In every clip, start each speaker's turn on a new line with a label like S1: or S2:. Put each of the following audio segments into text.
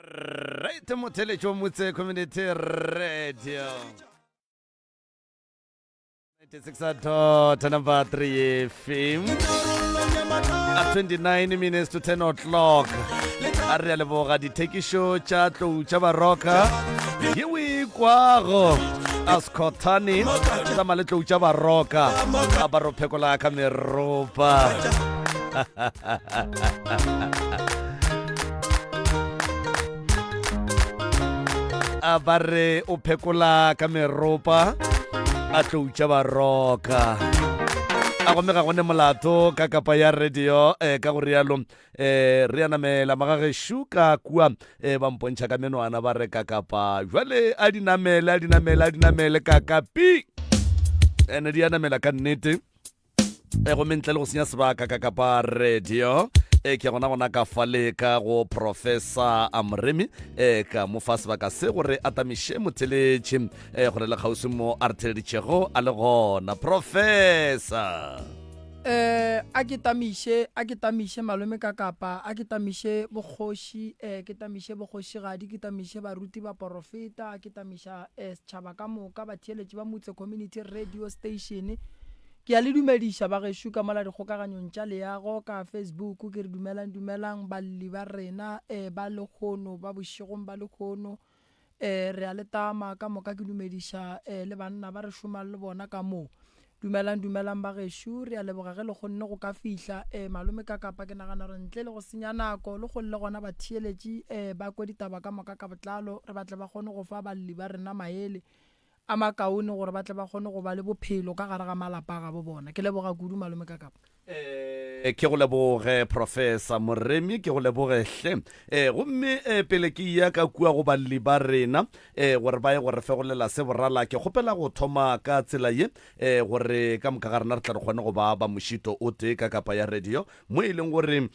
S1: Right, Motheletši wa Motse Community Radio 96 number 3 FM at 29 minutes to 10 o'clock. A re a leboga dithekisho tša tlou tša baroka ye o ikwago a Scottani tša male tlou tša baroka a ba rophekola ka meropa a ba re o phekola ka meropa a tlou tša baroka a gome ga gone molato ka kapa ya radio ka go rialo re a namela magagešo ka kua ba mpontšha ka menwana ba re ka kapa jwale a dinamele ka kapi ene di a namela ka nnete go mentle le go senya sebaka ka kapa radio ke gona ka fale ka go Professor Amremi ka mo fa sebaka se gore atamiše motheletši gore le kgausi mo a re theleditšego a le gona Professor
S2: a ke tamiše malome ka kapa a ke tamiše bokgoši ke tamiše bokgošigadi ke tamiše baruti ba porofeta ke tamiša setšhaba ka moka batheeletši ba Motse Community Radio Station ke a le dumediša ba gešo ka mola dikgokaganyong tša leago ka Facebook ke re dumelang balli ba rena ba lekgono ba bošegong ba lekgono re a le tama ka moka ke dumediša le banna ba re šomang le bona ka moo dumelang ba gešo re a leboga ge le kgonne go ka fihla malome ka kapa ke nagana gore ntle le go senya nako le go le gona batheeletši ba kwe ditaba ka moka ka botlalo re batle ba kgone go fa balli ba rena maele a makaone gore ba tle ba kgone go ba le bophelo ka gare ga malapa ga bo bona ke leboga kudu malome ka kapa
S1: ke go leboge Professor Moremi ke go lebogehle gomme pele ke ya ka kua go balli ba rena gore ba ye gore fegolela se borala ke kgopela go thoma ka tsela ye gore ka moka ga rena re tla re kgone go ba mošito o tee ka kapa ya radio mo e leng gore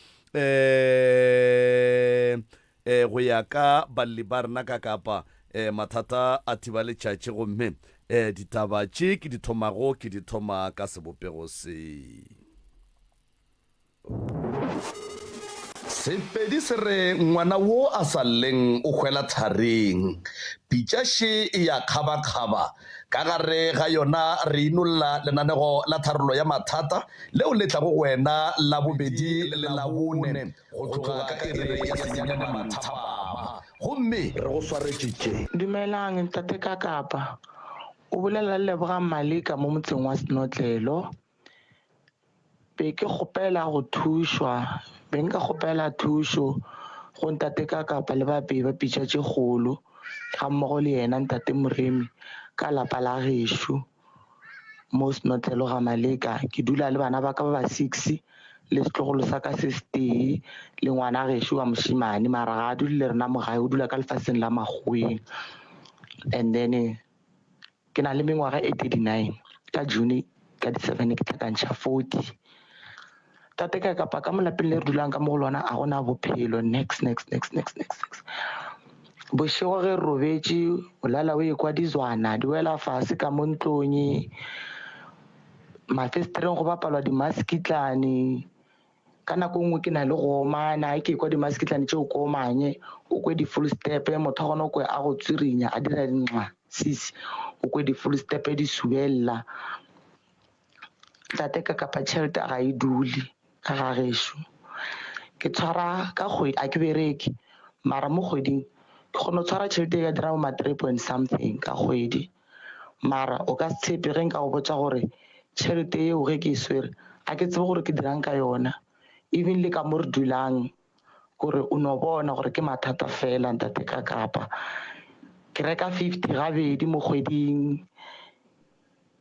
S1: go ya ka balli ba rena ka kapa mathata a thiba letšatši gomme ditaba tše ke di thomago ke di thoma ka sebopego se sepedi se re ngwana wo a sa lleng o hwela thareng pitšaše e ya kgaba-kgaba ka gare ga yona re inolla lenanego la tharolo ya mathata leo le tlago wena la bobedi le la bone go tloga ka ere ya senyana mathaba gomme re go swaretšitše
S3: dumelang ntate ka kapa o bolela le leboga Malika mo motseng wa Senotlelo be ke kgopela go thušwa be nka kgopela thušo go ntate ka kapa le bapedi ba pitšatše kgolo ga mmogo le yena ntate Moremi ka lapa la gešo mo Senotlelo ga Malika ke dula le bana ba ka ba 6 le setlogolo sa ka se setee le ngwana gešo wa mošimane mara ga a dule le rena mogae o dula ka lefaseng la Magweng and then ke na le mengwaga 39 ka June ka di 7 ke tlhakantšha 40 tate ka kapa ka molapeng le re dulang ka mo go lona a gona bophelo next bošego ge re robetše o lala o ekwa dizwana di wela fase ka mo ntlong mafesetereng go bapalwa dimaskitlane ka nako nngwe ke na le go omana ke kwa dimaskitlane tšeo ko omanye o kwe di-full step motho a gona o kwe a go tswirinya a dira dinxa sisi o kwe di-full step di subelela tate ka kapa tšhelete ga e dule ka ga gešo ke tshwara ka kgwedi a ke bereke mara mo kgweding ke kgone go tshwara tšhelete ka dira bo ma 3 point something ka kgwedi mara o ka se tshepe ge nka go botsa gore tšhelete eo ge ke e swere a ke tsebe gore ke dirang ka yona even le ka mo re dulang gore o no bona gore ke mathata fela ntate ka kapa ke reka 50 gabedi mo kgweding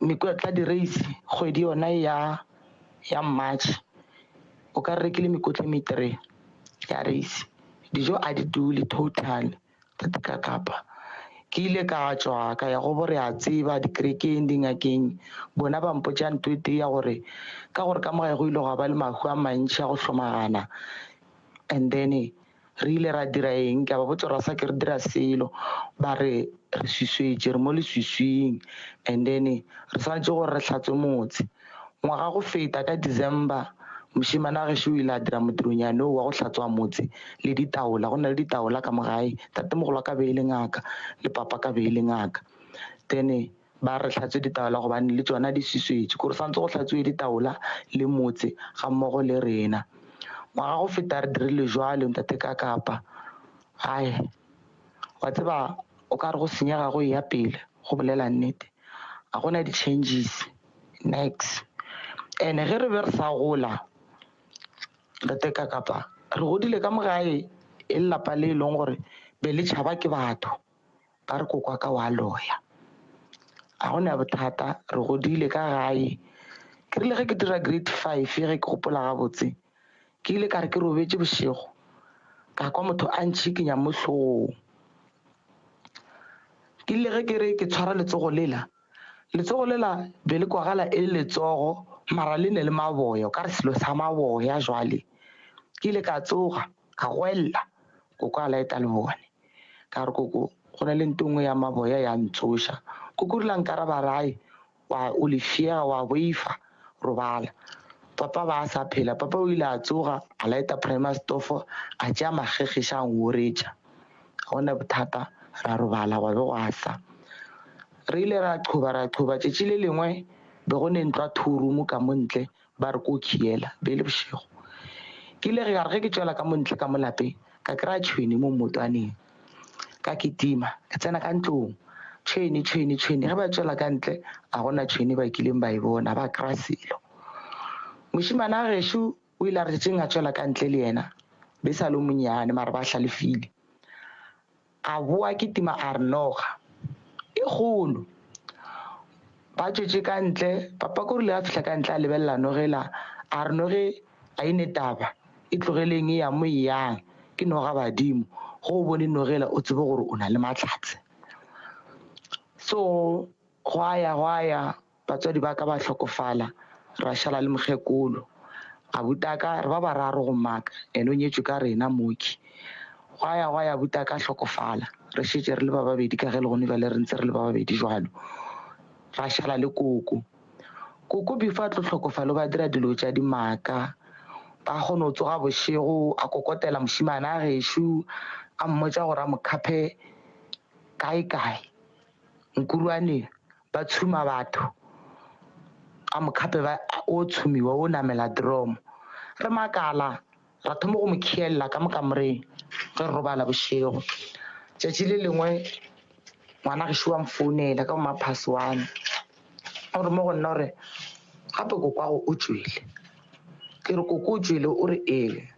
S3: mekotla di-race kgwedi yona ya March o ka rekile mekotla e 3 ya race dijo a di dule total tate ka kapa ke ile ka tswa ka ya go bore a tseba dikerekeng dingakeng bona ba mpotša ntwete ya gore ka gore ka mogae go ile go ba le mahu a mantšhi a go hlomagana and then re ile ra dira eng ka ba botsa ra sa ke re dira selo ba re swiswetše re mo leswiswing and then re swanetše gore re hlatswe motse ngwaga go feta ka December moshimane wa gešo o ile a dira modironyane o wa go hlatswa motse le ditaola go na le ditaola ka mogae tatemogolo ka be e le ngaka le papa ka be e le ngaka then ba re hlatswe ditaola gobane le tsona di siswetse kore santse go hlatswe ditaola le motse ga mmogo le rena ngwaga go feta re dirile jwale ntate ka kapa ai wa tseba o ka re go senyega go ya pele go bolela nnete a gona di-changes next and ge re be re sa gola ntate ka kapa re godile ka mogae e lelapa le e leng gore be le tšhaba ke batho ba re kokwa ka wa loya a gona bothata re godile ka gae ke rile ge ke dira grade 5 ge ke gopola gabotse ke ile ka re ke robetse bošego ka kwa motho a ntšhikinya mo hlogong ke ile ge ke re ke tshwara letsogo lela be le kwagala e le letsogo mara le ne le maboya o ka re selo sa maboya jwale ke ile ka tsoga ka gwella koko a laeta le bone ka re koko go na le ntongwe ya maboya ya ntsoša koko rile nka ra ba rae o lefiega wa boifa robala papa ba a sa phela papa o ile a tsoga a laeta primer stofo a tšea magegiša a ngoretša ga gona bothata ra robala wa be go a sa re ile ra qhoba tšatši le lengwe be go ne ntwa thurumo ka montle ba re ko khiela be le bošego ke ile ge ke tswela ka montle ka molapeng ka kry-a tšhwene mo mmotwaneng ka ketima ka tsena ka ntlong tšhwene ge ba tswela ka ntle a gona tšhwene ba kileng ba e bona ba kry-a selo mošimane a gešo o ile a re tšeng a tswela ka ntle le yena be sa le monyane mare ba hlalefile a boa ketima a re noga e kgolo ba tšwetše ka ntle papa ko rile a fihla ka ntle a lebelela nogela a re noge a ine taba e tlogeleng e ya mo yang ke noga badimo go o bone nogela o tsebe gore o na le mahlatse so go aya batswadi ba ka ba hlokofala ra šala le mokgekolo a butaka re ba bararo go maka ene o nyetšwe ka rena moki go aya butaka hlokofala re šetše re le ba babedi ka ge le gone bale re ntse re le ba babedi jwalo ra šala le koko before a tlo hlokofale ba dira dilo tša dimaka ba kgone go tsoga bošego a kokotela mošimane a gešo a mmotša gore a mokhaphe kae nkuruaneng ba tshuma batho a mokhaphe o tshumiwa o namela drom re makala ra thoma go mo khielela ka mokamoreng ge re robala bošego tšatši le lengwe ngwana gešo wa mfounela ka bomaphasi wane gore mo go nna gore gape kokwago o tswele ke re koko o tswele o re ee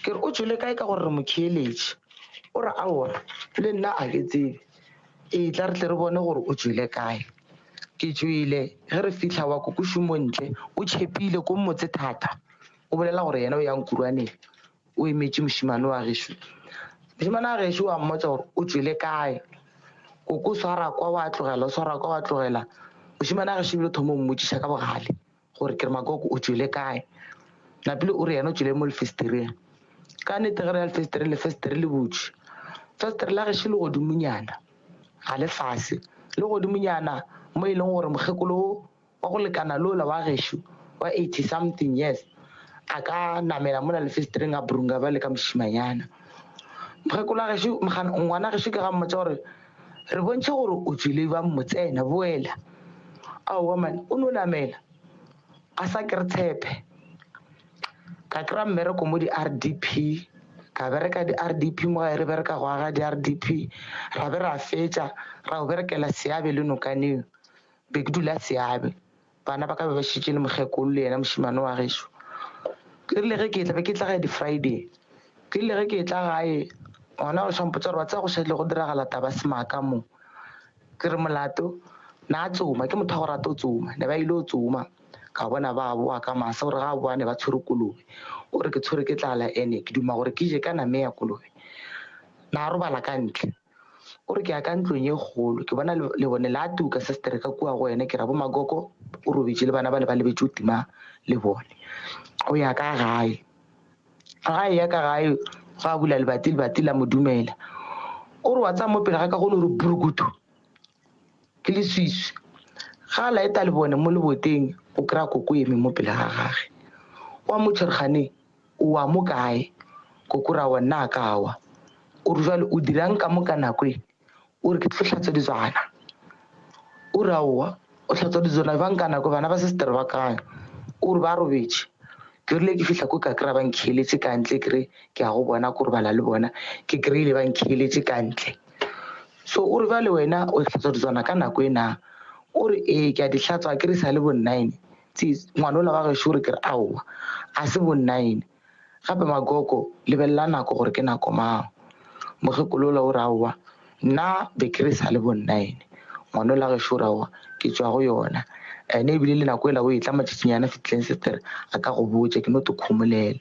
S3: ke re o tswele kae ka gore re mokieletše o re aora le nna a ke tsebe ee tla re tle re bone gore o tswele kae ke tswele ge re fitlha wa kokošo montle o tšhepile ko mmotse thata o bolela gore yena o yang kuruaneng o emetše mošimane wa gešo mošimane wa gešo wa mmotsa gore o tswele kae koko swara kwa wa tlogela mošimane wa gešo bile thomo mmotšiša ka bogale gore ke re makoko o tswele kae napile o re yena o tswele mo lefestereng ka nete ge re ya lefestere le botse festere la gešo le godimonyana ga le fase le godimonyana mo e leng gore mokgekolo wa go lekana lola wa gešo wa 80 something years a ka namela mona lefestereng a brunga ba le ka mošimanyana mokgekolo wa gešo ngwana gešo ke ga mmotsa gore re bontšhe gore o tswile ba motsena boela aowa mane o ne o namela a sa ke re tshepe ka kry-a mmereko mo di-RDP ka bereka di-RDP mo gae re bereka go aga di-RDP ra be ra fetša ra go berekela Seabe le Nokaneng be ke dula Seabe bana ba ka be ba šitše le mokgekolo le yena mošimane wa gešo ke rile ge ke tla be ke tla gae di-Friday ke rile ge ke tla gae ngwana go šampotsa gore ba tsaya go šaile go diragala taba semaka mo ke re molato na tsoma ke motho a go rata o tsoma ne ba ile o tsoma ka bona ba boa ka masa gore ga boane ba tshwere kolobe o re ke tshwere ke tlala ene ke duma gore ke je ka name ya kolobe na robala ka ntle o re ke ya ka ntlong e kgolo ke bona le bone la tuka sestere ka kua go ene ke ra bo magoko o robetse le bana ba le ba lebetse o tima le bone o ya ka gae ya ka gae ga bula lebati la modumela o re wa tsa mo pele ga ka gone re burukutu ke le swiswi ga laeta le bone mo leboteng o kry-a koko eme mo pele ga gage wa motšhergane wa mo kae kokora wa nna ka wa o re jwale o dirang ka mo ka nako e o re ke tlo hlatswa ditswana o re aowa o hlatswa ditswana bang ka nako bana ba sestere ba kae o re ba robetse ke rile ke fihla ko ka kry-a ba nkhieletse ka ntle kry ke a go bona ko re bala le bona ke kry-ile ba nkhieletse ka ntle so o re jwale wena o hlatswa ditswana ka nako e na o re ke a di hlatswa ke re sa le bo 9 ngwana o la ba gešo re ke re aowa a se bo 9 gape magoko lebelela nako gore ke nako mang mogekolola o re aowa nna be ke re sa le bo 9 ngwana o la gešo re aowa ke tswa go yona ene ebile le nako e la o e tla matšhišinyana fitlhileng sestere a ka go botsa ke no te kgomolela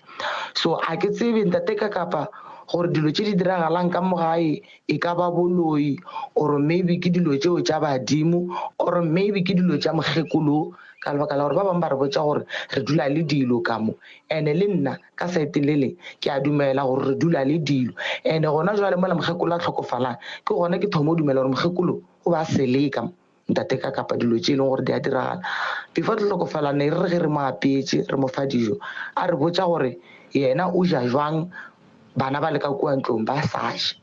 S3: so a ke tsebe ntate ka kapa gore dilo tse di diragalang ka mogae e ka ba boloi or maybe ke dilo tseo tša badimo or maybe ke dilo tša mogekolo ka lebaka la gore ba bangwe ba re botsa gore re dula le dilo ka mo ene le nna ka saete lele ke a dumela gore re dula le dilo ene gona jwale mola mogekolo a tlhokofalang ke gona ke thomo o dumela gore mogekolo o ba seleka ntate ka kapa dilo tse e leng gore di a diragala before di tlhokofalane re ge re mo apetse re mo fa dijo a re botsa gore yena o ja jwang bana ba le ka kua ntlong ba saše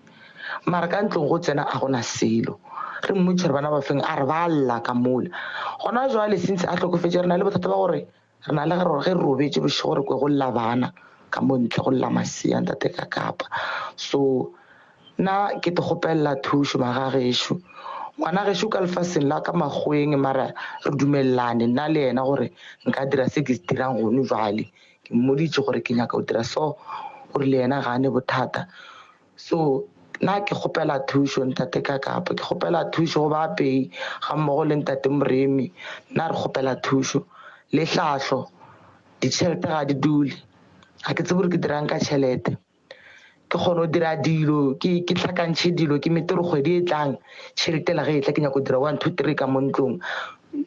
S3: mara ka ntlong go tsena a gona selo re mmotšhere bana ba feng a re ba lla ka mola gona jwale sentse a tlhokofetse re na le bothata ba gore re na le ge re robetse bošego re kwe go lla bana ka mo ntle go lla masea ntate ka kapa so nna ke te gopelela thušo magagešo ngwana gešo ka lefaseng la ka magweng mara re dumelelane nna le ena gore nka dira se ke se dirang gone jwale ke mmoditse gore ke nyaka go dira so gore le ena ga ane bothata so nna ke kgopela thušo ntate ka kapa ke kgopela thušo go baapei ga mmogo le ntate moremi nna re kgopela thušo le tlhahlo ditšhelete ga di dule ga ke tsebe gore ke dirang ka tšhelete ke kgone go dira dilo ke tlhakantšhe dilo ke mete re kgwedi e tlang tšhelete la ge e tla ke nyaka go dira 1 2 3 ka mo ntlong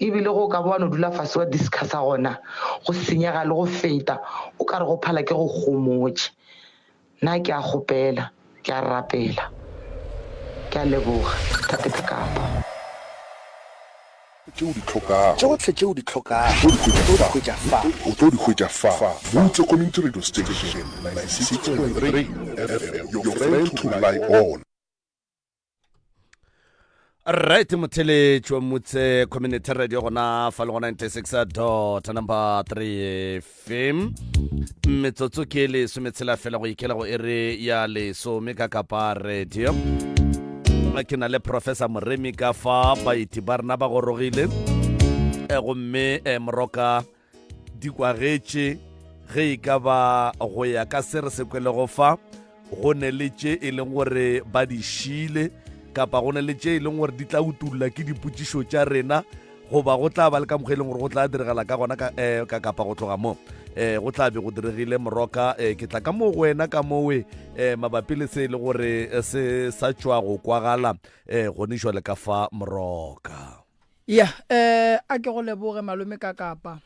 S3: ebile go ka bona o dula fase wa discussa gona go senyega le go feta o ka re go phala ke go gomotse nna ke a gopela ke a rapela ke a leboga tate ka kapa
S4: tsotlhe tseo di tlhokang o tlo di hwetša fa botse community radio station 96.3 FM your friend to lie on
S1: right motheletši wa motse community radio gona fa le go 96.3 FM metsotso ke lesometshela fela go ikela go ere ya lesome ka kapa radio ke na le professor Moremi ka fa baiti ba rena ba gorogile gomme moroka dikwagetše ge e ka ba go ya ka se re se kwele go fa go ne le tše e leng gore ba di šile kapa go ne le tše e leng gore di tla utulla ke dipotšišo tša rena goba go tla ba le ka mokgwa e leng gore go tla diragala ka gona ka kapa go tloga mo go tla be go diregile moroka ke tla ka mo go wena ka mowe mabapi le se e le gore se sa tšwa go kwagala gone jwale ka fa moroka
S2: a ke go leboge malome ka kapa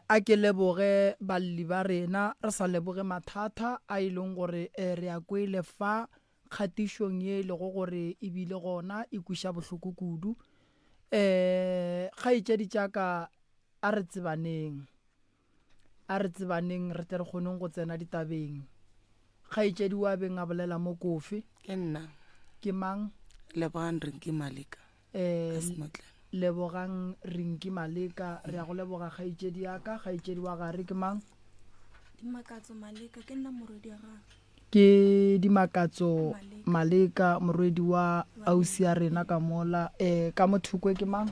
S2: a ke leboge balli ba rena re sa leboge mathata a e leng gore re a kwele fa kgatišong ye le go gore e bile gona e kuša bohloko kudu ga itšedi tšaka a re tsebaneng re tle re kgoneng go tsena ditabeng ga itšedi wa beng a bolela mo kofi
S5: ke nna
S2: ke mang
S5: lebogang rinki maleka
S2: lebogang rinki maleka re a go leboga ga itšedi yaka ga itšedi wa gare ke mang
S6: Dimakatso Maleka ke nna morwedi wa gago
S2: ke Dimakatso Maleka morwedi wa ausi ya rena ka mola ka mothukwe ke mang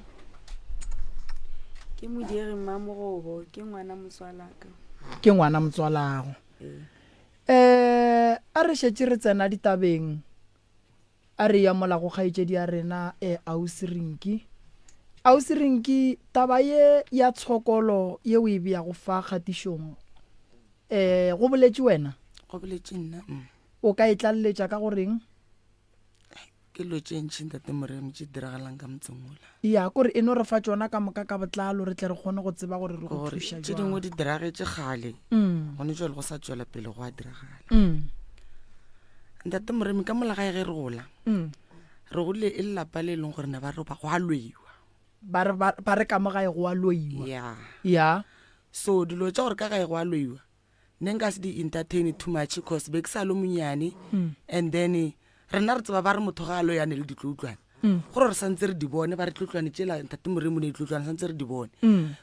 S6: ke Modiri Mamogobo ke ngwana motswalaka
S2: ke ngwana motswalago a re šetše re tsena ditabeng a re ya mola go kgaitšedi ya rena ausi Rinki taba ye ya tshokolo ye o e bea go fa kgatišong go boletše wena
S5: go boletše nna
S2: o ka e tlaleletša ka goreng
S5: ke lo tše ntšhi ntate Moremi tše diragalang ka motsengola
S2: ya kore e no re fa tšona ka moka ka botlalo re tle re kgone go tseba gore re go thuša
S5: tše dingwe di diragetše kgale gone jale go sa tšwela pele go a diragala ntate Moremi ka molagae ge re gola re gole e lelapa le e leng gore ne ba re ba go a loiwa
S2: ba re ka mogae go a loiwa
S5: ya
S2: ya
S5: so dilo tša gore ka gae go a loiwa ne nka se di-entertain too much cause be ke sa le monyane and then rena re tseba ba re motho ga a loyane le ditloutlwane gore re santse re di bone ba re tloutlwane tšela ntate moremo ne ditloutlwane santse re di bone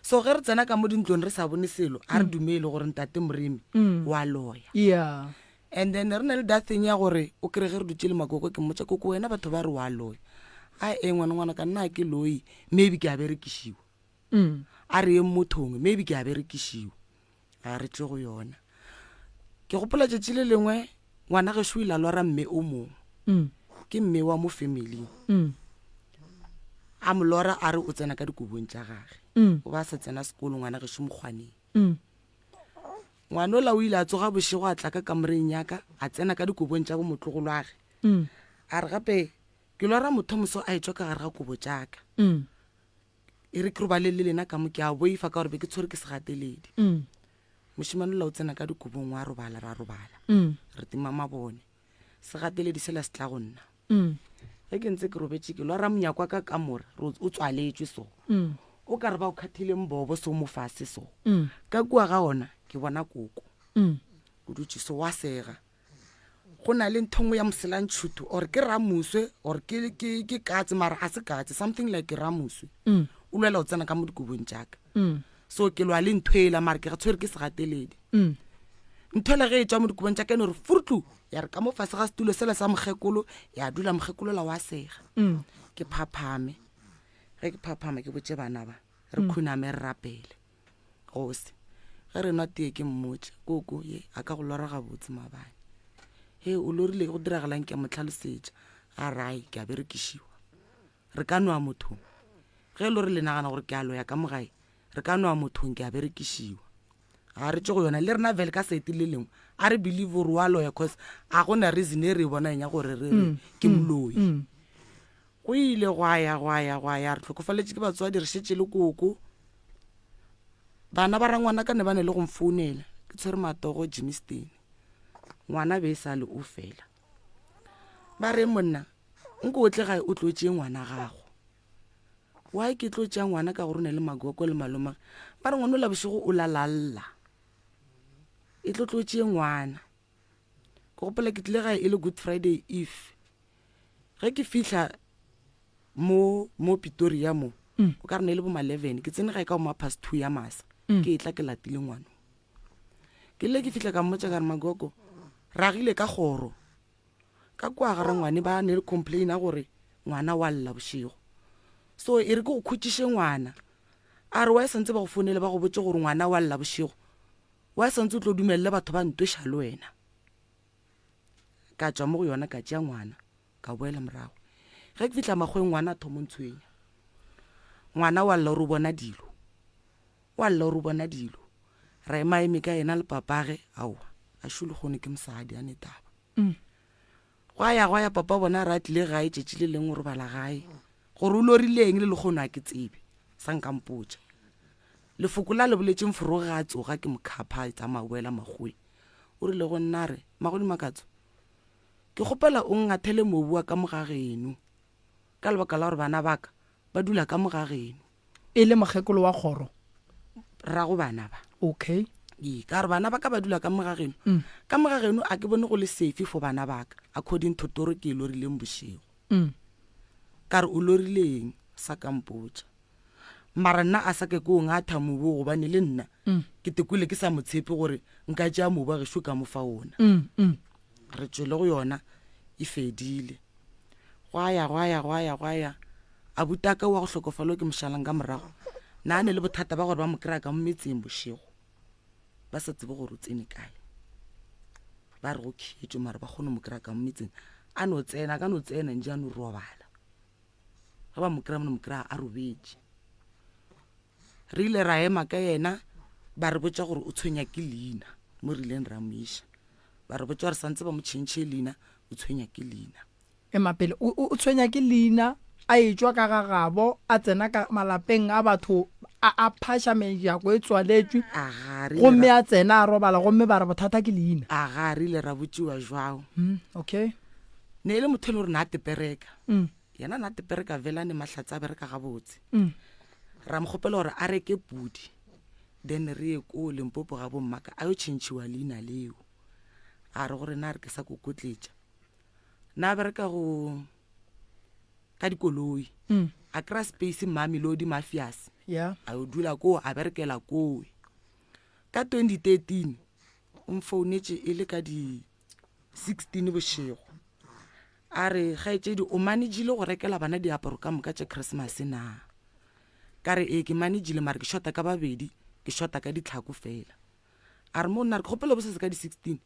S5: so ge re tsena ka mo dintlong re sa bone selo a re dumele gore ntate moremi wa loya
S2: yeah
S5: and then re na le that thing ya gore o kry ge re dutse le makoko ke mmotsa koko wena batho ba re wa loya a ngwana ka nna ke loyi maybe ke a berekišiwa a re eng mothong maybe ke a berekišiwa a re tse go yona ke gopola tšatši le lengwe ngwana gešo ile a lwara mme o mongwe ke mme wa mo family a mo lora a re o tsena ka dikobong tša gage o ba sa tsena sekolo ngwana gešo mokgwaneng ngwana o la o ile a tsoga bošego a tla ka kamoreng yaka a tsena ka dikobong tša bo motlogolo age a re gape ke lora motho moso a etswa ka gare ga kobo tšaka e re ke ro ba le lena ka mo ke a boifa ka gore be ke tshwere ke segateledi mošimane o la o tsena ka dikobong wa robala ra robala re tima mabone segateledi sela se tla go nna ge ke ntse ke robetse ke lora monyakwa ka kamore o tswaletswe so o ka re ba o kgathile mbobo so mo fase so ka kua ga ona ke bona koko o dutse so wa sega go na le nthongwe ya moselantšhutu or ke ramuswe or ke katse mara a se katse something like ramuswe o lwela o tsena ka mo dikobong tšaka so ke lwa le nthwela mara ke ga tshwere ke segateledi nthwela ge e tšwa mo dikobong tšaka ene gore furutlu ya re ka mo fase ga setulo sela sa mokgekolo ya dula mokgekolo la wa sega ke phaphame ge ke phaphame ke botse bana ba re khuname re rapele gose ge re nwa tee ke mmotse koko ye a ka go lora gabotse mabane he o lorile go diragalang ke a motlhalosetša a rai ke a berekišiwa re ka noa mothong ge lo re le nagana gore ke a loya ka mogae re ka noa mothong ke a berekišiwa ga re tse go yona le rena vele ka sete le lengwe a re believe gore wa loya cause a gona reason e re e bonang ya gore re ke moloi go ile gwa ya re tlhokofaletše ke batswadi re šetse le koko bana ba ra ngwana ka ne ba ne le go mfounela ke tshwere matogo Jimiston ngwana be e sa le o fela ba re monna nko o tle gae o tlotše ngwana gago wa ke tlotša ngwana ka gore o ne le magoko le maloma ba re ngwana o la bošego o lalalla e tlotše ngwana ke gopola ke tlile gae e le Good Friday Eve ge ke fihla mo Pretoria mo o ka re ne le bo 11 ke tsene gae ka mo past 2 ya masa ke etla ke latile ngwana ke le ke fihla ka mmotsa ka re magoko ragile ka goro ka kwa ga ngwane ba ne le complain a gore ngwana wa lla bošego so e re ke go khutšiše ngwana a re wa e santse ba go founele ba go botse gore ngwana wa lla bošego wa e santse o tlo dumelele batho ba ntoša le wena ka tšwa mo go yona ka tšea ngwana ka boela morago ge ke fihla magweng ngwana a thomo ntshwenya ngwana wa lla o re bona dilo ra emaeme ka ena le papage aowa a šule gone ke mosadi a netaba go ya papa bona ra tlile gae tšetši le leng o robala gae gore o lorileng le lekgono a ke tsebe sankampotša lefoko la le boletšeng foroge ga a tsoga ke mokhapha tsa maboela magwe o rile go nna re magodi makatso ke kgopela o ngathele mobu wa ka mogageno ka lebaka la gore bana baka ba dula ka mogageno
S2: e le mogekolo wa kgoro
S5: ra go bana ba
S2: okay
S5: ka re bana ba ka ba dula ka mogageno a ke bone go le safe for bana baka according to toro ke e lorileng bošego ka re o lorileng sa kampotša mara nna a sa ke ko ngatha mobo gobane le nna ke tekole ke sa motshepe gore nka tšea mobo a gešo ka mofa ona re tšwele go yona e fedile gwa ya a butaka wa go hlokofalwa ke mošalang ka morago na ne le bothata ba gore ba mo kry-a ka mo metseng bošego ba sa tsebe gore o tsene kae ba re go khetšwe mara ba kgone mo kry-a ka mo metseng a no tsena nje a no robala ga ba mo kry-a mo kry-a a robetše re ile ra ema ka yena ba re botša gore o tshwenya ke leina mo re ileng ra moiša ba re botša gore santse ba mo tšhentšhe leina o tshwenya ke leina
S2: emapele o tshwenya ke leina a etswa ka ga gabo a tsena ka malapeng a batho a phasha mejako e tswaletšwe gomme a tsena a robala gomme ba re bothata ke leina
S5: aga re ile ra botšiwa jwao
S2: okay
S5: ne e le motho e le gore na a tepereka yena na tepereka vela ne mahlatse a bereka gabotse ra mo kgopela gore a reke pudi then re ye ko Limpopo ga bommaka a yo tšhentšhiwa leina leo a re gore na re ke sa kokotletša na bereka go ka dikoloi a kry-a space Mamelodi Mafias
S2: yeah
S5: a yo dula koo a berekela koo ka 2013 o mfounetše e le ka di 16 bošego a re gaetšedi o managile go rekela bana diaparo ka moka tša Christmas na ka re ke managile mare ke shota ka babedi ke shota ka ditlhako fela a re mo nna re kgopela bosese ka di 16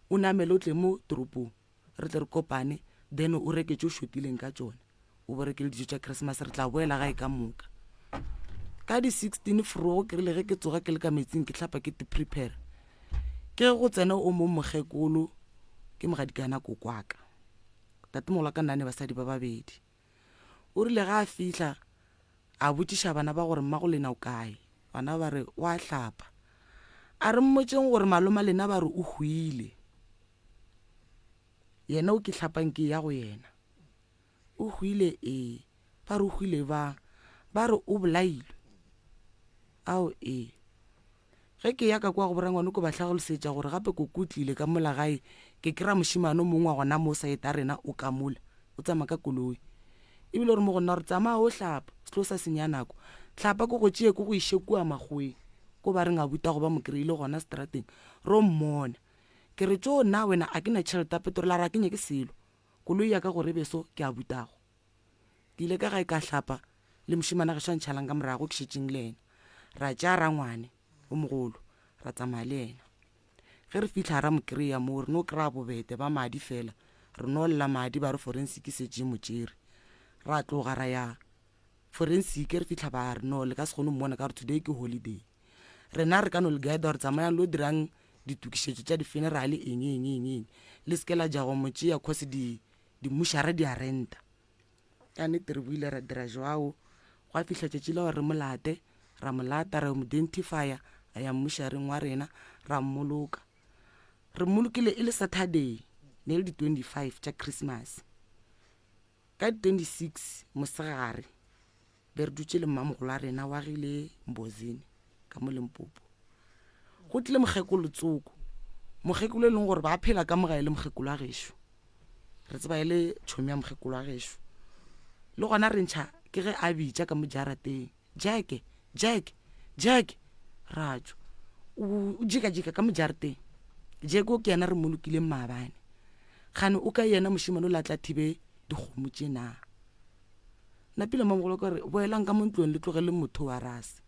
S5: o namele o tle mo toropong re tle re kopane then o reketse o shotileng ka tsone o berekele dijo tša Christmas re tla boela gae ka moka ka di 16 forogo ke rile ge ke tsoga ke le ka metsing ke tlhapa ke te prepare ke go tsena o mo mogekolo ke mogadikana kokwaka tatemola ka nane basadi ba babedi o rile ga a fihla a botšiša bana ba gore mma go lena o kae bana ba re wa hlapa a re mmotšeng gore maloma lena ba re o hwile yena o ke hlapang ke ya go yena o hwile ba re o hwile ba re o bolailwe ao ge ke ya ka kwa go borangwane ko ba tlhagolosetša gore gape ko kutlile ka mola gae ke kry-a mošimane mongwe wa gona mo saeta rena o ka mola o tsamaya ka koloi ebile gore mo gona re tsamaya o hlapa selo sa senya nako hlapa ko go tšee ko go iše kua magweng ko ba reng a buta go ba mo kry-ile gona strateng ro mmona ke re tšo na wena a ke na tšhelete ya petrol a ra ke nye ke selo koloi ya ka gore beso ke a butago ke ile ka gae ka hlapa le mošimane ge swantšhalang ka morago ke šetšeng le ena ra tša ra ngwane o mogolo ra tsamaya le ena ge re fitlha ra mo kry-a mo re no kry-a bobete ba madi fela re no lla madi ba re forensic setse motšere ra tloga ra ya forensic re fitlha ba re no le ka se kgone mmona ka gore today ke holiday rena re ka no le guide gore tsamayang lo dirang ditukišetšo tša di-funeral eng le seke la jago motšea cause dimušara di a renta ka nnete re buile ra dira joao go a fitlha tšatši le gore re molate ra molata ra mo identifya a ya mmušareng wa rena ra mmoloka re mmolokile e le Saturday ne le di 25 tša Christmas ka di 26 mosegare be re dutše le mmamogolo a rena wa gile Mbozini ka mo Limpopo go tlile mogekolo tsoko mogekolo e leng gore ba phela ka mogae le mogekolo a gešo re tseba e le tšhomi ya mogekolo a gešo le gona re ntšha ke ge a bitša ka mo jarateng Jack ratšo o jika ka mo jarateng Jack o ke yena re molokile maabane gane o ka yena mošimane o latla thibe dikgomo tšena napile mamogolo ka re boelang ka mo ntlong le tlogele motho wa rase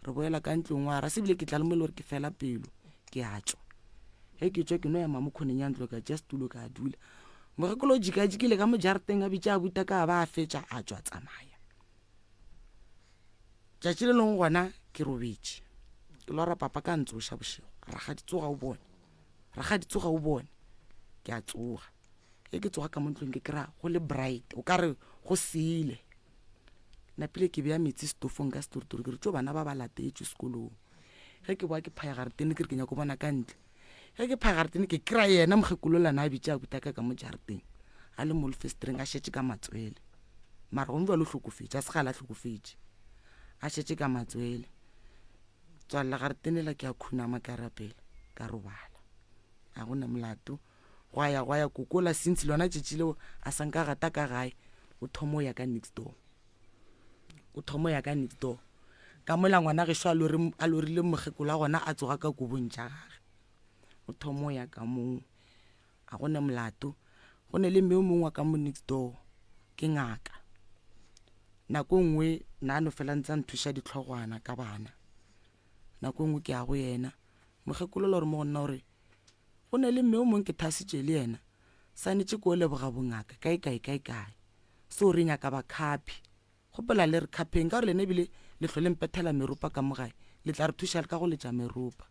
S5: re boela ka ntlong wa rase ebile ke tla le mo le gore ke fela pelo ke a tšwa ge ke tšwa ke no ya mamokhoneng ya ntlo ka tša setulo ka dula mogekolo o jikajikile ka mo jarateng a bitša a buta ka ba a fetša a tšwa tsamaya tšatši le leng gona ke robetše ke lora papa ka ntsoša bošego raga ditsoga o bone ke a tsoga ge ke tsoga ka mo ntlong ke kry-a go le bright o ka re go sele napile ke beya metsi stofong ka setoritori ke re tšo bana ba ba latetšwe sekolong ge ke boa ke phaya garetene ke re ke nyako bona ka ntle ge ke phaya garetene ke kry-a yena mogekolola na a bitša a butaka ka mo jarateng a le mo lefestreng a šetše ka matswele mara go mba le hlokofetše a se ga la hlokofetše a šetše ka matswele tswalela garetenela ke a khunama ka rapela ka robala a gona molato go ya kokola since lona tšetši leo a sanka gata ka gae o thomo ya ka next door ka mola ngwana gešo a lorile mogekolo a gona a tsoga ka kobong tša gage o thomo ya ka moo a gone molato go ne le mme o mongwe ka mo next door ke ngaka nako nngwe nano fela ntse nthuša ditlhogwana ka bana nako nngwe ke ya go yena mogekolo le gore mo gonna gore go ne le mme o mongwe ke thasitše le yena sanetše ko leboga bongaka kae so re nyaka ba khapi gopela le re khapeng ka gore lene ebile le tlho le mpethela meropa ka mogae le tla re thuša le ka go letša meropa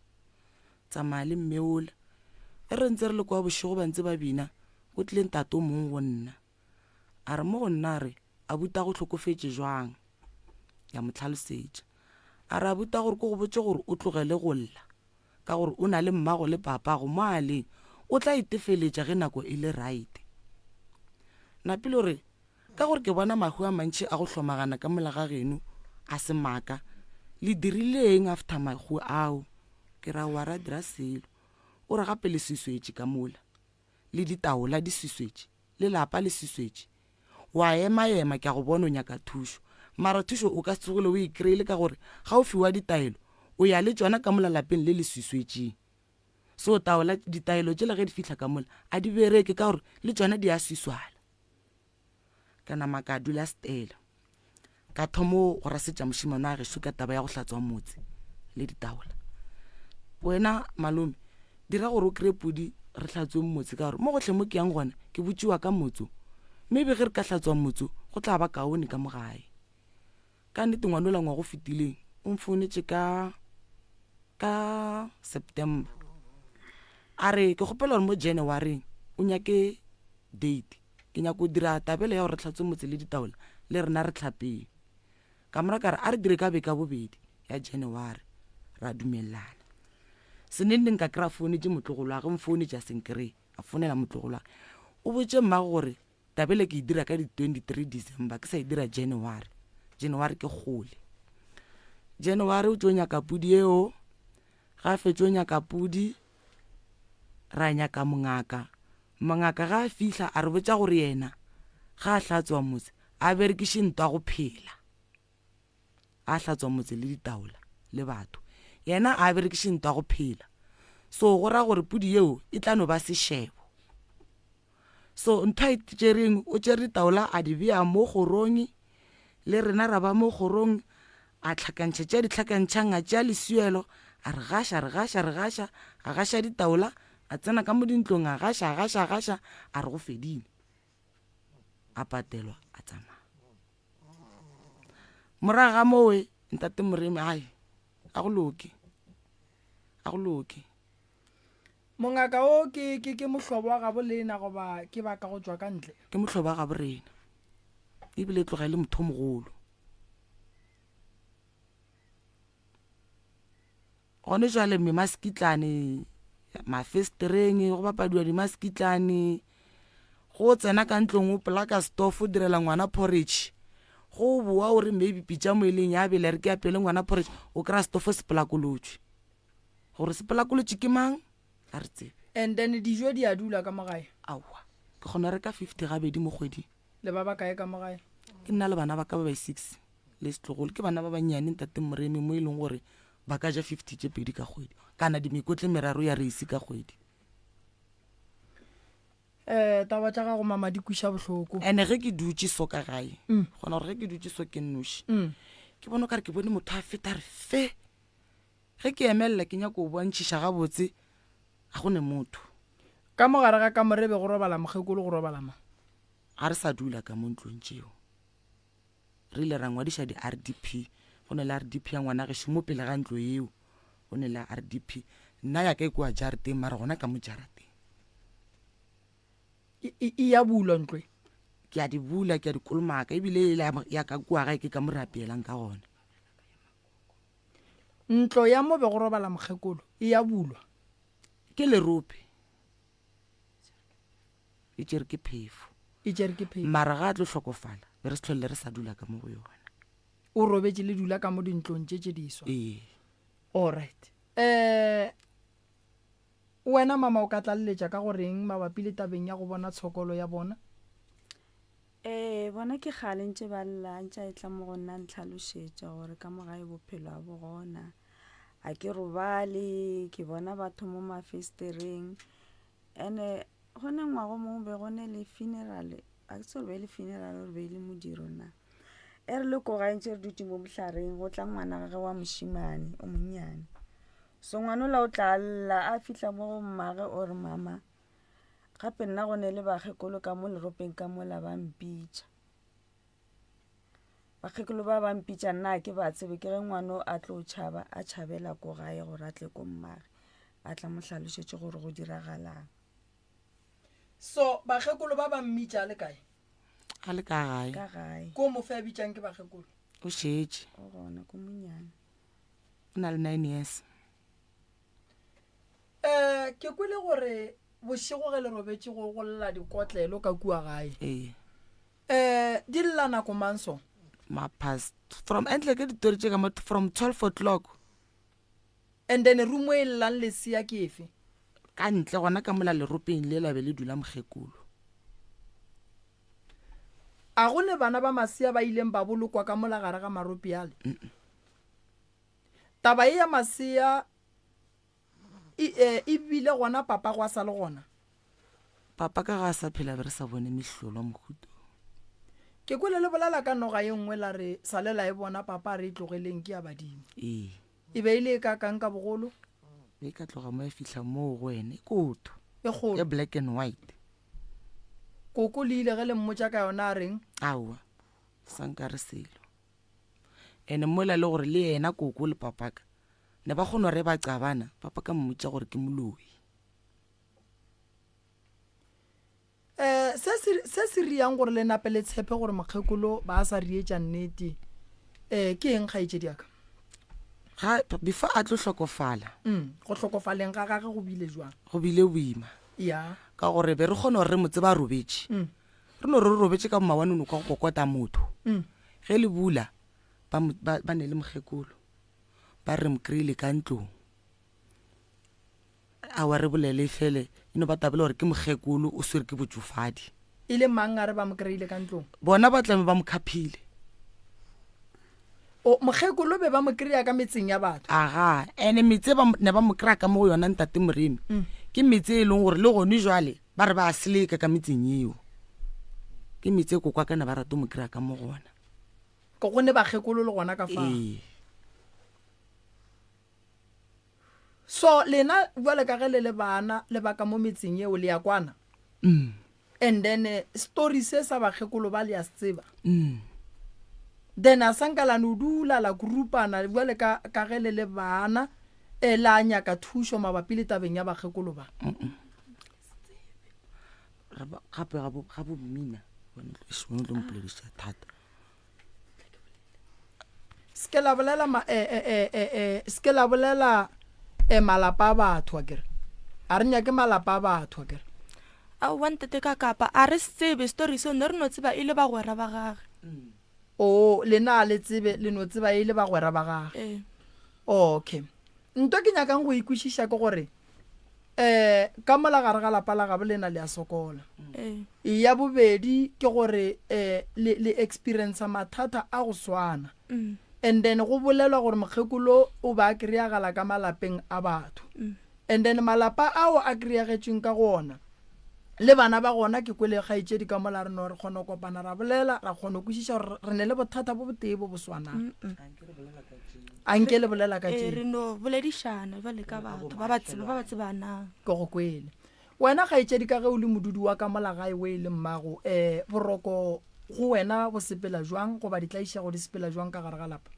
S5: tsamaya le mmeola e re ntse re le kwa bošego ba ntse ba bina go tlile ntate o mongwe go nna a re mo go nna re a buta go hlokofetše jwang ya mo tlhalosetša a re a buta gore ko go botse gore o tlogele go lla ka gore o na le mmago le papago mo aleng o tla itefeletša ge nako e le right napile gore ka gore ke bona mahu a mantši a go hlomagana ka mola ga geno a se maaka le dirileng after mago ao ke ra wa ra dira selo o re gape le seswetše ka mola le ditaola di seswetše le lapa le seswetše wa ema ke a go bona o nyaka thušo mara thušo o ka se tsogole o e kry-ile ka gore ga o fiwa ditaelo o ya le tsona ka mola lapeng le le seswetšeng so ditaelo tše le ge di fitlha ka mola a di bereke ka gore le tsona di a seswala ka nama ka dula stela ka thomo go rasetša mošimane a gešo ka taba ya go hlatswa motse le ditaola wena malome dira gore o kry pudi re hlatswe motse ka gore mo gotlhe mo ke yang gona ke botšiwa ka motso maybe ge re ka hlatswa motso go tla ba kaone ka mogae ka nnete ngwane ola ngwa go fetileng o mfounetše ka September a re ke kgopela gore mo January o nyake date ke nyako o dira tabelo ya gore re hlatswe motse le ditaola le rena re tlhapeng ka mora ka re a re dire ka beka bobedi ya January ra dumelana senendeng ka kry-a founetše motlogolo wa ge mfounetše a senkry a founela motlogolo wa ge o botše mmago gore tabele ke e dira ka di 23 December ke sa e dira January ke kgole January o tšo nyaka pudi eo ga a fetše o nyaka pudi ra nyaka mongaka ga a fihla a re botša gore yena ga a hlatswa motse a berekiše ntwa go phela a hlatswa motse le ditaola le batho yena a berekiše ntwa go phela so go ra gore pudi yeo e tla no ba sešebo so ntho a itšereng o tšere ditaola a di bea mo kgorong le rena ra ba mo kgorong a tlhakantšha tša ditlhakantšhang a tšea lesuelo a re gaša a gaša ditaola a tsena ka mo dintlong a gaša a re go fedile a patelwa a tsamaya moraga mowe ntate Moremi ai a go loke
S2: mongaka o ke mohlobo wa gabo lena goba ke ba ka go tswa ka ntle
S5: ke mohlobo wa gabo rena ebile tloga le motho mogolo gone jwale memaskitlane mafestereng go bapadiwa dimaskitlane go tsena ka ntlong o plaka stofo o direla ngwana porridge go boa o re maybe pitša mo eleng ya bele re ke apele ngwana porridge o kry-a stofo sepolakolotšwe gore sepolakolotšwe ke mang a re tsebe
S2: and then dijo di a dula ka mogae
S5: aowa ke kgona reka 50 gabedi mo kgweding
S2: le ba ba kae ka mogae
S5: ke nna le bana ba ka ba 6 le setlogolo ke bana ba bannyane ntate Moremi mo e leng gore ba ka ja 50 tše pedi ka kgwedi kana dimikotle meraro ya reisi ka kgwedi
S2: taba tša gago mama di kuša bohloko
S5: ene ge ke dutše so ka gae gona gore ge ke dutše so ke nnoši ke bona o ka re ke bone motho a feta re fe ge ke emelela ke nyako o bontšhiša gabotse ga gone motho
S2: ka mogare ga kamorebe go robala mokgekolo go robala ma
S5: ga re sa dula ka mo ntlong tšeo re ile ra ngwadiša di-RDP go ne le RDP ya ngwana gešo mo pele ga ntlo eo go ne le RDP nna ya ka e kwa jarateng mara gona ka mo jarateng
S2: e ya bulwa ntlo
S5: ke a di bula ke a di kolomaka ebile ya ka kua gae ke ka mo rapeelang ka gona
S2: ntlo ya mo be go robala mokgekolo e ya bulwa
S5: ke lerope e tšere ke phefo mara ga a tlo tlhokofala be re se tlholele re sa dula ka mo go yona
S2: o robetse le dula ka mo dintlong tše diswa alright wena mama o ka tlaleletša ka goreng mabapi le tabeng ya go bona tshokolo ya bona
S6: bona ke kgalentše ba llantša e tla mo go nna ntlhalošetša gore ka mogae bophelo a bogona a ke robale ke bona batho mo mafestereng ene gone ngwago mo be gone le funeral a ke tsolo be le funeral re be le modiro na e re le ko gaentše re dutse mo mohlareng go tla ngwana gage wa mošimane o monnyane so ngwana la o tla lla a fihla mo go mmage o re mama gape nna go ne le bakgekolo ka mo leropeng ka mola ba mpitša bakgekolo ba mpitša nna ke ba tsebe ke ge ngwana a tlo tšhaba a tšhabela ko gae gore a tle ko mmage a tla mo hlalošetše gore go diragalang
S2: so bakgekolo ba mmitša a le kae
S5: a le ka
S6: gae
S2: ko mo fe a bitšang ke bakgekolo
S5: o šetše
S6: o gona ko monyane
S5: o na le 9 years
S2: ke kwele gore bošego ge le robetše go lla dikotlelo ka kua gae di lla nako mang so
S5: mapast from entle ke ditori tse ka mo from 12 o'clock
S2: and then room e lelang lesia ke efe
S5: ka ntle gona ka mola leropeng le la be le dula mogekolo
S2: a go le bana ba masia ba ileng ba bolokwa ka mola gare ga maropi ale taba e ya masia e bile gona papa go a sa le gona
S5: papa ka ga sa phela be re sa bone mehlolo mohuto
S2: ke kwele le bolela ka noga ye nngwe la re salela e bona papa re tlogeleng ke ya badimo e be ile ka kang ka bogolo
S5: e ka tloga mo e fihla mo go ene koto
S2: e kgolo
S5: e black and white
S2: koko le ile ge le mmotsa ka yona a reng
S5: aowa sanka re selo ene mola le gore le yena koko le papaka ne ba kgona re ba qabana papa ka mmotsa gore ke moloi
S2: se se riang gore le nape le tshepe gore mokgekolo ba a sa rietša nnete ke eng kgaetšedi aka
S5: ga before a tlo hlokofala
S2: go hlokofaleng ga gage go bile jwang
S5: go bile boima
S2: ya
S5: ka gore be re kgona gore re motse ba robetse re no re robetse ka mmawaneno ka go kokota motho ge le bula ba ne le mogekolo ba re mokry-ile ka ntlong a wa re bolele fele eno ba tabele gore ke mogekolo o swere ke botsofadi
S2: e le mang a re ba mo kry-ile ka ntlong
S5: bona ba tlame ba mo khaphile
S2: o mogekolo be ba mo kry-a ka metseng ya batho
S5: aga ene metse ne ba mo kry-a ka mo go yona ntate moremi ke metse e leng gore le gone jwale ba re ba a seleka ka metseng eo ke metse ko kwa kana ba rata mo kry-a ka mo gona
S2: ko gone bagekolo le gona ka fa so lena jwale ka ge le bana le baka mo metseng eo le ya kwana and then story se sa bagekolo ba le ya tseba then a sankala no dula la groupana jwale ka ge le bana la nyaka thušo mabapi le tabeng ya bagekolo ba
S5: gape ga bo mmina bona lo mpolediša thata
S2: ske la bolela malapa a batho akere a re nyake malapa a batho akere
S7: a wantete ka kapa a re tsebe story se ne re no tseba ile ba gwera ba gage
S2: o lena le tsebe le no tseba ile ba gwera ba gage okay nto ke nyakang go ikwišiša ke gore ka mola gare ga lapa la gabo lena le a sokola ya bobedi ke gore le experience mathata a go swana and then go bolelwa gore mokgekolo o ba kry-agala ka malapeng a batho and then malapa ao a kry-agetsweng ka gona le bana ba gona ke kwele kgaetšedi ka mola re no re kgona go kopana ra bolela ra kgona go kwešiša gore re ne le bothata bo botee bo bo swanang a nke le bolela ka
S7: re no boledišana jwale ka batho ba ba tsebanang
S2: ke go kwele wena kgaetšedi ka ge o le modudi wa ka mola gae we le mmago boroko go wena bo sepela jwang goba di tlaiša go di sepela jwang ka gare ga lapa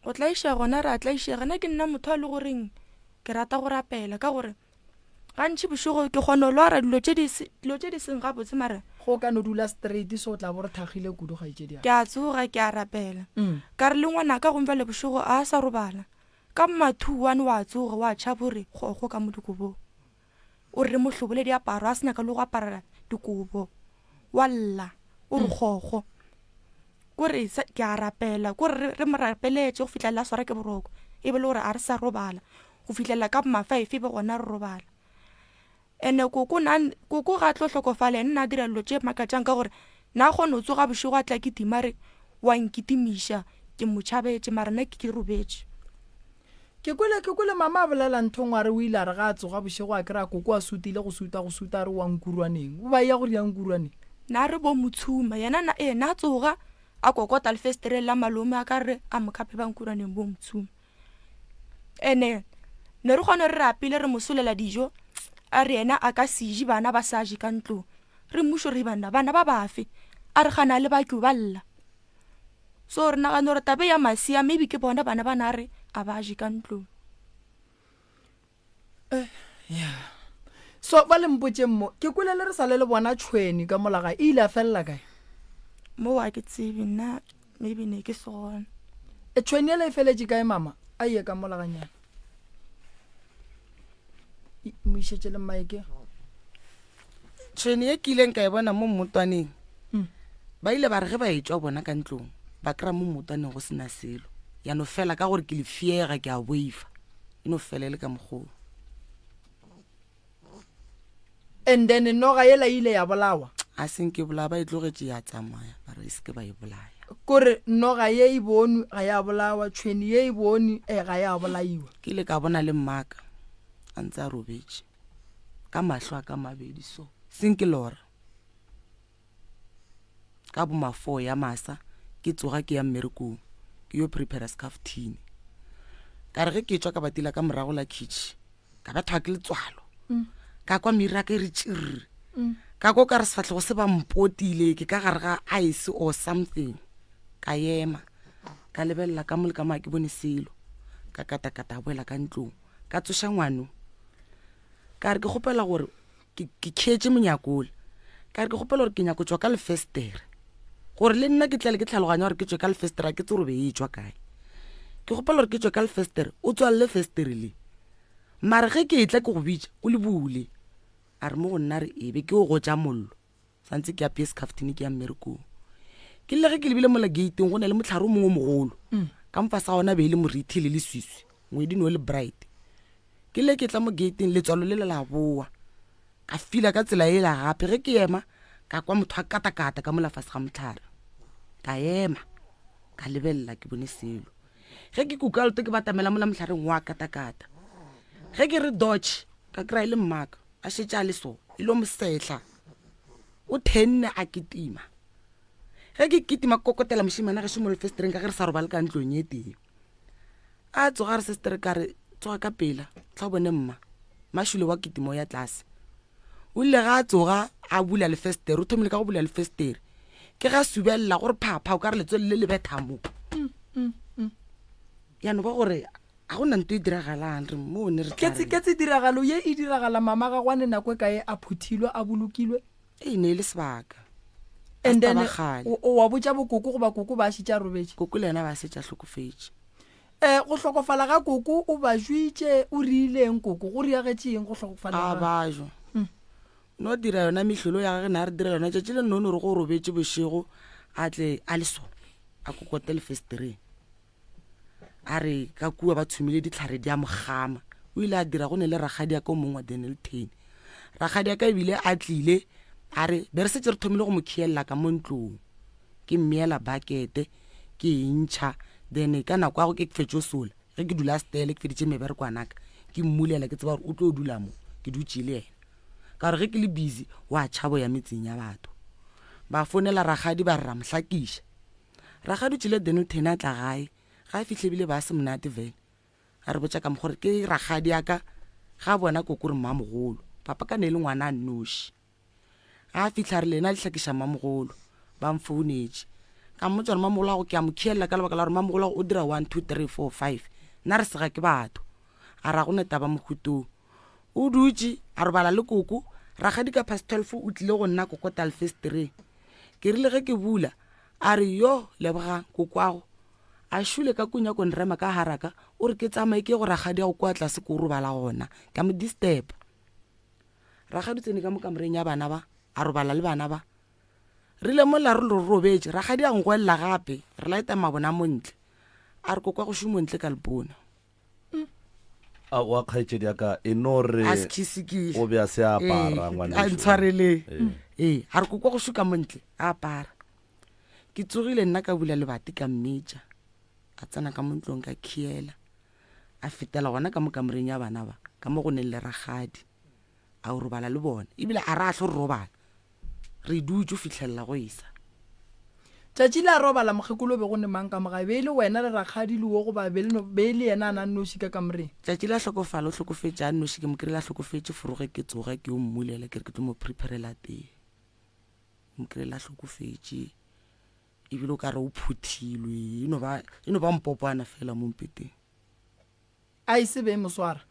S7: go tlaiša gona re a tlaišega na ke nna motho a le goreng ke rata go rapela ka gore gantši bošego ke kgona lo ara dilo tše di seng gabotse mare
S2: go ka no dula straight so o tla bo re thagile kudu kgaetšedi
S7: ke a tsoga ke a rapela ka re le ngwana ka gomfa le bošego a sa robala ka mmathuane wa tsoga wa tšhabore go ka mo dikobong o re mohlobole diaparo a se nyaka le go apara dikobo walla o re gogo kore ke a rapela kore re mo rapeletše go fitlhelela swara ke boroko e be le gore a re sa robala go fitlhelela ka mafaife be gona re robala ene koko ga tlo hlokofale nna dira dilo tše makatšang ka gore na kgone o tsoga bošego a tla ke timare wa nkitimiša ke motšhabetše mara nna ke robetše
S2: ke kwele mama a bolela nthong wa re o ile a re ga a tsoga bošego a kry-a koko a sutile go suta a re wa nkurwaneng o ba ya gore ya nkurwaneng
S7: na re bo motshuma yena na tsoga a kokota lefestere la malome a ka re a mokhape ba nkurwaneng bo motshuma ene ne re kgone re rapile re mosolela dijo a re yena a ka seje bana ba sa je ka ntlong re mmušo re bana ba bafe a re gana le baki o balla so re nagana gore tabe ya masia maybe ke bona bana ba na re a ba je ka ntlong
S2: so ba le mpotšeng mo ke kwelele re sa le bona tšhweni ka molaga e ile a felela kae
S7: mo wa ke tsebe nna maybe ne ke segona
S2: tšhweni ele e feletše kae mama a ye ka molaganyana moišetše le maike
S5: tšhweni e ke ileng ka e bona mo mmotwaneng ba ile ba re ge ba etswa bona ka ntlong ba kry-a mo motaneng go sena selo ya no fela ka gore ke le fiega ke a boifa e no fela e le ka mogolo.
S2: and then noga yela ile ya bolawa
S5: a seng ke bolaya ba e tlogetse ya tsamaya ba re e seke ba e bolaya.
S2: kore noga ye e bone ga ya bolawa tšhweni ye e bone ga ya bolaiwa.
S5: Ke ile ka bona le mmaka a ntse a robetse ka mahlo a ka mabedi so seng ke lora ka boma 4 ya masa ke tsoga ke ya mmerekong ke yo prepare scaftini ka re ge ke tswa ka batila ka morago la kitchen ka batho ke letswalo ka kwa mira ka re tširre ka go ka re sefatlego se ba mpotile ke ka gare ga ice or something ka yema ka lebelela ka mole ka ma ke bone selo ka katakata a boela ka ntlong ka tsoša ngwano ka re ke gopela gore ke kgetse monyakole ka re ke gopela gore ke nyako tswa ka lefestere gore le nna ke tlale ke tlhaloganya gore ke tswe ka lefestere ke tsorobe e tswa kae ke gopela gore ke tswe ka lefestere o tswalle festere le mare ge ke etla ke go bitša o le bule a re mo go nna re ebe ke o go tša mollo santse ke apeye scaftini ke ya mmerekong ke le ge ke lebile mola gateng go na le motlhare o mongwe mogolo ka mpa sa gona be e le morithi le leswiswi ngwedino le bright ke le ke tla mo gateng letswalo le la boa ka fila ka tsela e la gape ge ke ema ka kwa motho a katakata ka mola fase ga motlhare ka ema ka lebelela ke bone selo ge ke kuka loto ke batamela mola motlhareng wa katakata ge ke re dodge ka kry le mmaka a šetse a le so e lo mosetla o thenne a kitima ge ke kitima kokotela mošimana ge šemo lefestereng ka ge re sa roba le ka ntlong e teng a tsoga re sestere ka re tsoga ka pela tla bone mma mašule wa kitimo ya tlase o ile ga a tsoga a bula lefestere o thomile ka go bula lefestere ke ga subelela gore phapha o ka re letswele le le bethamo yano ba gore ga go na nto e diragalang re mo ne re
S2: ketse diragalo ye e diragala mama ga gwane nako e kae a phuthilwe a bolokilwe
S5: e ne le sebaka
S2: and then o wa botša bokoko goba koko ba šitša robetse
S5: koko le yena ba setša hlokofetse
S2: go hlokofala ga koko o ba jwitše o rileng koko go riagetšeng go hlokofala
S5: a bajo no dira yona mehlolo ya gage na re dira yona tšatši le none re go robetse bošego a tle a le so a kokote lefestereng a re ka kua ba tshumile ditlhare di a mogama o ile a dira go ne le ragadi ya ka o mongwe wa Dennilton ragadi ya ka ebile a tlile a re be re setse re thomile go mo khiela ka mo ntlong ke mmeela bakete ke ntšha then ka nako ya go ke fetšo sola ge ke dula stele ke feditše meberekwanaka ke mmulela ke tseba gore o tlo o dula mo ke dutše le ena ka gore ge ke le busy wa tšhabo ya metseng ya batho ba fonela ragadi ba re ra mohlakiša ragadi o tšile Dennilton a tla gae ga a fitlhebile ba se monate vele a re botša ka mo gore ke ragadi ya ka ga bona koko re mmamogolo papa ka ne le ngwana a nnoši a fitlha re lena le hlakiša mmamogolo ba mfounetše ka mmotsa gore mmamogolo ago ke a mo khielela ka lebaka la gore mmamogolo ago o dira 1 2 3 4 5 nna re sega ke batho a ra go neta ba mogutong o dutše a robala le koko ragadi ka past 12 o tlile go nna kokota lefestereng ke rile ge ke bula a re yo lebogang koko ago a šule ka kunya ko nrema ka haraka o re ke tsamaye ke go ragadi ya go kwa tlase ko robala gona ka mo disturb ragadi tsene ka mo kamoreng ya bana ba a robala le bana ba rile mo la re lo robetse ragadi a ngwelela gape re laeta mabona montle a re kokwa go šumo ntle ka lepona
S1: a wa kgaetšedi aka e no re
S5: a sekisikile
S1: o be a se apara ngwane
S5: a ntshwarele a re kokwa go šuka montle a apara ke tsogile nna ka bula lebati ka mmetša a tsena ka montlong ka khiela a fetela gona ka mo kamoreng ya bana ba ka mo go neng le ragadi a o robala le bona ebile a re a tlo re robala re dutse o fitlhelela go isa
S2: tšatši le a robala mokgekolo be go ne mang ka moga be le wena le ragadi le wo goba be le yena a na nnoši ka kamoreng
S5: tšatši la hlokofala o hlokofetse a nnoši ke mo kry-la hlokofetse foroge ke tsoga ke o mmulela ke re ke tlo mo preparela tee mo kry-la hlokofetse ebile o ka re o phuthilwe eno ba mpopana fela mo mpeteng
S2: a ise be moswara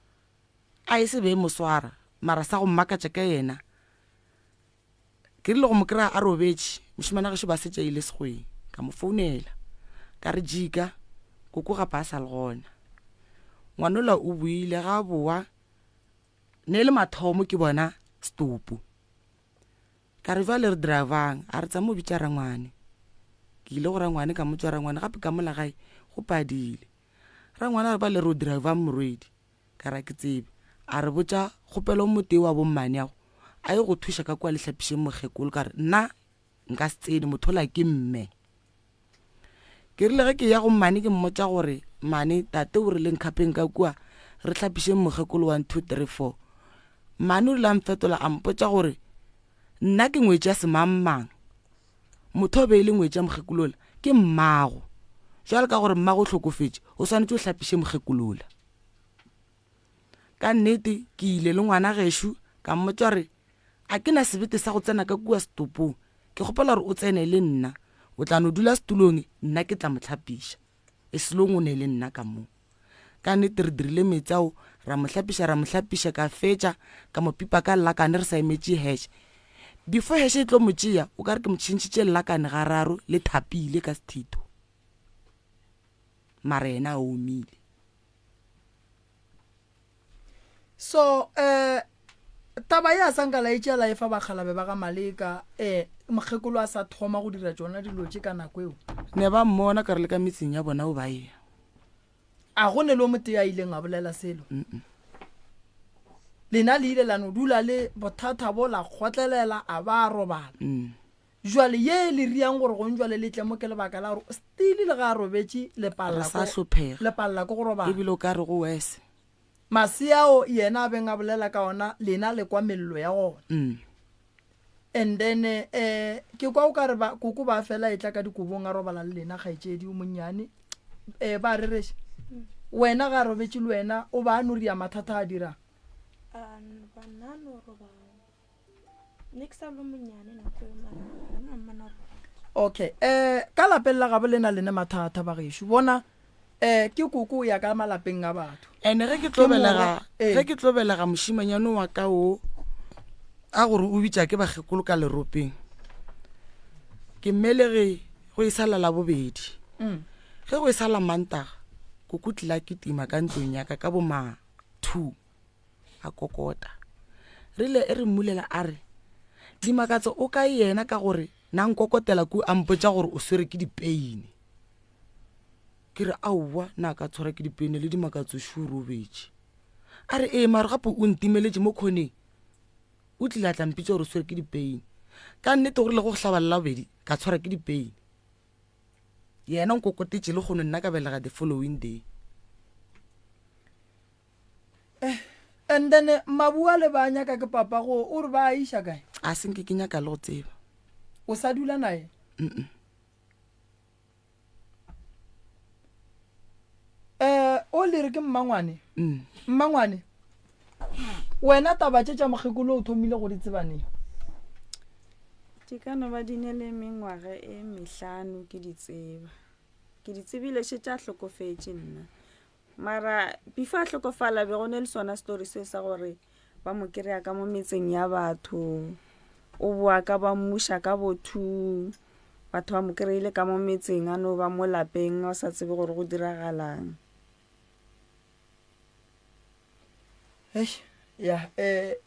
S5: a ise be moswara mara sa go mmakatša ka yena ke rile go mo kry-a a robetse mošimana gešo ba setša ile segweng ka mo founela ka re jika koko gapa a sa le gona ngwanola o buile ga boa ne le mathomo ke bona stopo ka re vale re drivang a re tsa mo bitša rangwane ke ile go ra ngwane ka motswa ra ngwane gape ka mola gae go padile ra ngwana re ba le re o driver morwedi ka ra ke tsebe a re botsa kgopelo mote wa bommane ago a ye go thuša ka kwa letlhapišeng mokgekolo ka re nna nka se tsene mothola ke mme ke rile ge ke ya go mmane ke mmotsa gore mane tate o rileng kgapeng ka kua re tlhapišeng mokgekolo 1 2 3 4 mane o rile a mfetola a mpotsa gore nna ke ngwetša semammang motho o be e le ngwetša mokgekolola ke mmago jwale ka gore mmago o hlokofetše o swanetse o hlapiše mokgekolola ka nnete ke ile le ngwana gešo ka mmotsa re a ke na sebete sa go tsena ka kua setopong ke kgopela gore o tsene le nna o tla no dula setulong nna ke tla mohlapiša e selong o ne le nna ka moo ka nnete re dirile metsi ao ra mohlapiša ka fetša ka mopipa ka llakane re sa emetše heshe before heshe e tlo motšea o ka re ke motšhintšhitše llakane ga raro le thapile ka sethito mara ena a omile
S2: so taba ya sanka la itšea la efa bakgalabe ba ga Maleka mokgekolo a sa thoma go dira tsona dilo tše ka nako eo
S5: ne ba mmona ka re le ka metseng ya bona o ba ea
S2: a go ne le o mote a ileng a bolela selo lena le ile la no dula le bothata bo la kgotlelela a ba robala jwale ye le riang gore go njwale le tle mo ke lebaka la gore stile le ga robetše
S5: re sa hlophega
S2: lepalla ko go robala
S5: ebile o ka re go wese
S2: masiao yena a beng a bolela ka ona lena le kwa mello ya gona and then ke kwa o ka re koko ba fela e tla ka dikobong a robala le lena kgaetšedi o monnyane ba rereše wena ga robetše le wena o ba a noria mathata a dira okay ka lapeng la gabo lena lene mathata ba gešo bona ke koko ya ka malapeng a batho
S5: ene ge ke tlobelega mošimanyane wa ka o a gore o bitša ke bagekolo ka leropeng ke mmelege go e sala la bobedi ge go e sala mantaga koko tlila ke tima ka ntlong yaka ka boma 2 a kokota rile e re mmulela a re dimakatso o ka yena ka gore nang kokotela ku a mpotša gore o swere ke dipeine ke re aowa na ka tshwara ke dipeine le dimakatso šurobetše a re mare gape o ntimeletše mo kgoneng o tlile a tlampitša gore o swere ke dipeine ka nnete gore le go hlabalela bobedi ka tshwara ke dipeine yena nkokotetše le kgono nna ka belega the following day
S2: and then mabua le ba nyaka ke papa go o re ba iša kae
S5: a senke ke nyaka le go tseba
S2: o sa dula nae o le re ke mmangwane mmangwane wena taba tše tša mokgekolo o thomile go di tsebaneng
S6: di ka no ba di ne le mengwaga e 5 ke di tseba ke di tsebile še tša hlokofetše nna mara before a hlokofala be go ne le sona story se sa gore ba mo kry-a ka mo metseng ya batho o boa ka ba mmuša ka botho batho ba mo kry-ile ka mo metseng a no ba mo lapeng o sa tsebe gore go diragalang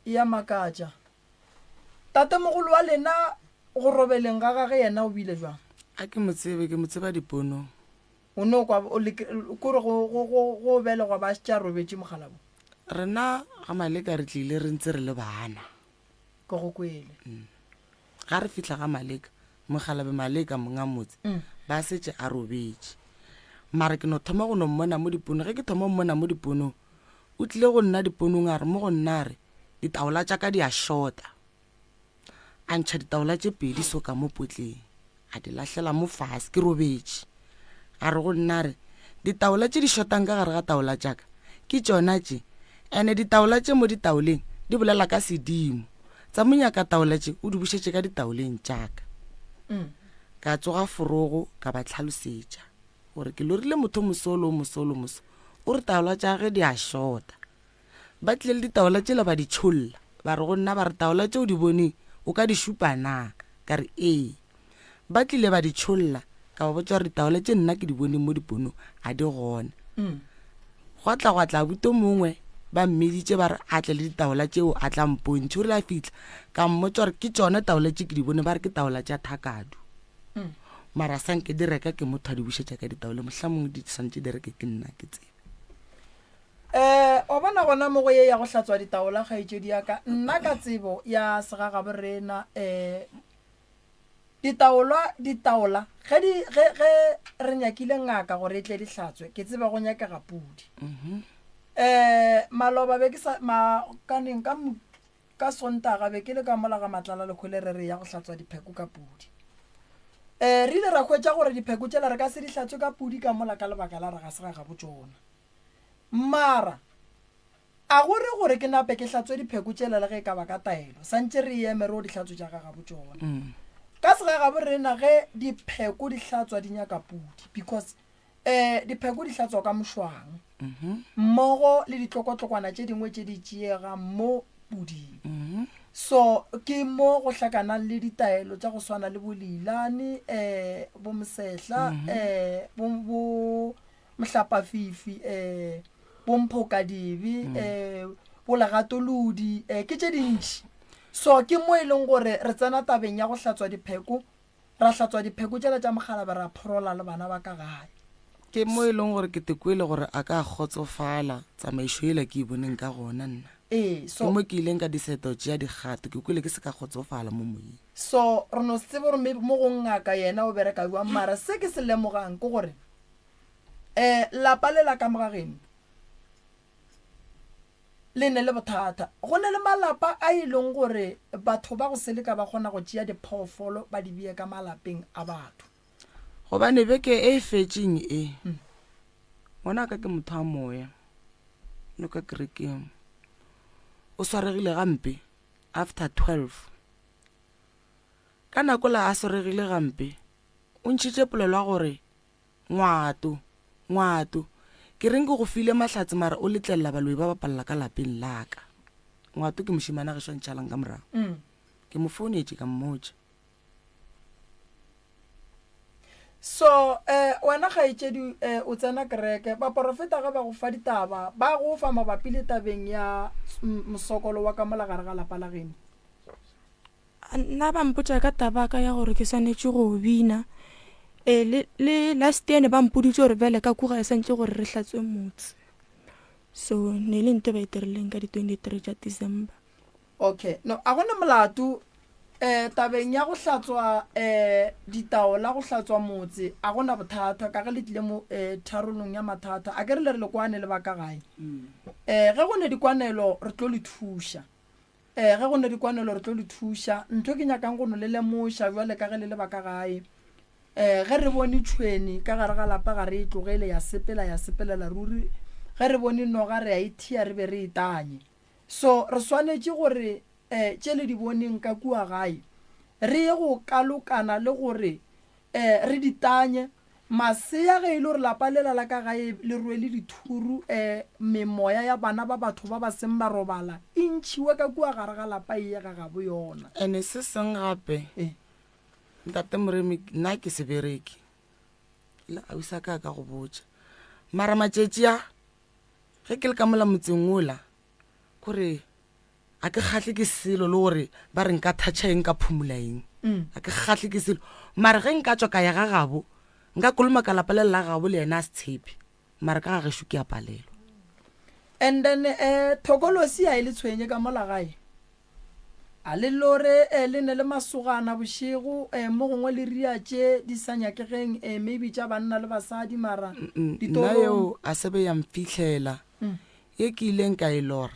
S2: ya makatša tate mogolo wa lena go robeleng ga gage yena o bile jwang
S5: a ke motseba diponong
S2: o ne kore go belegwa ba tša robetše mogalabo
S5: rena ga Maleka re tlile re ntse re le bana
S2: ke go kwele
S5: ga re fihla ga Maleka mogalabe Maleka monga motse ba setse a robetše mara ke no thoma go no mmona mo diponong ge ke thoma mmona mo diponong o tlile go nna diponong a re mo go nna re ditaola tša ka di a shota a ntšha ditaola tše pedi so ka mo potleng a di lahlela mo fase ke robetše a re go nna re ditaola tše di shotang ka gare ga taola tšaka ke tšona tše ene ditaola tše mo ditaoleng di bolela ka sedimo tsa monyaka taola tše o di bušetše ka ditaoleng tšaka ka tsoga forogo ka ba tlhalosetša gore ke lorile motho mosolo o re taola tša ge di a shota ba tlile le ditaola tše le ba di tšholla ba re go nna ba re taola tše o di boneng o ka di šupa na ka re ba tlile ba di tšholla ka ba botša gore ditaola tše nna ke di boneng mo diponong a di gona go tla buto mongwe ba mmeditše ba re a tle le ditaola tšeo a tla mpontšhe o rile a fitlha ka mmotša gore ke tšona taola tše ke di bone ba re ke taola tša thakadu mara sanke di reka ke motho a di bušetša ka ditaole mohla mongwe di santse di reke ke nna ke tsebe.
S2: O bona gona mo go ye ya go hlatswa ditaola kgaetšedi yaka nna ka tsebo ya segagaborena ditaola ge re nyakile ngaka gore e tle di hlatswe ke tseba go nyakega pudi. Maloba be ke sa kaneng ka Sontaga be ke le ka mola ga Matlala Lekgole re ya go hlatswa dipheko ka pudi. Re ile ra hwetša gore dipheko tšela re ka se di hlatswe ka pudi ka mola ka lebaka la re ga se ga botsona. Mara a gore ke nape ke hlatswe dipheko tšela le ge ka ba ka taelo santse re emere o di hlatswe tša ga botsona. Ka se ga borena ge dipheko di hlatswa di nyaka pudi because dipheko di hlatswa ka mošwang mmogo le ditlokotlokwana tše dingwe tše di tšeega mo puding. So ke mo go hlakanang le ditaelo tša go swana le bolilane bo mosehla bo mohlapafifi bo mphokadibi bo lagatolodi ke tše dintši. So ke mo e leng gore re tsena tabeng ya go hlatswa dipheko ra hlatswa dipheko tšela tša mogalabe ra phorola le bana ba ka gae.
S5: Ke mo e leng gore ke tekwele gore a ka kgotsofala tsamaišo ele ke e boneng ka gona nna.
S2: So
S5: mo ke ileng ka diseto tšea dikgato ke kwele ke se ka kgotsofala mo moyeng.
S2: So re no se tsebe gore mo go ngaka yena o bereka bua mara se ke se lemogang ke gore lapa le la ka mogageno le ne le bothata go ne le malapa a e leng gore batho ba go seleka ba kgona go tšea diphoofolo ba di bie ka malapeng a batho
S5: gobane beke e fetšeng ngwana ka ke motho a moya no ka kerekeng o swaregile gampe after 12 ka nako la a swaregile gampe o ntšhitše polelo ya gore ngwato ke reng ke go file mahlatse mara o letlelela baloi ba bapalela ka lapeng laka. Ngwato ke mošimana ge swantšhalang ka morago ke mo founetše ka mmotša.
S2: So wena kgaetšedi o tsena kereke baporofeta ga ba go fa ditaba ba go fa mabapi le tabeng ya mosokolo wa ka mola gare ga lapa la geno.
S7: Nna ba mpotša ka taba ka ya gore ke swanetše go bina le last year ne ba mpoditše gore bjale ka kuga e santše gore re hlatswe motse so ne le nte ba itirileng ka di 23 tša December.
S2: Okay no a gona molato tabeng ya go hlatswa ditaola go hlatswa motse a gona bothata ka ge le tlile mo tharolong ya mathata a ke re le kwane le baka gae ge go ne dikwanelo re tlo le thuša ge go ne dikwanelo re tlo le thuša ntho ke nyakang go no le lemoša bjale ka ge le baka gae ge re bone tšhweni ka gare ga lapa ga re e tlogele ya sepelela ruri ge re bone noga re a ithia re be re itanye so re swanetše gore tšele di boneng ka kua gae re ye go kalokana le gore re ditanye masea ge e le gore lapa le la ka gae le rwele dithuru memoya ya bana ba batho ba ba seng ba robala e ntšhiwe ka kua gare ga lapa e ya ga bo yona
S5: ene se seng gape ntate moremi nna ke se bereke le ausa ka go botša mara matšetši a ge ke le ka mola motseng ola kore a ke kgahle ke selo le gore ba re nka thatša eng ka phumolaeng a ke kgahle ke selo mara ge nka tswa ka ya ga gabo nka koloma ka lapa le la gabo le yena a se tshepe mara ka ga gešo ke a palelwa
S2: and then thokolosi a e le tshwenye ka mola gae a le lore le ne le masogana bošego mo gongwe le riatše di sa nyakegeng maybe tša banna le basadi mara
S5: nna yeo a sebe ya mfitlhela ye ke ileng ka e lora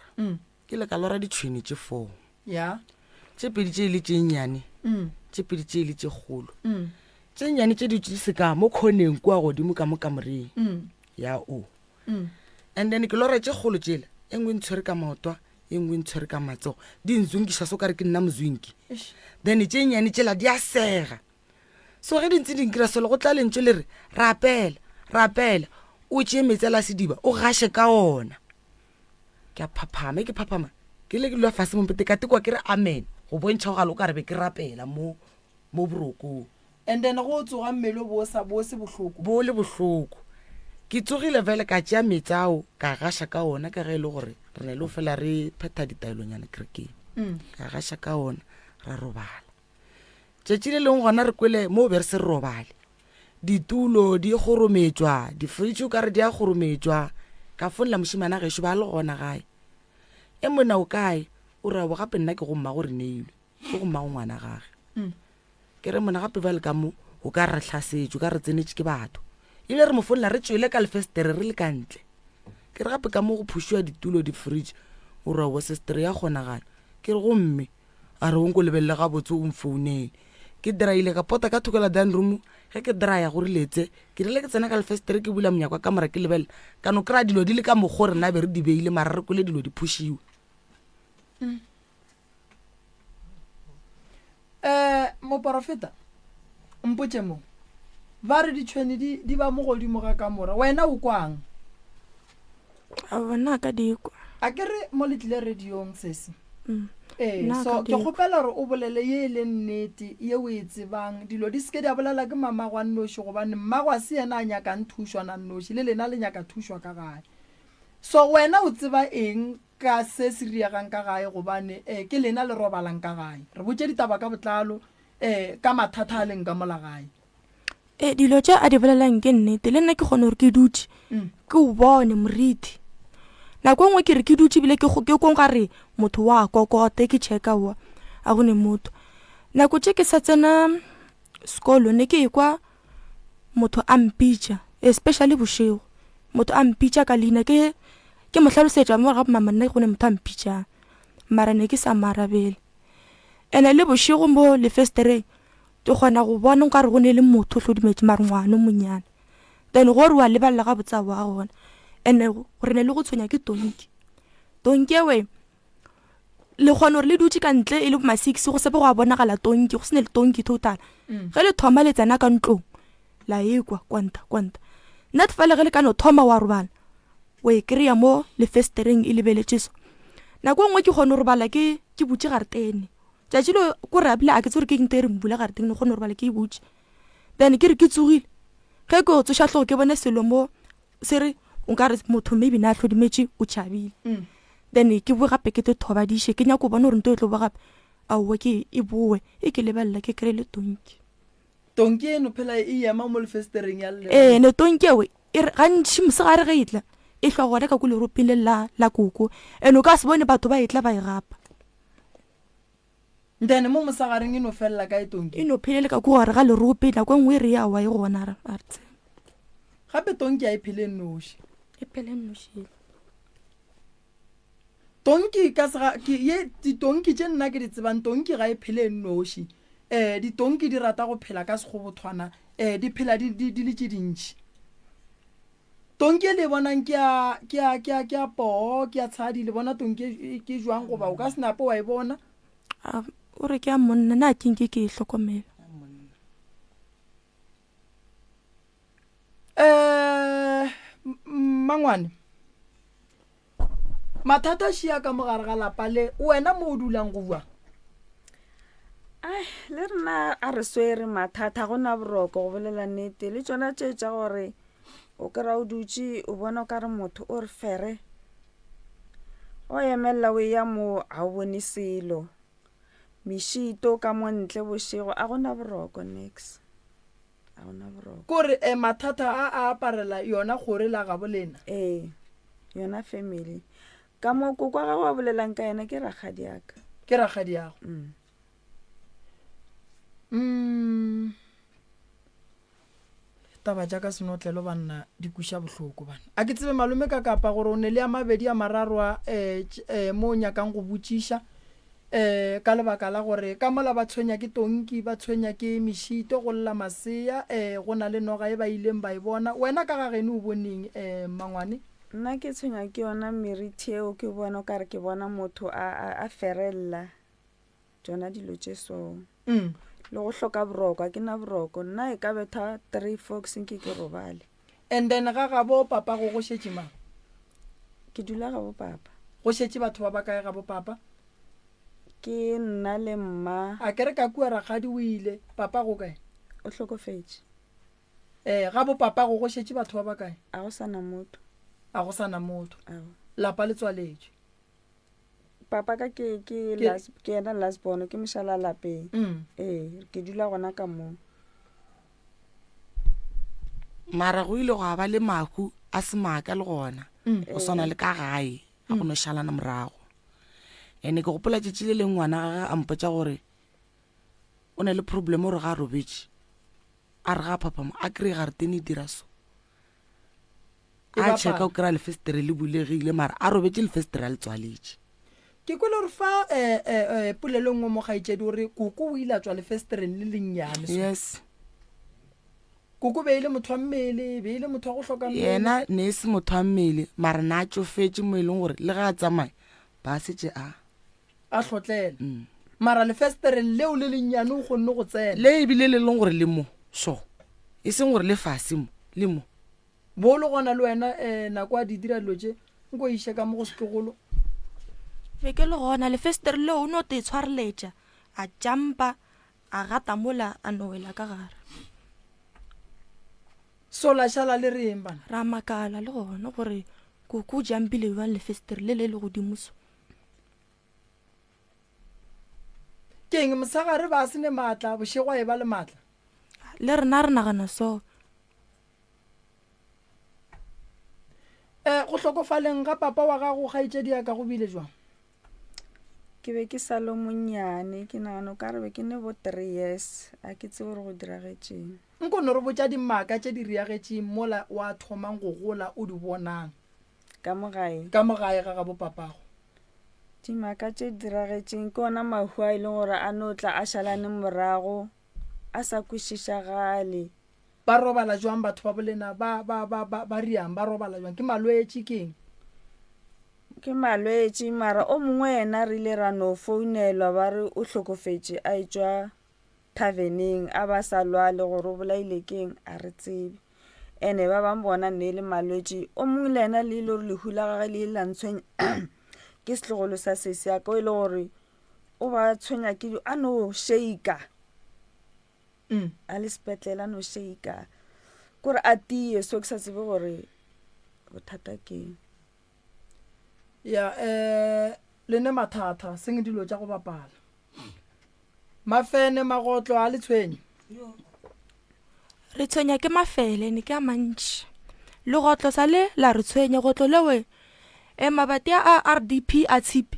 S5: ke le ka lora ditšhwene tše 4 tše pedi tše ile tše nnyane tše pedi tše ile tše kgolo tše nnyane tše di se ka mo khoneng kua godimo ka mo kamoreng ya o and then ke lora tše kgolo tšela e nngwe ntshwere ka maotwa e nngwe ntshwere ka matsogo di nzunkiša so kare ke nna mozwinki then tše nnyane tšela di a sega so ge di ntse dinkira selo go tla lentšwe le re rapela o tšee metsi a la sediba o gaše ka ona ke a phaphama ke phaphama ke le ke lwa fase mompete ka tekwa ke re amen go bontšha go gale o ka rebe ke rapela mo borokong
S2: and then go tsoga mmele bo se bohloko
S5: bo le bohloko ke tsogile vele ka tšea metsi ao ka gaša ka ona ka ge e le gore re ne le o fela re phetha ditaelonyana kerekeng ka gaša ka ona ra robala tšatši le leng gona re kwele mo o be re se re robale ditulo di gorometswa di-fridge o ka re di a gorometswa ka folela mošimana gešo ba le gona gae e mona o kae o ra bo gape nna ke go mma gore neilwe ke go mmago ngwana gage ke re mona gape ba le ka mo o ka re tlhasetšwe ka re tsenetse ke batho ile re mo folela re tswele ka lefestere re le kantle ke re gape ka mo go phušiwa ditulo di-fridge o ra bo sestere ya kgonagala ke re gomme a re o nko lebelele ga botse o mfounele ke draile ka pota ka thokela dan room ge ke draya gore letse ke rile ke tsena ka lefestere ke bula monyakwa ka mora ke lebelela ka no kry-a dilo di le ka mokgo rena be re di beile mara re kwele dilo di phušiwe
S2: moporofeta mpotse mo ba re ditšhweni di ba mo godimo ga ka mora wena o kwang
S7: a bona ka dikwa
S2: a ke re mo letlile radiong sese
S7: Nna
S2: so
S7: ka
S2: ke
S7: dikwa.
S2: kgopela gore o bolele ye e le nnete ye o e tsebang dilo di seke di a bolela ke mamago a nnoši gobane mmago a se yena a nyakang thušwana nnoši le lena le nyaka thušwa ka gae so wena o tseba eng ka se se riegang ka gae gobane ke lena le robalang ka gae re botse ditaba ka botlalo ka mathata a leng ka mola gae
S7: dilo tše a di bolelang ke nnete le nna ke kgone gore ke dutse ke o bone moriti nako nngwe ke re ke dutse bile ke kong gare motho wa kokote ke checka wa a gone motho nako tše ke sa tsena sekolo ne ke ekwa motho a mpitša especially bošego motho a mpitša ka leina ke mo hlalosetša mo gape mama nna gone motho a mpitšang mara ne ke sa marabele ene le bošego mo lefestereng ke kgona go bona nkare go ne le motho o hlodimetse mare ngwana monyana then gore wa lebalela ga botsa wa gona ene gore ne le go tshwenya ke tonki ewe le kgona gore le dutse ka ntle e le ma 6 go sepe go a bonagala tonki go se ne le tonki total ge le thoma le tsena ka ntlong la ekwa kwanta nna tefale ge le ka no thoma wa robala o e kry-a mo lefestereng e lebeletše so nako nngwe ke kgone go robala ke butse gare tene tšatši le ko re abile a ke tse gore ke eng te re mbula gare teng ne kgone go robala ke e butse then ke re ke tsogile ge ke o tsoša tlhogo ke bone selo mo se re o ka re motho maybe na hlodimetse o tšhabile then ke boe gape ke te thobadiše ke nyako bona gore nto e tlo bo gape aowa ke e boe e ke lebelela ke kry le
S2: tonki eno phela e ema mo lefestereng ya
S7: ne tonki ewe gantši mosegare ge e tla e hlwa gona ka ko leroping le la koko and o ka se bone batho ba e tla ba e gapa
S2: then mo mosagareng eno felela ka e tonki
S7: e no phelele ka ko gore ga lerope nako nngwe e re ya wa e gona a re tse
S2: gape tonki a e phele noši
S7: e phele nošile
S2: tonki ka sega ye ditonki tše nna ke di tsebang tonki ga e phele noši ditonki di rata go phela ka sekgobothwana di phela di le tše dintšhi tonki e le bonang ke a poo ke a tshadi le bona tonki ke jwang goba o ka senape wa e bona
S7: o re ke a monna na kenke ke e hlokomela
S2: mangwane mathata šia ka mogare ga lapa le wena mo o dulang go bua
S6: le rena a re swere mathata gona boroko go bolela nnete le tsona tše tša gore o kry-a o dutse o bona o ka re motho o re fere o emelela o ya mo a o bone selo mešito ka mo ntle bošego a gona boroko next a gona boroko
S2: kore mathata a aparela yona gore la ga bolena
S6: yona family ka mo koko ga go bolelang ka yena ke ragadi yaka
S2: ke ragadi yago taba jaaka senotlelo banna di kuša bohloko bana a ke tsebe malome ka kapa gore o ne le a mabedi a mararo mo o nyakang go botšiša ka lebaka la gore ka mola ba tshwenya ke tonki ba tshwenya ke mešito go lla masea go na le noga e ba ileng ba e bona wena ka ga geno o boneng mangwane
S6: nna ke tshwenya ke yona meriti eo ke bona o kare ke bona motho a ferelela tsona dilo tše so le go hloka boroko a ke na boroko nna e ka betha 3 fox nke ke robale
S2: and then ga bo papa go šetše mang
S6: ke dula ga bo papa
S2: go šetše batho ba ba kae ga bo papa
S6: ke nna le mma
S2: a kere ka kua ragadi o ile papa go kae
S6: o hlokofetše
S2: ga bo papa go šetše batho ba ba kae
S6: a go sana motho
S2: a go sana motho lapa le tswaletše
S6: papa ka ke yena last born ke mošala lapeng ke dula gona ka moo
S5: mara go ile go a ba le mahu a semaka le gona go swana le ka gae a go no šalana morago ene ke gopola tšatši le leng ngwana ga a mpotša gore o na le problem gore ga a robetše a re ga phapamo a kry-e ga re tene dira so a checka o kry-a lefestere le bulegile mara a robetše lefestere a le tswaletše
S2: ke kwele gore fa polelong o mo gaetšedi gore koko o ile a tswa lefestereng le lennyane
S5: yes
S2: koko beile motho wa mmele beile motho wa go hloka
S5: yena ne se motho wa mmele mara na a tsofetše mo e leng gore le ga a tsamaya ba setse
S2: a hlotlela mara lefestereng leo le lennyane o kgonne go tsena
S5: le ebile le leng gore le mo so e seng gore le fase mo le mo
S2: bo le gona le wena nako a di dira dilo tše nko iše ka mo go setlogolo
S7: be ke le gona lefestere leo o ne o te tshwareletša a jampa a gata mola a nowela ka gare
S2: solašala le reng bana
S7: ra makala le gona gore koko o jampile jang lefestere le le godimoso
S2: ke eng mosagare ba se ne maatla bošegwa e ba le maatla
S7: le rena re nagana so
S2: go hlokofaleng ga papa wa gago gaetšedi ya ka go bile jwang
S6: ke be ke sa le monnyane ke nagana o ka re be ke ne bo 3 years a ke tse gore go diragetšeng
S2: nkono re botša dimaka tše di riagetšeng mola wa thomang go gola o di bonang
S6: ka mogae
S2: ga ga bo papago
S6: dimaka tše diragetšeng ke ona mahu a e leng gore a no tla a šalane morago a sa kwešišagale
S2: ba robala jwang batho ba bolena ba riang ba robala jwang ke malwetše keng
S6: ke malwetše mara o mongwe yena re ile ra no founelwa ba re o hlokofetše a etswa taveneng a ba sa lwale gore o bolaile keng a re tsebe ene ba bang bona ne le malwetše o mongwe le yena le ile gore lehu la gage le la ntshwenya ke setlogolo sa sese ya ka o ile gore o ba tshwenya ke a no shaker a le sepetlela no shaker kore a tie so ke sa tsebe gore bothata keng
S2: ya le ne mathata seng dilo tša go bapala mafene magotlo a le tshwenye
S7: re tshwenya ke mafele ne ke a mantši legotlo sa le la re tshwenya gotlo lewe mabati a RDP a tshipi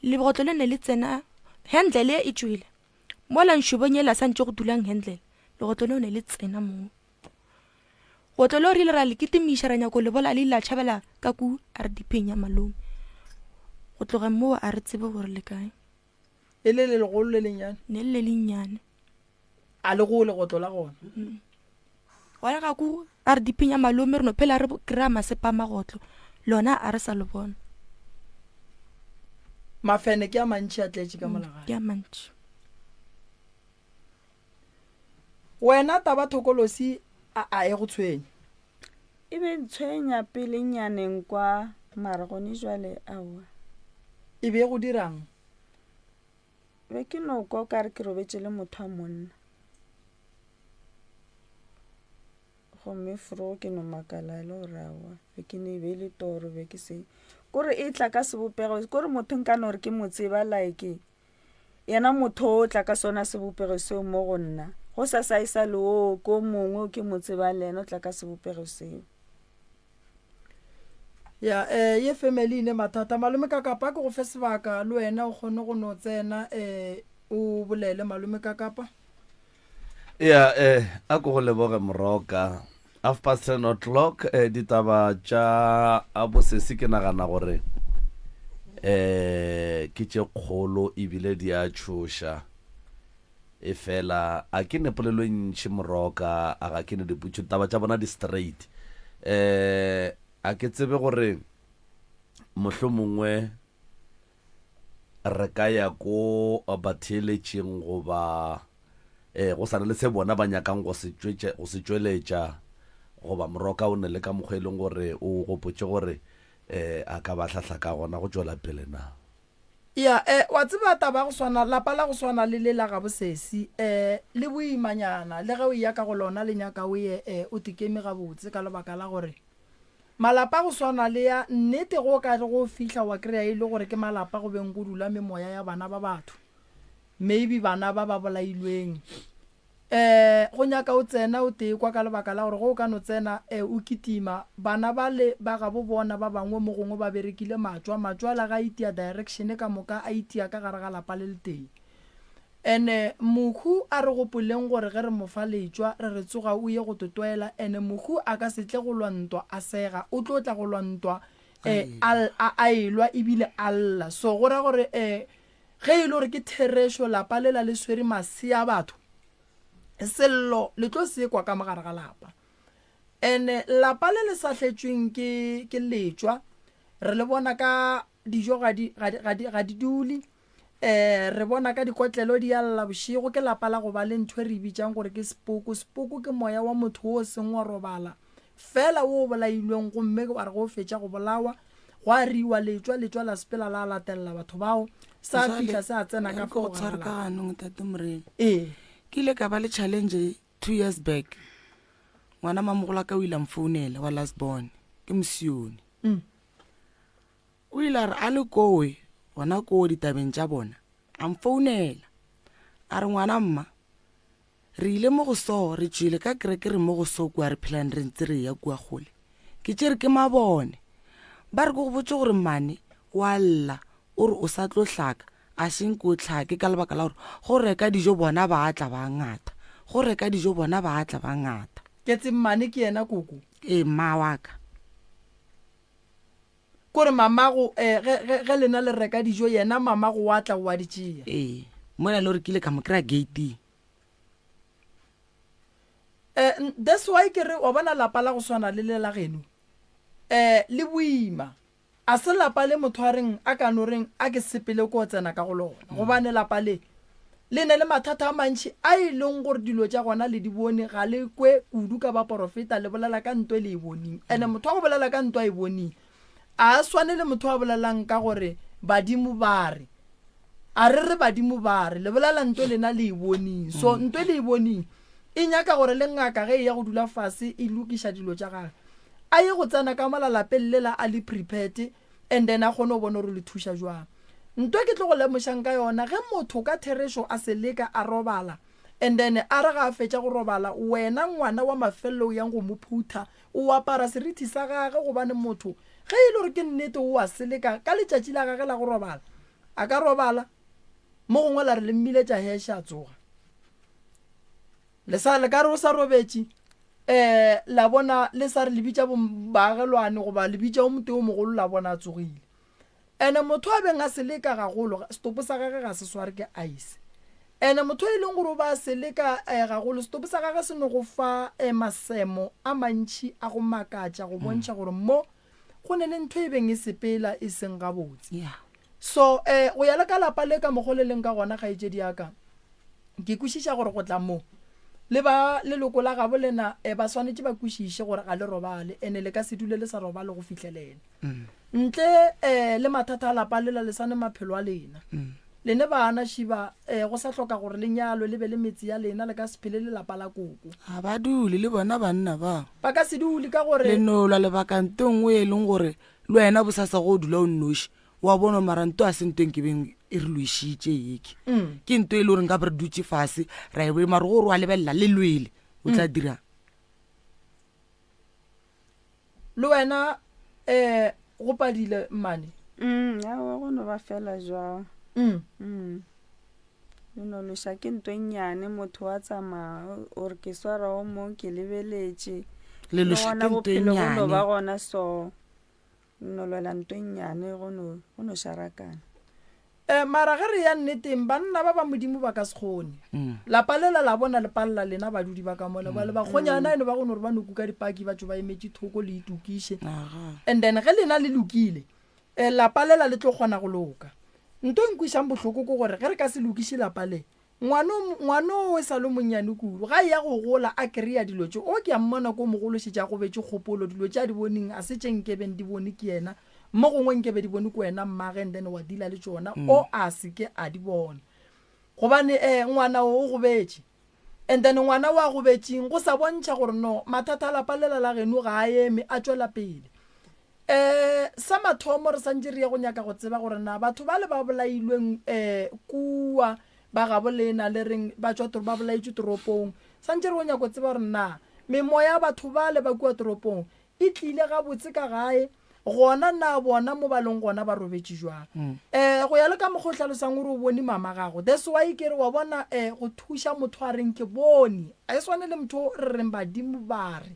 S7: legotlo le ne le tsena handle le e tswile mo la nšubong e la santse go dulang handle legotlo le ne le tsena mo gotlo le rile ra le kitimiša ra nyako le bola le la tšhabela ka ku RDP nya malome go tloga mo a re tsebe gore le kae
S2: e le legolo le lennyane
S7: ne le lennyane
S2: a le go le gotlo la gona
S7: gona ga ku RDP nya malome re no phela re kry-a masepa magotlo lona a re sa le bona
S2: mafene ke a mantši a tletše ka molagae
S7: ke a mantši
S2: wena taba thokolosi a e go tshwenya
S6: e be ntshwenya pele nyaneng kwa mara gone jwale aowa
S2: e be go dirang
S6: be ke no kwa ka re ke robetše le motho wa monna gomme foro ke no makala le gore aowa be ke ne be le toro be ke se kore e tla ka sebopego kore motho nka no re ke motseba like yena motho o tla ka sona sebopego seo mo go nna go sa saisa le o ko mongwe ke motseba le yena o tla ka sebopego seo
S2: ya ye family ne mathata malome ka kapa ke go fe sebaka le wena o kgone go no tsena o bolele malome ka kapa
S1: ya a go go leboge moroka 10:30 ditaba tša a bosesi ke nagana gore ke tše kgolo ebile di a tšhoša e fela a ke nepolelo ntši moroka a ga ke ne diputšo taba tša bona di straight a ke tsebe gore mohlomongwe mongwe re ka ya ko batheeletšeng goba go sana le se bona ba nyakang go se tšweletša goba moroka o ne le ka mokgwa e leng gore o gopotše gore a ka ba hlahla ka gona go tšwela pele na
S2: ya wa tseba taba go swana lapa la go swana le le la ga bosesi le boimanyana le ge o ya ka go lona le nyaka o ye o tikeme ga botse ka lebaka la gore malapa go swana le ya nnete go ka go fihla wa kry-a e le gore ke malapa go beng go dula memoya ya bana ba batho maybe bana ba ba bolailweng go nyaka o tsena o tee kwa ka lebaka la gore go o ka no tsena o kitima bana bale ba ga bo bona ba bangwe mo gongwe ba berekile matswa la ga itia direction ka moka a itia ka gare ga lapa le le teng ene mokhu a re gopoleng gore ge re mofa letswa re tsoga o ye go totoela ene mokhu a ka setle go lwantwa a sega o tlo tla go lwantwa a elwa ebile a lla so go ra gore ge e le gore ke theresho lapa lela le swere masea batho sello le tlo se kwa ka mogare ga lapa ene lapa le le sa tletsweng ke letswa re le bona ka dijo ga di duli re bona ka dikotlelo di alla bošigo ke lapa la go ba le ntho re bitsang gore ke sepoko ke moya wa motho o seng wa robala fela o bolailweng gomme wa re go fetša go bolawa go a riwa letswa la sepela la latelela batho bao sa fihla se a tsena ka
S5: go tshwara ka ganong tate morena
S2: ee
S5: ke ile ka ba le challenge 2 years back ngwana mamogola ka o ile mfounela wa last born ke mosione o ile a re a le kowe gona koo ditabeng tša bona a mfounela a re ngwana mma re ile mo go so re tšwele ka kereke re mo go so kua re phelang re ntse re ya kua gole ke tšere ke mabone ba re go botse gore mane wa lla o re o sa tlo hlaka a senke o tlhake ka lebaka la gore go reka dijo bona ba atla ba ngata go reka dijo bona ba atla ba ngata
S2: ke tsemmane ke yena koko
S5: mma wa ka
S2: kore mamago ge lena le reka dijo yena mamago wa tla wa di tšea
S5: mona le gore ke ile ka mo kry-a gating
S2: that's why ke re wa bona lapa la go swana le le la geno le boima a se lapa le motho a reng a ka no reng a ke sepele ko tsena ka go lona gobane lapa le ne le mathata a mantši a e leng gore dilo tša gona le di bone ga le kwe kudu ka ba porofeta le bolela ka ntwe le e boneng ene motho a go bolela ka ntwe a e boneng a swane le motho a bolelang ka gore badimo ba re a re badimo ba re le bolela ntwe lena le e boneng so ntwe le e boneng e nyaka gore le ngaka ge e ya go dula fase e lokiša dilo tša gage a ye go tsena ka malalapeng lela a le prepared and then a kgone go bona gore le thuša jwang ntwe ke tlo go lemošang ka yona ge motho ka theresho a se leka a robala and then a re ga a fetša go robala wena ngwana wa mafelelo o yang go mo phutha o apara serithi sa gage gobane motho ge e le gore ke nnete o a se leka ka letšatši la gage la go robala a ka robala mo gongwe la re le mmiletša heshe a tsoga le ka re o sa robetše la bona le sa re lebitša baagelwane goba lebitša o mote o mogolo la bona a tsogile ene motho a beng a se leka gagolo setopo sa gage ga se sware ke ice ene motho e leng gore o ba se leka gagolo setopo sa gage se no go fa masemo a mantši a go makatša go bontšha gore mo go ne le ntho e beng e sepela e seng gabotse so go ya le ka lapa le ka mogole leng ka gona gaetšedi yaka ke kwešiša gore go tla mo le ba leloko la gabo lena ba swanetše ba kwešiše gore ga le robale ene le ka se dule le sa robale go fitlhelela ntle le mathata a lapa lela le sane maphelo a lena lene bana šiba go sa hloka gore le nyalo le be le metsi ya lena le ka se phele le lapa la koko
S5: ga ba dule le bona banna
S2: ba ka se dule ka gore
S5: le nolwa lebakante nngwe e leng gore le wena bosasa go dula o nnoši wa bona maranto a senteng ke beng e re loešitše eke ke nto e le gore nka re dutše fase ra e boema re gore wa lebelela le lwele o tla dirang
S2: le wena go padile mmane
S6: go no ba fela jwang no loša ke nto nnyane motho wa tsamaya ore ke swara o mong ke lebeletše
S5: le loša ke nto nnyane
S6: ba gona so no lwela nto nnyane go no sharakana
S2: mara ge re ya nneteng banna ba ba modimo ba ka se kgone lapa lela la bona le palela lena badudi ba ka mola ba le bakgonyana eno ba gone gore ba nokuka dipaki batho ba emetse thoko le itukiše and then ge lena le lokile lapa lela le tlo kgona go loka nto nkwišang bohloko ko gore ge re ka se lokiše lapa le ngwano o sa le monnyane kudu ga ya go gola a kry-a dilo tše o ke a mmona ko mogološetša go betse kgopolo dilo tša di boneng a se tšenkebeng di bone ke yena mo gongwe nkebe di bone ko wena mmage and then wa dila le tšona o a se ke a di bona gobane ngwana o go betse and then ngwana wa go betseng go sa bontšha gore no mathata a lapa lela la geno ga a eme a tšwela pele sa mathomo re santse re ya go nyaka go tseba gore na batho ba le ba bolailweng kua ba gabolena le reng ba tswa ba bolaetse toropong santse re o nyako tseba gore nna memoya batho ba le ba kua toropong e tlile ga botse ka gae gona na bona mo ba leng gona ba robetse jwang go ya le ka mo go tlhalosang gore o bone mama gago that's why ke re wa bona go thuša motho a reng ke bone a e swane le motho re reng badimo ba re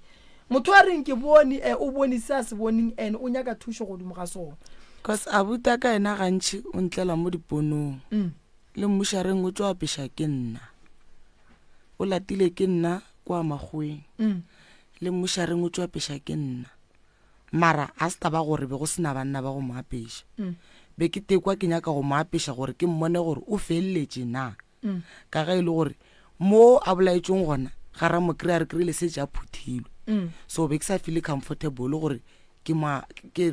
S2: motho a reng ke bone o bone se a se boneng and o nyaka thušo godimo ga sona
S5: cause abuta ka ena gantši o ntlela mo diponong le mmušareng o tswa apeša ke nna o latile ke nna kwa magweng le mmušareng o tswa apeša ke nna mara a se taba gore be go sena banna ba go mo apeša be ke tekwa ke nyaka go mo apeša gore ke mmone gore o feleletse na ka ga e le gore mo a bolaetsong gona ga ra mo kry-a re kry-ile setse a phuthilwe so be ke sa feel comfortable gore ke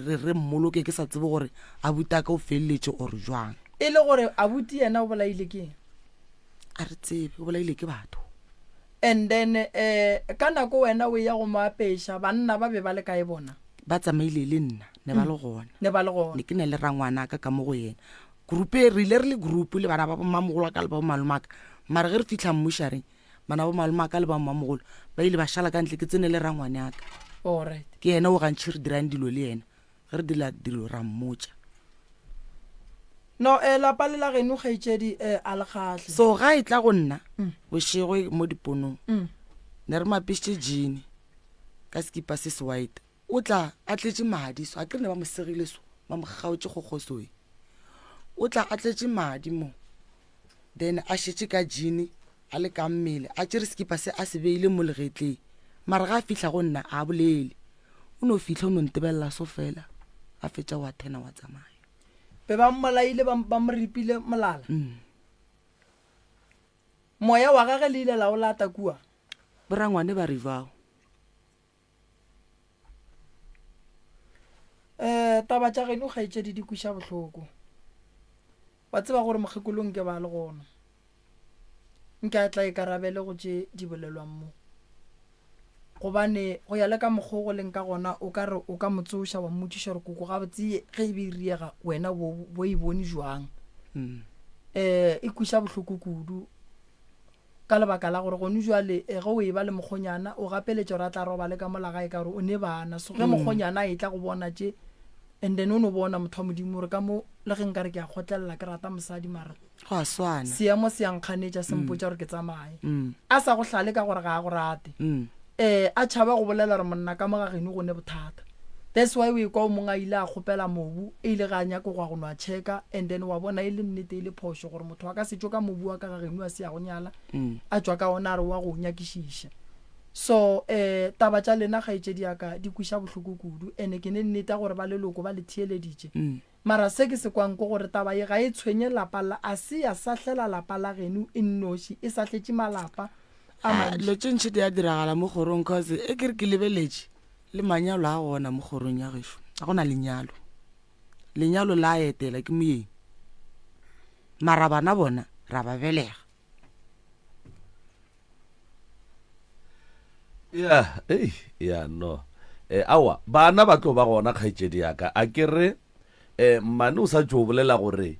S5: re mmoloke ke sa tsebe gore abuta ka o feleletse or jwang
S2: e le gore abuti yena o bolaile ke
S5: a re tsebe o bolaile ke batho
S2: and then ka nako wena o ya go mo apeša banna ba be ba le kae bona
S5: ba tsamaile le nna ne ba le gona
S2: ne
S5: ke ne le rangwana ka mo go yena group e re ile re le group le bana ba mmamogolo ka le ba malomaka mara ge re fitlha mmušareng bana ba malomaka le ba mmamogolo ba ile ba šala ka ntle ke tsene le rangwane aka
S2: alright
S5: ke yena o gantšhi re dirang dilo le yena ge re dila dilo ra mmotša
S2: no lapa le la geno kgaitšedi a lekgatlhe
S5: so ga e tla go nna bošego mo diponong ne re mapišitše jene ka skipa se se white o tla a tletše madi so a ke re ne ba mo segile so ba mo kgaotše kgokgosoe o tla a tletše madi mo then a šetše ka jene a le ka mmele a tšere skipa se a se beile mo legetleng mara ga a fihla go nna a bolele o no fihla o no ntebelela so fela a fetša wa 10 wa tsamaya
S2: be ba mmolaile ba mo ripile molala moya wa gage le ile la o lata kua
S5: borangwane ba rivao
S2: taba tša geno kgaitšedi di kuša bohloko wa tseba gore mokgekolong ke ba le gona nke a tla ikarabele go tše di bolelwang mo gobane go ya le ka mokgwa go leng ka gona o ka re o ka motsoša wa mmotšiša gore koko gabotse ge e be e riega wena bo e bone jwang e kuša bohloko kudu ka lebaka la gore gone jwale ge o e ba le mokgonyana o gapeletša gore a tla roba le ka molagae ka gore o ne bana so ge mokgonyana e tla go bona tše and then o no bona motho wa modimo gore ka mo le ge nka re ke a kgotlelela ke rata mosadi mara
S5: go a swana
S2: seemo se yankganetša sempotša gore ke tsamaye a sa go hlale ka gore ga a go rate a tšhaba go bolela gore monna ka mogageno go ne bothata that's why o ekwa o mongwe a ile a kgopela mobu e ile ga a nyako go a go no a checka and then wa bona e le nnete e le phošo gore motho wa ka setšo ka mobu wa ka gageno a se ya go nyala a tswa ka ona a re wa go nyakišiša so taba tša lena kgaetšedi yaka di kuša bohloko kudu and ke ne nnete gore ba leloko ba le theeleditše mara se ke se kwang ko gore taba ye ga e tshwenye lapa la a se ya sahlela lapa la geno e nnoši e sahletše malapa
S5: lo tšentšhe di a diragala mo kgorong cause e ke re ke lebeletše le manyalo a gona mo kgorong ya gešo a gona lenyalo la a etela ke moyeng mara bana bona ra ba belega
S1: no awa bana ba tlo ba gona kgaitšedi yaka a ke re mmane o sa tšo bolela gore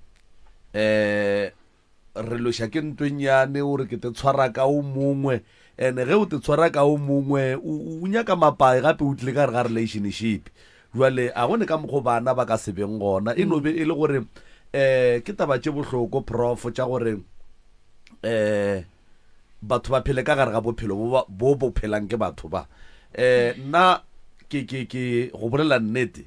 S1: re loša ke ntwenyane ore ke te tshwara ka o mongwe ene ge o te tshwara ka o mongwe o nyaka mapae gape o tlile ka re ga relationship jwale a gone ka mokgo bana ba ka sebeng gona e no be e le gore ke taba tše bohloko prof tša gore batho ba phele ka gare ga bophelo bo phelang ke batho ba nna ke go bolela nnete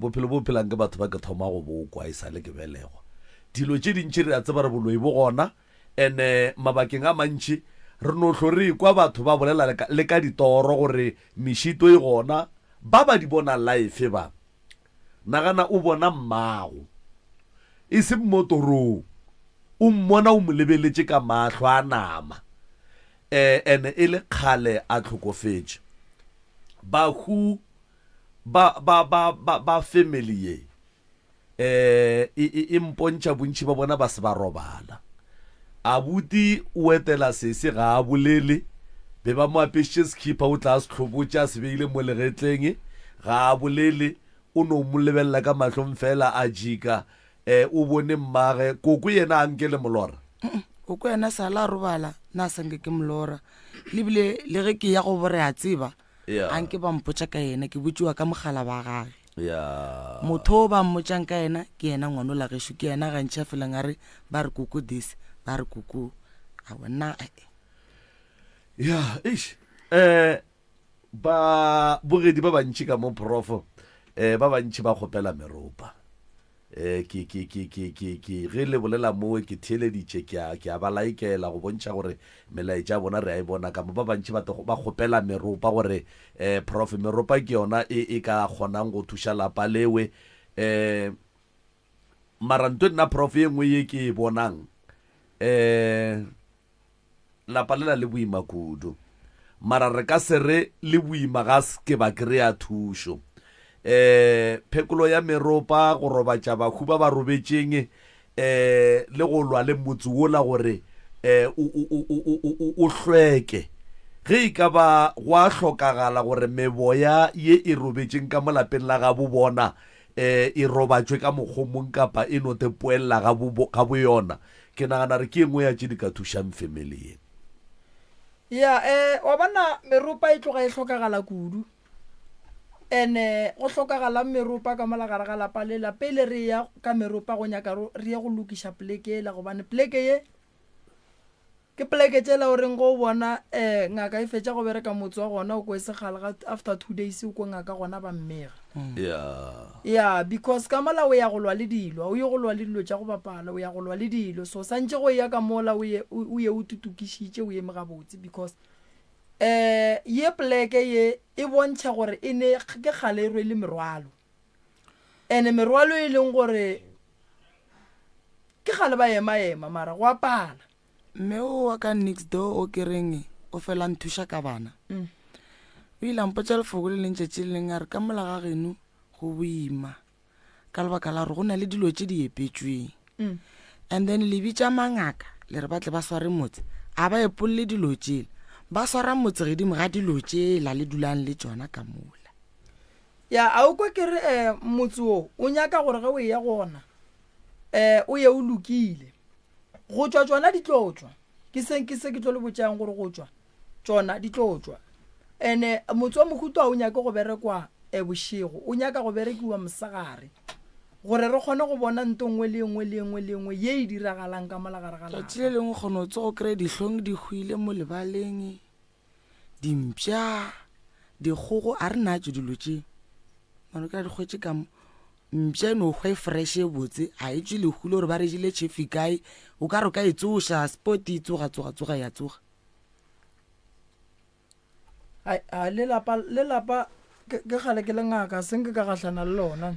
S1: bophelo bo phelang ke batho ba ke thoma go bokwa e sale ke belegwa dilo tše dintši re a tseba re boloi bo gona ene mabakeng a mantši re no hlo re kwa batho ba bolela le ka ditoro gore mešito e gona ba di bona life ba nagana o bona mmago e se motorong o mmona o mo lebeletše ka mahlo a nama ene e le kgale a tlhokofetše bahu ba family ye e mpontšha bontši ba bona ba se ba robala abuti o etela sese ga a bolele be ba mo apešitše skipper o tla se tlhobotša a se beile mo legetleng ga a bolele o no mo lebelela ka mahlong fela a jika o bone mmage koko yena a nke le molora
S5: o ko ena sa la robala na sanke ke molora lebile le ge ke ya go bore a tseba
S1: Yeah.
S5: a nke ba mpotsa ka ena ke botsiwa ka mogala ba gage
S1: ya
S5: motho o ba mmotsang ka ena ke ena ngwana o la gesho ke ena gantšha felang a re ba re kuku this ba re kuku a bona
S1: ya eish ba bogedi ba bantši ka mo profo ba bantši ba kgopela meropa ke ge le bolela moe ke theeleditše ke a ba laikela go bontšha gore melaetša bona re a e bona ka mo ba bantši ba kgopela meropa gore prof meropa ke yona e ka kgonang go thuša lapa lewe maranto nna prof ye nngwe ye ke e bonang lapa lela le boima kudu mara re ka se re le boima ga ke ba kry-a thušo phekolo ya meropa go robatša bahu ba ba robetšeng le go lwa le motse wola gore o hlweke ge e ka ba go a hlokagala gore meboya ye e robetšeng ka molapeng la ga bo bona e robatšwe ka mokgomong kapa e note poelela ga bo yona ke nagana re ke engwe ya tše di ka thušang family ene
S2: ya wa bona meropa e tloga e hlokagala kudu ene go hlokagala meropa ka molagare ga lapa lela pele re ya ka meropa go nyaka re ye go lokiša pleke ela gobane pleke ye ke pleke tšela o reng go bona ngaka e fetša go bereka motse wa gona o ko e segala after 2 days o ko ngaka gona ba mmega ya because ka mola o ya go lwa le dilo o ye go lwa le dilo tša go bapala o ya go lwa le dilo so santše go ya ka mola o ye o tutukišitše o eme gabotse because ye pleke ye e bontšha gore e ne ke kgale e rwele merwalo ene merwalo e leng gore ke kgale ba ema mara go apala
S5: mme o wa ka next door o kereng o fela nthuša ka bana o ile mpotsa lefoko le lentšetše le leng a re ka mola ga geno go boima ka lebaka la gore go na le dilo tše di epetšweng and then le bitša mangaka le re batle ba sware motse a ba epolole dilo tšele ba swara motse gedimo ga dilo tšela le dulang le tšona ka mola
S2: ya a o kwa kere motse o nyaka gore ge o ya gona o ye o lokile go tšwa tšona di tlotswa ke se ke tlo le botšang gore go tšwa tšona di tlotswa ene motse wa mohuto a o nyaka go berekwa bošego o nyaka go berekiwa mosagare gore re kgone go bona nto nngwe le nngwe ye e diragalang ka molagare ga
S5: tšatši le lengwe kgone o tse go kry-e dihlong di hwile mo lebaleng dimpša dikgogo a re natso dilo tše mano ka dikgwetše ka mpša eno hwa e fresh e botse a e tšwe lehule gore ba re jile tšhefi kae o ka re o ka e tsoša sport e tsoga ya tsoga
S2: le lapa ke gale ke le ngaka senke ka gahlana le lona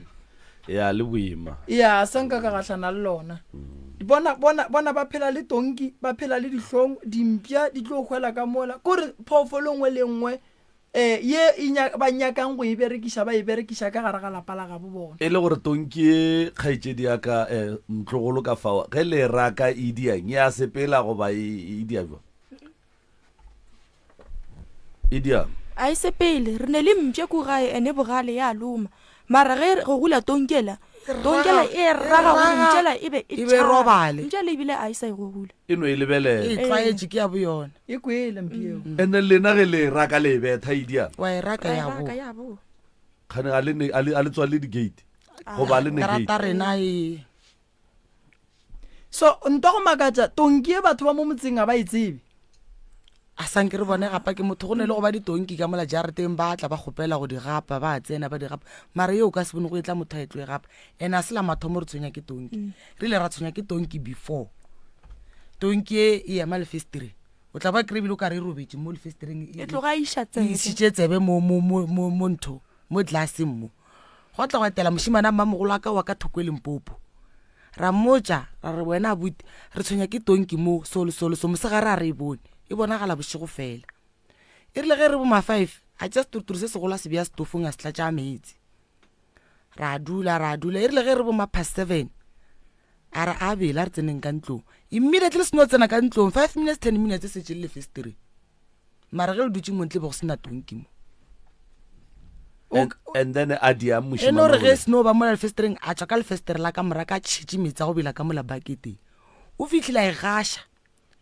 S1: ya le boima
S2: ya senka ka gahlana le lona bona ba phela le tonki ba phela le dihlong dimpša di tlo hwela ka mola kore phoofolo nngwe le nngwe ye ba nyakang go e berekiša ba e berekiša ka gare ga lapa la gabo bona
S1: e le gore tonki e kgaetšedi yaka mtlogolo ka fao ge le raka e diang ya sepela goba e dia jwa e diang
S7: a e sepele re ne le mpša ko gae ene bogale ya loma mara ge go gula tonkela e raga go ntšela e be
S5: robale
S7: ntšela ebile a e sa e go gula
S1: e no e lebelela
S5: e tlwaetše ke ya bo yona
S2: e kwele mpieo
S1: ene lena ge le raka le betha e diang
S5: wa e raka ya
S7: bo
S1: kgane a le tswa le di-gate goba le ne gate
S5: rata rena e
S2: so nto go makatša tonki e batho ba mo motseng a ba e tsebe
S5: a sanke re bone gapa ke motho go ne le go ba ditonki ka mola jareteng ba tla ba kgopela go di gapa ba tsena ba di gapa mara yo o ka se bone go e tla motho a etlo e gapa ene a se la mathomo re tshwenya ke tonki re ile ra tshwenya ke tonki before tonki e ema lefestere o tla ba krebile o ka re e robetse mo lefestereng
S7: e tloga iša
S5: isitše tsebe mo ntho mo glasseng mo go tla go etela mošimana mmamogolo a ka wa ka thoko e Limpopo ra mmotša ra re wena abuti re tshwenya ke tonki mo solo so mosegare a re e bone e bonagala bošego fela e rile ge re bo ma-5 a tša setorotoro se segolo a se bea setofong a se tlatša metsi ra dula e rile ge re bo ma-7 a re a bela re tseneng ka ntlong immediately le seno tsena ka ntlong 5 minutes 10 minutes e setse le lefestere mara ge le dutse montle be go sena tonki mo
S1: and then a dia mošimane
S5: eno re ge seno ba mola lefestereng a tswa ka lefestere la ka mora ka tšhitše metsi a go bela ka mola baketeng o fitlhile a e gaša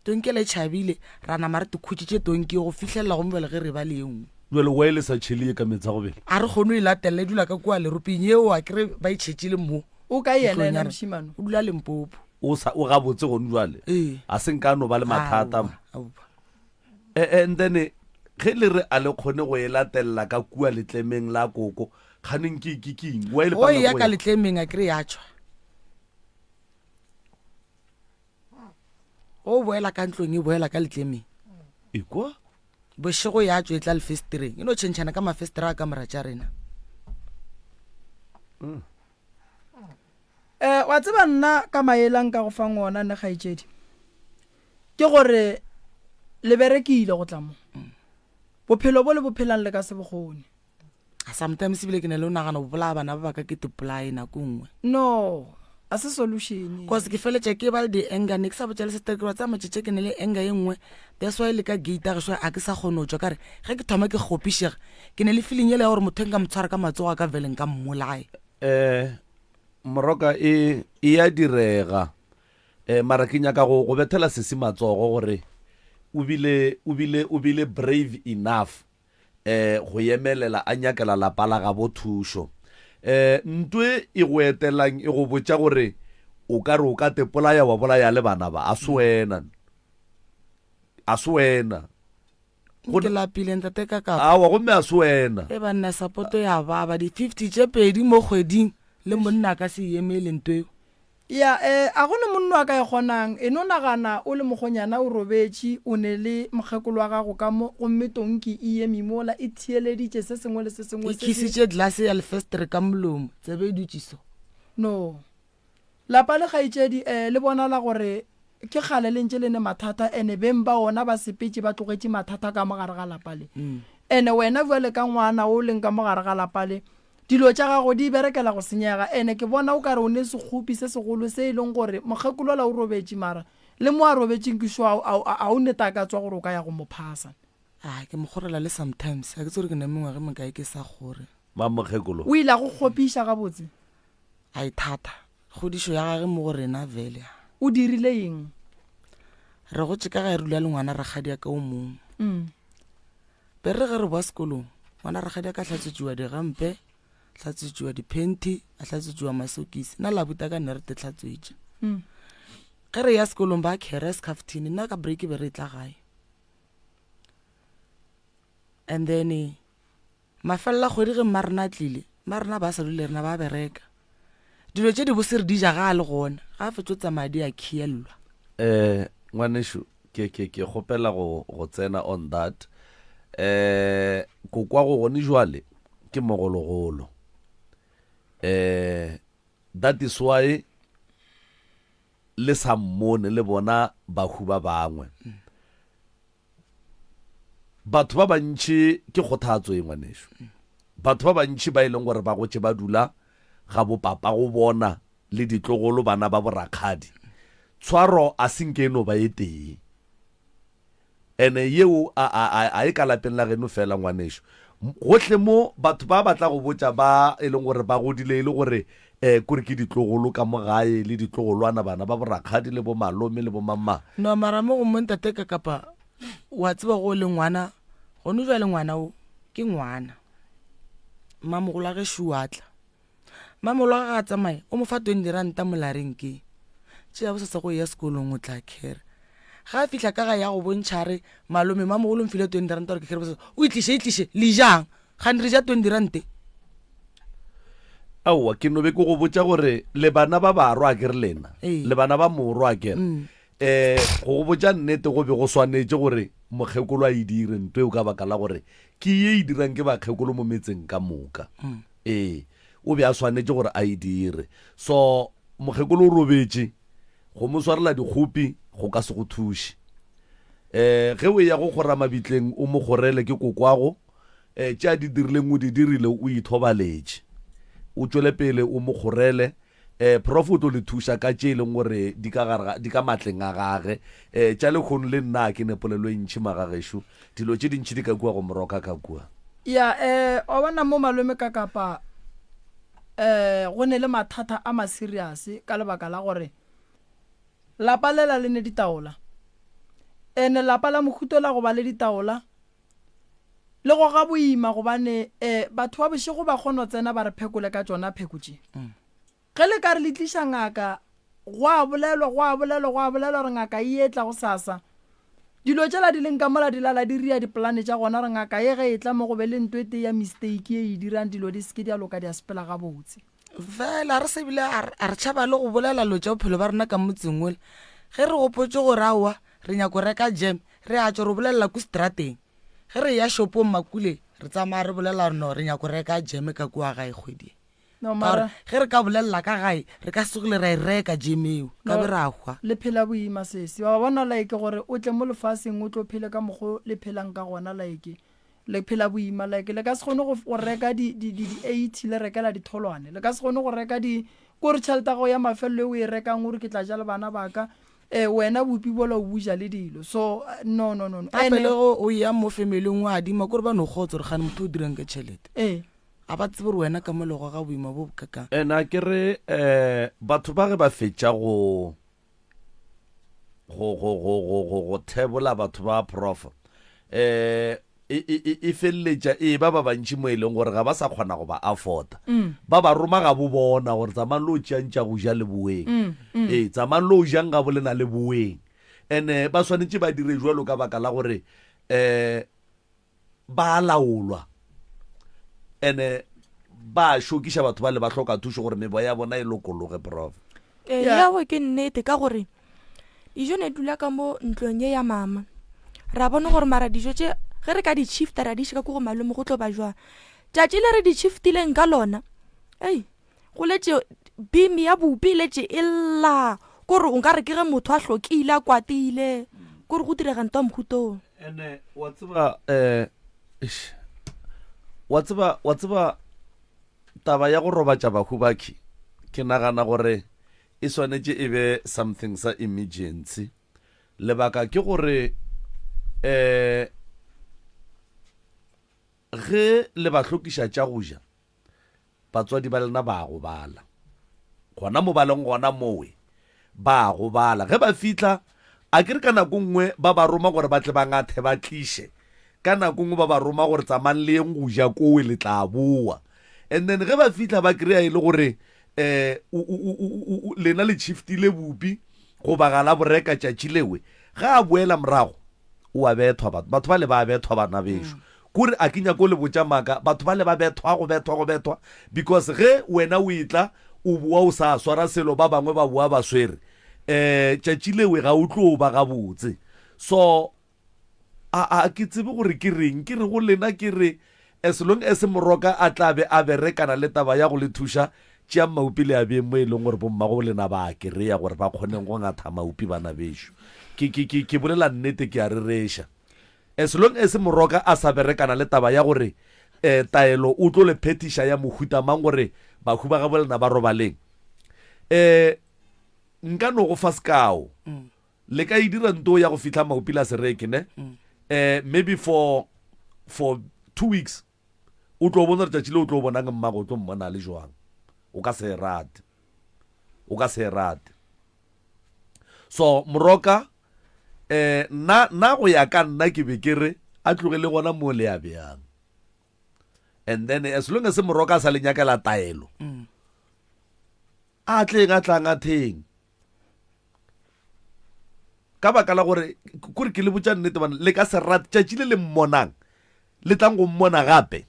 S5: tonki le tšhabile ra nama re tikhutsitše tonki go fitlhelela go mbele ge re ba le engwe
S1: jale wa e le sa tšhelie ka metsa go bele
S5: a re kgone o e latelela e dula ka kua leroping eo a kere ba itšhetšile mo
S2: o ka yena ena mošimane
S5: o dula Limpopo
S1: o gabotse gone jale a seng ka no ba le mathata and then ge le re a le kgone go e latelela ka kua letlemeng la koko kganeng ke king wa e le
S5: o ya ka letlemeng a kere ya tšwa o boela ka ntlong e boela ka letlemeng
S1: ekwa
S5: bošego ya tšwa e tla lefestereng e no tšhentšhana ka mafestera a ka mora tša rena
S2: wa tseba nna ka maelang ka go fa ngona ne kgaetšedi ke gore le berekile go tla mo bophelo bo le bophelang le ka se bogone
S5: sometimes ebile ke ne le o nagana go bolaya bana ba baka ke tepolai nako nngwe
S2: no a se solution
S5: cause ke feletša ke ba le di-anger ne ke sa botša le setekero tsa matšetše ke ne le anger ye nngwe that's why le ka gate a ge a ke sa kgone o tšwa kare ge ke thoma ke kgopišega ke ne le feeling ele ya gore motho nka motshwara ka matsogo a ka veleng ka mmolae
S1: moroka e ya direga mara ke nyaka go bethela sese matsogo gore o bile brave enough go emelela a nyakela lapa la ga bothušo ntwe e go etelang e go botša gore o ka re o ka tepolaya wa bolaya le bana ba a se wena
S5: ke lapile ntate ka kapa
S1: awa gomme a se wena
S5: e banna supporto ya baba di-50 tše pedi mo kgweding le monna ka se emele ntweo
S2: ya a gone monna wa ka e kgonang e no nagana o le mogonyana o robetše o ne le mokgekolo wa gago ka mo gomme tonki e eme mola e thieleditše se sengwe le se sengwe
S5: e khisitše glase ya lefestere ka molomo tsebe e dutšiso
S2: no lapa le kgaetšedi le bonala gore ke kgale le ntše le ne mathata ene beng ba ona ba sepetse ba tlogetše mathata ka mogare ga lapa le ene wena bjale ka ngwana o leng ka mogare ga lapa le dilo tša gago di berekela go senyega ene ke bona o kare o ne sekgopi se segolo se e leng gore mokgekolo la o robetše mara le mo a robetšeng ke swa a o neta ka tswa gore o ka ya go mo phasa
S5: ke mo kgorela le sometimes a ke tse gore ke ne mengwage mokae ke sa gore
S1: ma mokgekolo
S2: o ile a go kgopiša gabotse
S5: a e thata kgodišo ya gage mo go rena vele
S2: o dirile eng
S5: re go tšeka ga e rula le ngwana ragadi ya ka o mongwe be re ge re boa sekolong ngwana ragadi ya ka tlhatsetšiwa digampe tlhatsetšiwa dipenti a tlhatsetšiwa masokisi nna labuta ka nne re te tlhatswetša ge re ya sekolong ba khere scaftini nna ka break be re tla gae and then mafelela kgwedi ge mma rena tlile mma rena ba sa dule rena ba bereka dilo tše di bose re di ja ga a le gona ga a fetsotsa madi a khielelwa
S1: ngwanešo ke kgopela go tsena on that kokwa go gone jwale ke mogologolo that is why le sa mmone le bona bahu ba bangwe batho ba bantši ke kgothatso e ngwanešo batho ba bantši ba e leng gore ba gotše ba dula ga bopapa go bona le ditlogolo bana ba borakgadi tshwaro a senke eno ba e tee ene yeo a e ka lapeng la geno fela ngwanešo gotlhe mo batho ba batla go botša ba e leng gore ba godile e le gore kore ke ditlogolo ka mogae le ditlogolwana bana ba borakgadi le bo malome le bo mamma
S5: no mara mo go montate ka kapa wa tseba go le ngwana gone jwa le ngwana o ke ngwana mamogolo a ge šuatla mamogolo a ga tsamaya o mo fa 20 ranta molareng ke tšea bo sa go ya sekolong o tla khere ga a fihla ka ga ya go bontšhare malome mamogolo mfile 20 ranta gore ke khere o itliše le jang gane re ja 20 rante
S1: aowa ke nobe ke go botša gore le bana ba barwa ke re lena le bana ba morwa kere go botša nnete go be go swanetše gore mokgekolo a e dire nto eo ka baka la gore ke ye e dirang ke bakgekolo mo metseng ka moka o be a swanetše gore a e dire so mokgekolo o robetše go mo swarela dikgopi go ka se go thuše ge o ya go kgora mabitleng o mo kgorele ke kokwago tša di dirileng o di dirile o ithobaletše o tšwele pele o mo kgorele prof o tlo le thuša ka tše e leng gore di ka matleng a gage tša lekgono le nna ke nepolelo e ntšhi magagešo dilo tše dintšhi di ka kua go moroka ka kua
S2: ya o bona mo malome ka kapa go ne le mathata a ma-serious ka lebaka la gore lapa lela le ne ditaola ene lapa la mohuto la go ba le ditaola le go ga boima gobane batho ba bošego ba kgona tsena ba re phekole ka tsona phekotše ge le ka re le tliša ngaka go a bolelwa re ngaka e etla go sasa dilo tšela di leng ka mola di lala di ria dipolane tša gona re ngaka ye ge e tla mo go be le ntwete ya mistake e e dirang dilo di seke di a loka di a sepela gabotse
S5: fela re sebile a re tšhaba le go bolela lo tša bophelo ba rena ka motseng ole ge re gopotse gore aowa re nyako reka jam re a tšo re bolelela ko strateng ge re ya shopong makule re tsamaya re bolela reno re nyako reka jam ka kua gae kgwedi ge re ka bolelela ka gae re ka segole ra e reka jam eo ka be re a hwa
S2: le phela boima sese wa bona laeke gore o tle mo lefaseng o tlo phele ka mokgo le phelang ka gona laeke le phela boima laeke le ka se kgone go reka di-80 le rekela ditholwane le ka se kgone go reka kore tšhelete go ya mafelelo e o e rekang gore ke tla ja le bana baka wena bopi bola o buja le dilo so no
S5: apele o ya mo famileng wa adima kore ba no kgotsa gore gane motho o dirang ka tšhelete a ba tsebe gore wena ka molego ga boima bo bokakang
S1: ena ke re batho ba ge ba fetša go thebola batho ba prof e feleletša ba bantši mo e leng gore ga ba sa kgona go ba afforda ba roma ga bo bona gore tsamang le o tšantša go ja le boeng tsamang le o jang ga bo lena le boeng and ba swanetše ba dire jwalo ka baka la gore ba laolwa and ba šokiša batho ba le ba hloka thušo gore mebo ya bona e lokologe prof
S7: yago ke nnete ka gore dijo ne dula ka mo ntlong ye ya mama ra bona gore mara dijo tše ge re ka di-chifta ra dišika ko go malome go tlo ba jwang tšatši le re di-chiftileng ka lona go letse bimi ya bopi letse e lla kore o nka re ke ge motho a hlokile a kwatile kore go diregang to mohutong
S1: ene wa tseba taba ya go robatša bahubaki ke nagana gore e swanetše e be something sa emergency lebaka ke gore ge le ba hlokiša tša go ja batswadi ba lena ba go bala gona mo baleng gona mowe ba go bala ge ba fitla a ke re ka nako nngwe ba ba roma gore ba tle ba ngathe ba tliše ka nako nngwe ba ba roma gore tsamang le eng go ja kowe le tla boa and then ge ba fitla ba kry-a e le gore lena le chiftile bopi go bagala boreka tšatši lewe ga a boela morago o a bethwa batho ba le ba bethwa bana bešo kore a ke nyako le botša maaka batho ba le ba bethwa go bethwa because ge wena o itla o boa o sa swara selo ba bangwe ba boa ba swere tšatši lewe ga o tlo ba gabotse so a ke tsebe gore ke reng ke re go lena ke re as long as moroka a tla be a berekana le taba ya go le thuša tšea maupi le a beng mo e leng gore bommago lena ba kry-a gore ba kgoneng go ngatha maupi bana bešo ke bolela nnete ke a rereša as long as moroka a sa berekana le taba ya gore taelo o tlo le phetiša ya mohuta mang gore bahu ba ga bolena ba robaleng nka no go fa sekao le ka e dira nto ya go fitlha maupi la sereke ne maybe for 2 weeks o tlo bona tšatši le o tlo bonang mmago o tlo mmona le jwang o ka se rate so moroka na go ya ka nna ke be ke re a tlogele gona mo le ya bjang and then as long as moroka a sa le nyakela taelo a tlang a theng ka baka la gore kore ke le botša nnete bana le ka se rate tšatši le le mmonang le tlang go mmona gape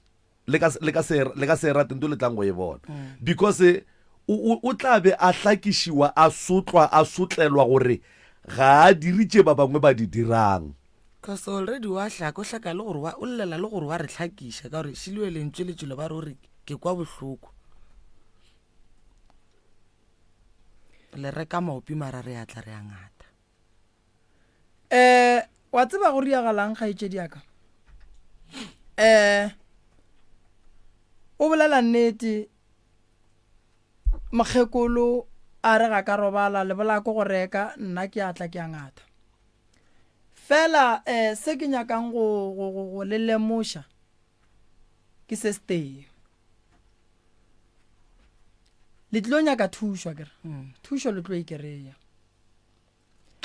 S1: le ka se rate nto le tlang go e bona because o tla be a hlakišiwa a sotlwa a sotlelwa gore ga a diritše ba bangwe ba di dirang
S5: because already wa hlaka o hlaka le gore o llela le gore wa re hlakiša ka gore šilwe lentswe letšwelo ba re gore ke kwa bohloko le reka maopi mara re atla re a ngata
S2: wa tseba go riagalang kgaetšedi yaka o bolela nnete mokgekolo a re ga ka robala le bola ko go reka nna ke atla ke a ngata fela se ke nyakang go le lemoša ke se stay le tlo nyaka thušwa kere thušo le tlo e kereya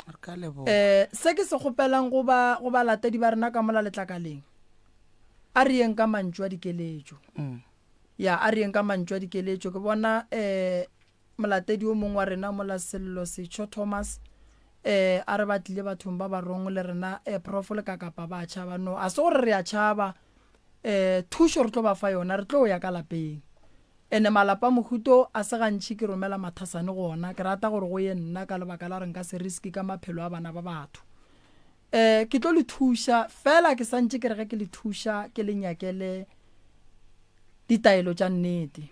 S5: Re ka leboga.
S2: se ke se kgopelang go ba latedi ba rena ka mola letlakaleng a re yeng ka mantšu a dikeletšo ya a re yeng ka mantšu a dikeletšo ke bona molatedi o mongwe wa rena mola Sello Setsho Thomas a re batlile bathong ba barong le rena prof le ka kapa ba tšhaba no a se gore re a tšhaba thušo re tlo ba fa yona re tlo ya ka lapeng ene malapa mohuto a se gantši ke romela mathasane gona ke rata gore go ye nna ka lebaka la re nka se riski ka maphelo a bana ba batho ke tlo le thuša fela ke santše ke rege ke le thuša ke le nyakele ditaelo tša nnete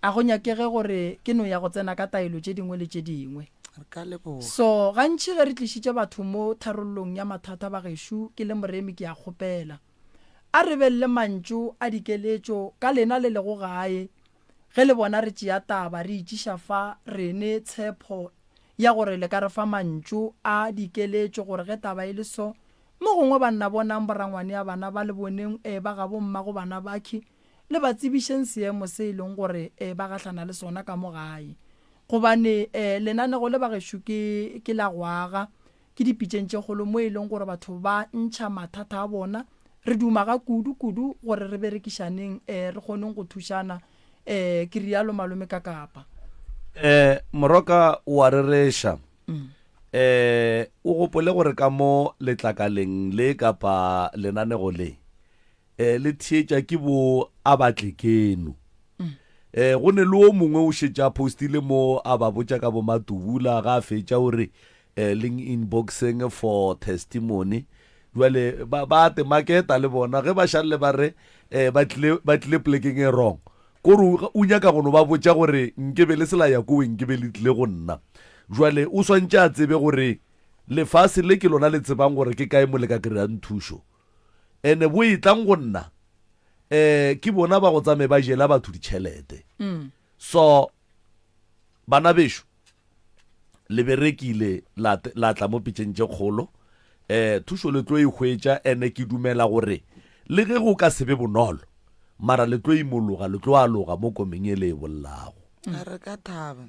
S2: a go nyakege gore ke no ya go tsena ka taelo tše dingwe le tše dingwe
S5: Re ka leboga.
S2: so gantši ge re tlišitše batho mo tharollong ya mathata ba gešo ke le moremi ke a kgopela a re be le mantšu a dikeletšo ka lena le lego gae ge le bona re tšea taba re itšiša fa rene tshepo ya gore le ka re fa mantšu a dikeletšo gore ge taba e le so mo gongwe ba nna bonang borangwane ya bana ba le boneng ba ga bomma go bana bakhi le ba tsebišeng seemo se e leng gore ba gahlana le sona ka mo gae gobane lenanego le ba gešo ke la go aga ke dipitšeng tše kgolo mo e leng gore batho ba ntšha mathata a bona re duma ga kudu gore re berekišaneng re kgoneng go thušana ke rialo malome ka kapa
S1: moroka wa rereša o gopole gore ka mo letlakaleng le kapa lenanego le le thietša ke bo a batle keno go ne le o mongwe o šetša postile mo a ba botša ka bo matubula ga a fetša gore link inboxing for testimony jwale ba te maketa le bona ge ba šalle ba re ba tlile plekeng e wrong kore o nyaka gono ba botša gore nkebe le sela ya kowe nkebe le tlile go nna jwale o swantše a tsebe gore lefase le ke lona le tsebang gore ke kae mo le ka kry-ang thušo ene bo e tlang go nna ke bona ba go tsame ba jela batho ditšhelete so bana bešo le berekile la tla mo pitšeng tše kgolo thušo le tlo e hwetša ene ke dumela gore le ge go ka sebe bonolo mara le tlo imologa le tlo aloga mo komeng e le e bollago
S5: Re ka thaba.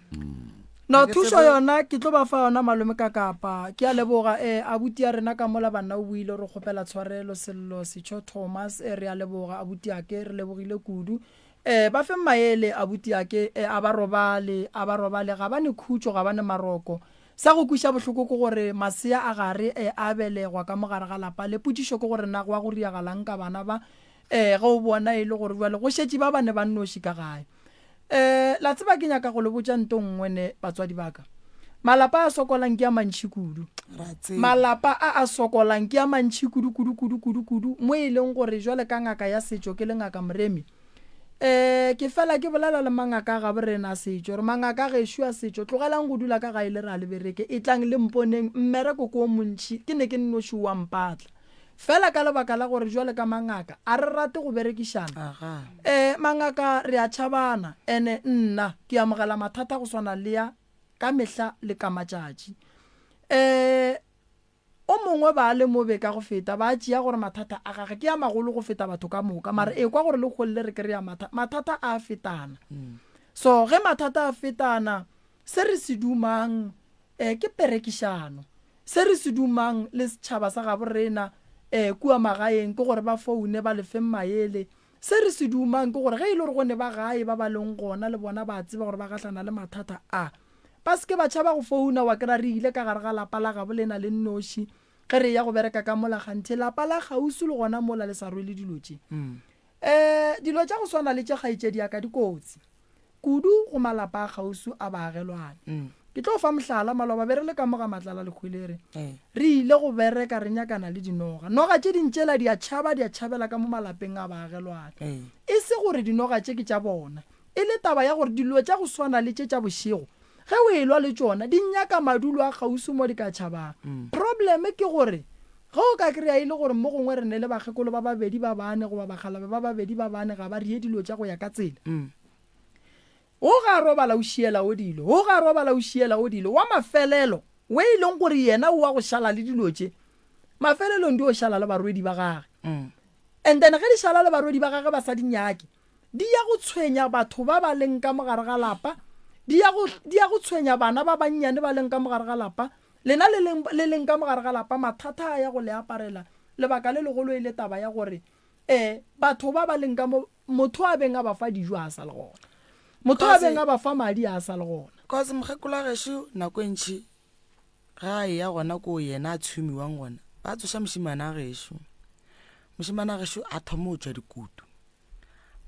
S2: no thušo yona ke tlo ba fa yona malome ka kapa ke a leboga abuti ya rena ka mola banna o buile re kgopela tshwarelo Sello Setsho Thomas re a leboga abuti ake re lebogile kudu ba fe maele abuti ake a ba robale ga bane khutšo ga bane maroko sa go kuša bohloko ke gore masea a gare a belegwa ka mogare ga lapa le putišo ke gore na go a go riagalang ka bana ba ge o bona e le gore jwale go šetše ba bane ba nnoši ka gae la tseba ke nyaka go le botša nto nngwene batswadi baka malapa a sokolang ke a mantšhi kudu malapa a sokolang ke a mantšhi kudu mo e leng gore jwale ka ngaka ya setšo ke le ngaka moremi ke fela ke bolela le mangaka ga borena setšo re mangaka gešo a setšo tlogelang go dula ka gae le ra le bereke e tlang le mponeng mmereko ko montšhi ke ne ke nnoši wa mpatla fela ka lebaka la gore jwale ka mangaka a re rate go berekišana mangaka re a tšhabana ene nna ke amogela mathata go swana le ya ka mehla le ka matšatši o mongwe ba le mobe ka go feta ba tšea gore mathata a gage ke a magolo go feta batho ka moka mara kwa gore le kgolele re kry-a mathata a fetana so ge mathata a fetana se re se dumang ke perekišano se re se dumang le setšhaba sa gabo rena kua magaeng ke gore ba foune ba lefe maele se re se dumang ke gore ge e le gore go ne ba gae ba ba leng gona le bona ba tseba gore ba gahlana le mathata a ba se ke ba tšhaba go founa wa kry-a re ile ka gare ga lapa la gabo lena le nnoši ge re ya go bereka ka mola ganthe lapa la gausi le gona mola le sa rwele dilo tše dilo tša go swana le tše kgaetšedi ya ka dikotsi kudu go malapa a gausi a baagelwane ke tlo fa mohlala maloba be re le ka moga matlala le kgwelere re ile go bereka re nyakana le dinoga noga tše dintšela di a tšhabela ka mo malapeng a baagelwane e se gore dinoga tše ke tša bona e le taba ya gore dilo tša go swana le tše tša bošego ge o e lwa le tšona di nyaka madulo a gausi mo di ka tšhabang probleme ke gore ge o ka kry-a e le gore mo gongwe re ne le bakgekolo ba babedi ba bane goba bagalabe ba babedi ba bane ga ba rie dilo tša go ya ka tsela o ga robala o šiela o dilo wa mafelelo we e leng gore yena o wa go šala le dilo tše mafelelong di o šala le barwedi ba gage and then ge di šala le barwedi ba gage ba sa dinyake di ya go tshwenya batho ba ba leng ka mogare ga lapa di ya go tshwenya bana ba bannyane ba leng ka mogare ga lapa lena le leng ka mogare ga lapa mathata a ya go le aparela lebaka le legolo e le taba ya gore batho ba leng ka motho a beng a ba fa dijo a sa le gona, motho a beng a ba fa madi a sa le gona.
S5: cause mokgekolo gešo nako e ntšhi ga e ya gona ko yena a tshumiwang gona ba tsoša mošimana gešo. Mošimana gešo a thoma o tšwa dikutu,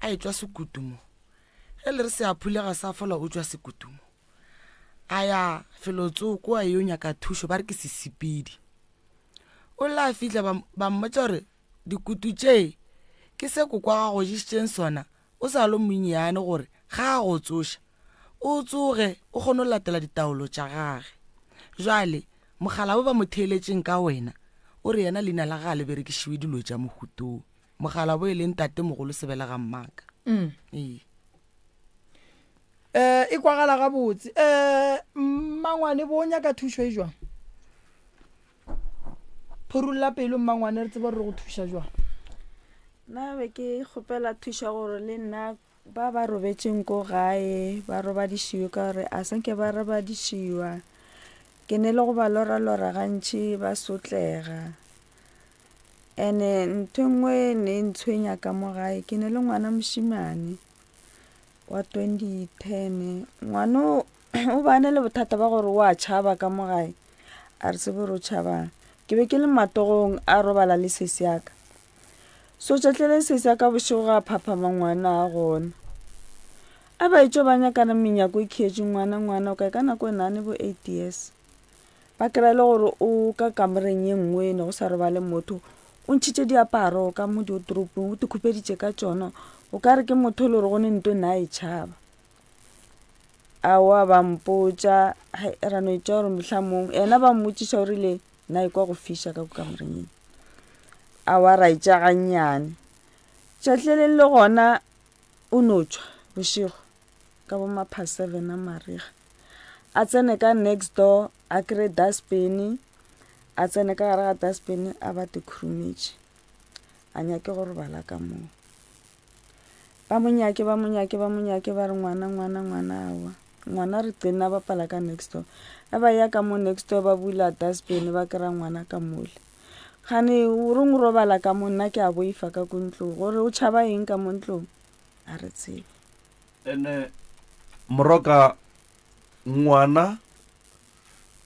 S5: a e tšwa sekutu mo ge le re se a phulega sa fola o tšwa sekutu mo a ya felotsoko a yo nyaka thušo ba re ke sesipedi. O le a fitlha ba mmotša gore dikutu tše ke se kokwa ga go jišitšeng sona o sa lo monnyane gore ga a go tsoša o tsoge o kgone go latela ditaolo tša gage. Jwale mogala bo ba mo theeletšeng ka wena o re yena leina la ga le berekišiwe dilo tša mohutong, mogala bo e leng tate mogolo sebelega mmaka.
S2: E kwagala gabotse. Mmangwane bo nyaka thušo e jwang? Phorolla pelo mmangwane re tseba re go thuša jwang?
S6: nna be ke kgopela thuša gore le nna ba robetšeng ko gae ba robadišiwe ka gore a sanke ba robadišiwa ke ne le go ba lora gantši ba sotlega. And-e ntho nngwe ne ntshwenya ka mo gae ke ne le ngwana mošimane wa 2010. Ngwana o bane le bothata ba gore o a tšhaba ka mo gae a re tsebe re o tšhabang. Ke be ke le matogong a robala le sesi yaka, so tšatlele sesi yaka bošego ga phaphama ngwana a gona a ba etšo ba nyakana menyako e khetše ngwana o kae ka nako e nane bo 8 years. Ba kry le gore o ka kamoreng ye nngwe ne go sa robale motho o ntšhitše diaparo ka mo diotoropong o te khupeditše ka tšona o ka re ke motho le gore go ne nto nna e tšhaba. Aowa ba mpotša rano etša gore mohlhamong ena ba mmotšiša o rile na ekwa go fiša ka kamoreng ene. Aowa ra etša gannyane tšatleleng le gona o no tšwa bošego ka bo mapha 7 a mariga a tsene ka next door a kry dustbin a tsene ka gare ga dustbin a ba te khurumetše a nyake go robala ka moo. Ba monyake ba re ngwana awa ngwana re tena ba pala ka next door a ba ya ka mo next door ba bula dustbin ba kry ngwana ka mole. Gane o reng o robala ka mo nna ke a boifa ka kontlong gore o tšhaba eng ka mo ntlong a re tsebe.
S1: Ene Moroka ngwana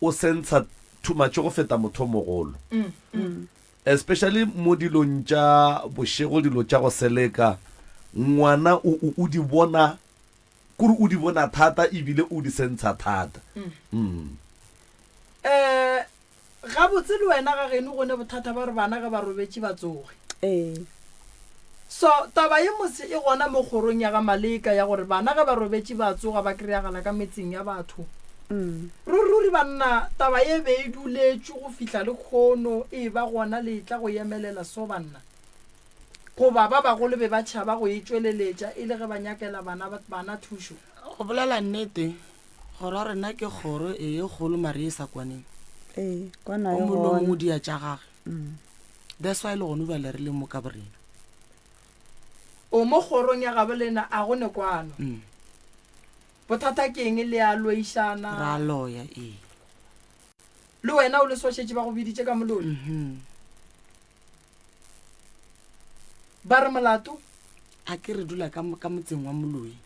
S1: o sentsha too much go feta motho mogolo, especially mo dilong tša bošego dilo tša go seleka ngwana o di bona kore o di bona thata ebile o di sentsha thata.
S2: Gabotse le wena ga geno gone bothata ba re bana ga ba robetše ba tsoge. So taba ye mose e gona mo kgorong ya ga Maleka ya gore bana ga ba robetše ba tsoga ba kry-agala ka metseng ya batho. Ruri banna taba ye be e duletše go fihla le kgono e ba gona le tla go emelela so banna goba ba bagolo be ba tšhaba go e tšweleletša e le ge ba nyakela bana thušo.
S5: Go bolela nnete gore rena ke kgoro e kgolo mare e sa kwaneng
S6: kwana
S5: o molong o dia tša gage. That's why le gone ba le re le mo ka borena
S2: o mo kgorong ya gabolena a gone kwano bothata ke eng le a loišana
S5: ra loya
S2: le wena o le sošetše ba go biditše ka moloi. Ba re molato
S5: a ke re dula ka motseng wa moloi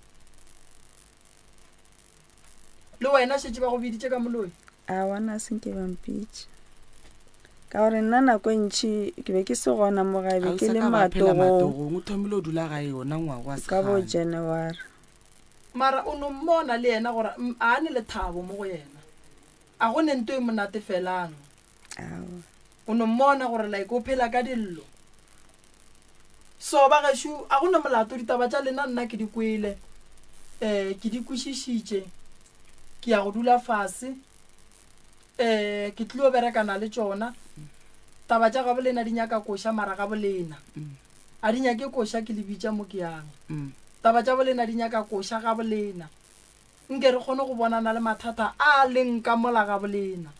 S2: le wena šetše ba go biditše ka moloi.
S6: A wana senke bampitše ka gore nna nako ntšhi ke be ke se gona mo gae be ke le matogong
S5: o thomile o dula gae yona ngwago wa
S6: ka bo January.
S2: Mara o no mmona le yena gore a ne le thabo mo go yena a go ne nto e monate felang. O no mmona gore like o phela ka dillo. So ba gešo a go ne molato ditaba tša lena nna ke di kwele ke di kwešišitše ke ya go dula fase ke tlilo berekana le tšona taba tša gabolena di nyaka koša mara gabolena a di nyake koša ke le bitša mo ke yang taba tša bolena di nyaka koša gabolena nke re kgone go bonana le mathata a leng ka mola gabolena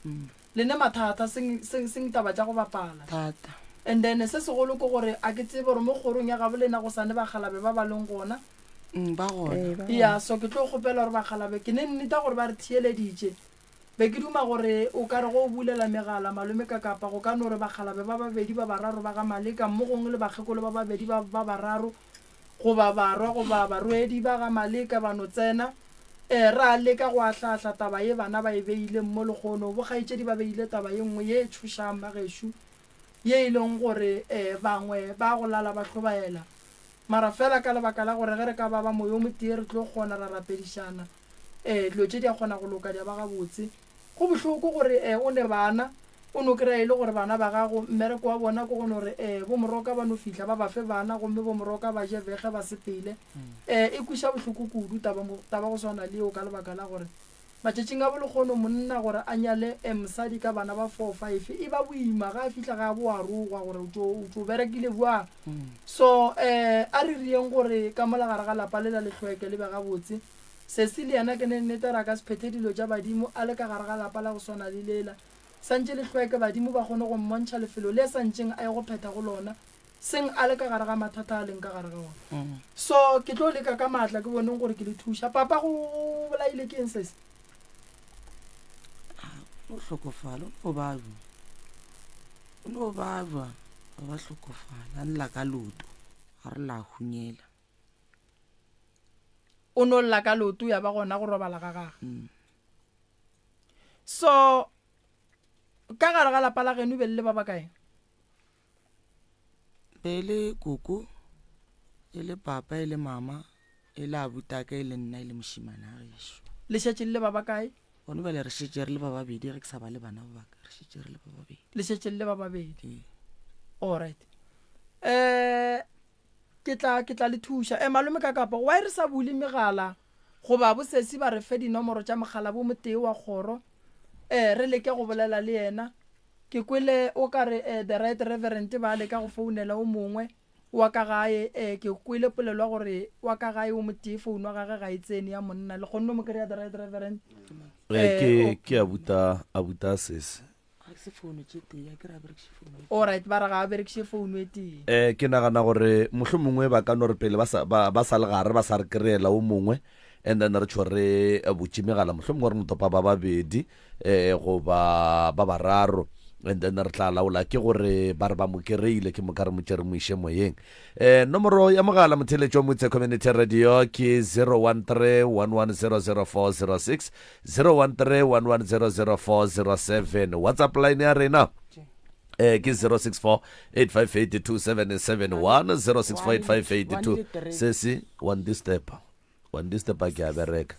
S2: lene mathata seng taba tša go bapala
S5: thata.
S2: And then se segolo ke gore a ke tsebe gore mo kgorong ya gabolena go sane bagalabe ba ba leng gona
S5: ba gona
S2: ya so ke tlo kgopela gore bagalabe ke ne nneta gore ba re thieleditše be ke duma gore o ka re go bulela megala malome ka kapa go ka no re bagalabe ba babedi ba bararo ba ga Maleka mo gongwe le bagekolo ba babedi ba bararo go ba barwa go ba barwedi ba ga Maleka ba no tsena ra leka go ahlahla taba ye bana ba e beile mo legono bo gaitšedi ba beile taba ye nngwe ye thušang ba geshu ye e leng gore bangwe ba go lala ba hlobaela mara fela ka lebaka la gore ge re ka ba moyo motee re tlo kgona ra rapedišana dilo tše di a kgona go loka di a ba gabotse go bohloko gore o ne bana o no kry-a e le gore bana ba gago mmereko wa bona ko gone gore bomoroka ba no fitlha ba bafe bana gomme bomoroka ba je vege ba sepele e kuša bohloko kudu taba go swana le eo ka lebaka la gore matšatšing a bolegono monna gore a nyale mosadi ka bana ba 4-5 e ba boima ga a fitlha ga a bo a rogwa gore o tlo berekile buang so a re rieng gore ka molagare ga lapa le la letlhoeke le be gabotse sese le yana ke ne nnete ra ka sephethe dilo tša badimo a le ka gare ga lapa la go swana le lela santse letlhoeke badimo ba kgone go mmontšha lefelo le santseng a ye go phetha go lona seng a le ka gare ga mathata a leng ka gare ga ona so ke tlo leka ka maatla ke boneng gore ke le thuša papa go bolaile ke eng sese
S5: o hlokofala o babwa ba hlokofala a nla ka loto a re la hunyela
S2: o no lla ka loto ya ba gona go robala ga gage so ka gare ga lapa la geno be le ba ba kae
S5: be le koko e le papa e le mama e le abutaka e le nna e le mošimana a gešo
S2: le šetše le ba ba kae
S5: gone ba le re šetše re le ba babedi ge ke sa ba le bana ba baka re šetše re le ba babedi
S2: le šetše le ba babedi alright ke tla le thuša malome ka kapa wa re sa bule megala goba bosesi ba re fe dinomoro tša mogala bo motee wa kgoro re leke go bolela le yena ke kwele o ka re the right reverend ba leka go founela o mongwe wa ka gae ke kwele polelwa gore wa ka gae o motee founu wa gage ga e tsene ya monna le kgonne mo kry-a the right reverend
S1: ke abuta sese
S2: alright ba re ga a berekiše founu e tee
S1: ke nagana gore mohlho mongwe ba ka no re pele ba sa le gare ba sa re kry-ela o mongwe and then re tsho re botse megala mohlho mongwe re motopa ba babedi goba ba bararo and then re tla laola ke gore ba re ba mo kry-ile ke mo ka re mo tšere mo iše moyeng nomoro ya mogala motheletšo motse community radio ke 013-1100-406 013-1100-407 whatsapp line ya rena ke 064-858-2771 064-858-2 sesi one disturb ke a bereka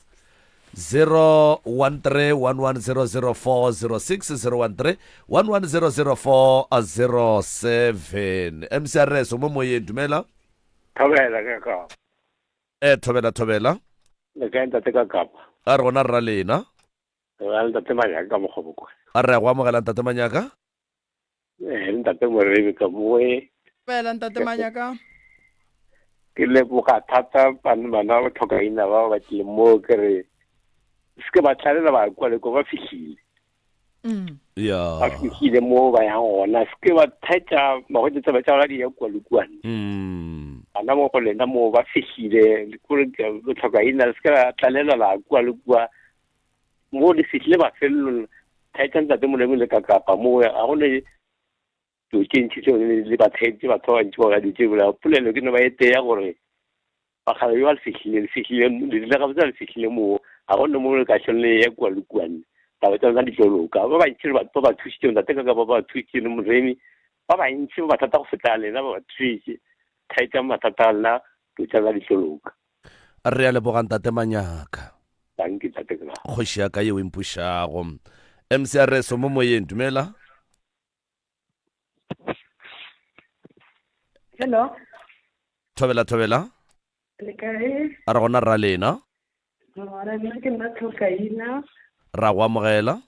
S1: 013-1100-406 013-1100-407 MCRS mo moyeng dumela
S8: thobela ka ka
S1: thobela
S8: le ka ntate ka kapa
S1: a re gona rra lena
S8: ga ntate manyaka ka mokgoboko
S1: a re go amogela ntate manyaka
S8: ntate moremi ka moe
S2: pela ntate manyaka
S8: ke leboga thata bana ba tlhokaina ba ba tlile mo ke re se ba tlalela ba kwa le ko ba fihlile ba fihlile mo ba yang gona se ba thaetša magote tsa ba tša di ya kwa le kwane bana mo go lena mo ba fihlile gore go tlhokaina se ba tlalela la kwa le kwa mo di fihlile ba fello thaetša ntate molemo le ka kapa mo a go le to tšentši tšeo le ba thaetše batho ba bantši ba ga ditše bola polelo ke no ba etea gore bakgala yo ba le fihlile le gabotse le fihlile moo ga gonne mo le ka tšhone le ya kua le kuane taba tša tsa ditloloka ba bantši ba ba thušitše ntate ka ba thušitše le moremi ba bantši ba thata go feta lena ba thušitše thaetša mathata a lena to tša tsa ditloloka
S1: a re ya lebogang tate manyaka
S8: tanki tate ka
S1: kgoši ya ka yeo empušago MCRS mo moyeng dumela
S9: hello
S1: thobela
S9: le kae
S1: a re gona rra lena
S9: ra nna ke nna tlhokaina
S1: ra go amogela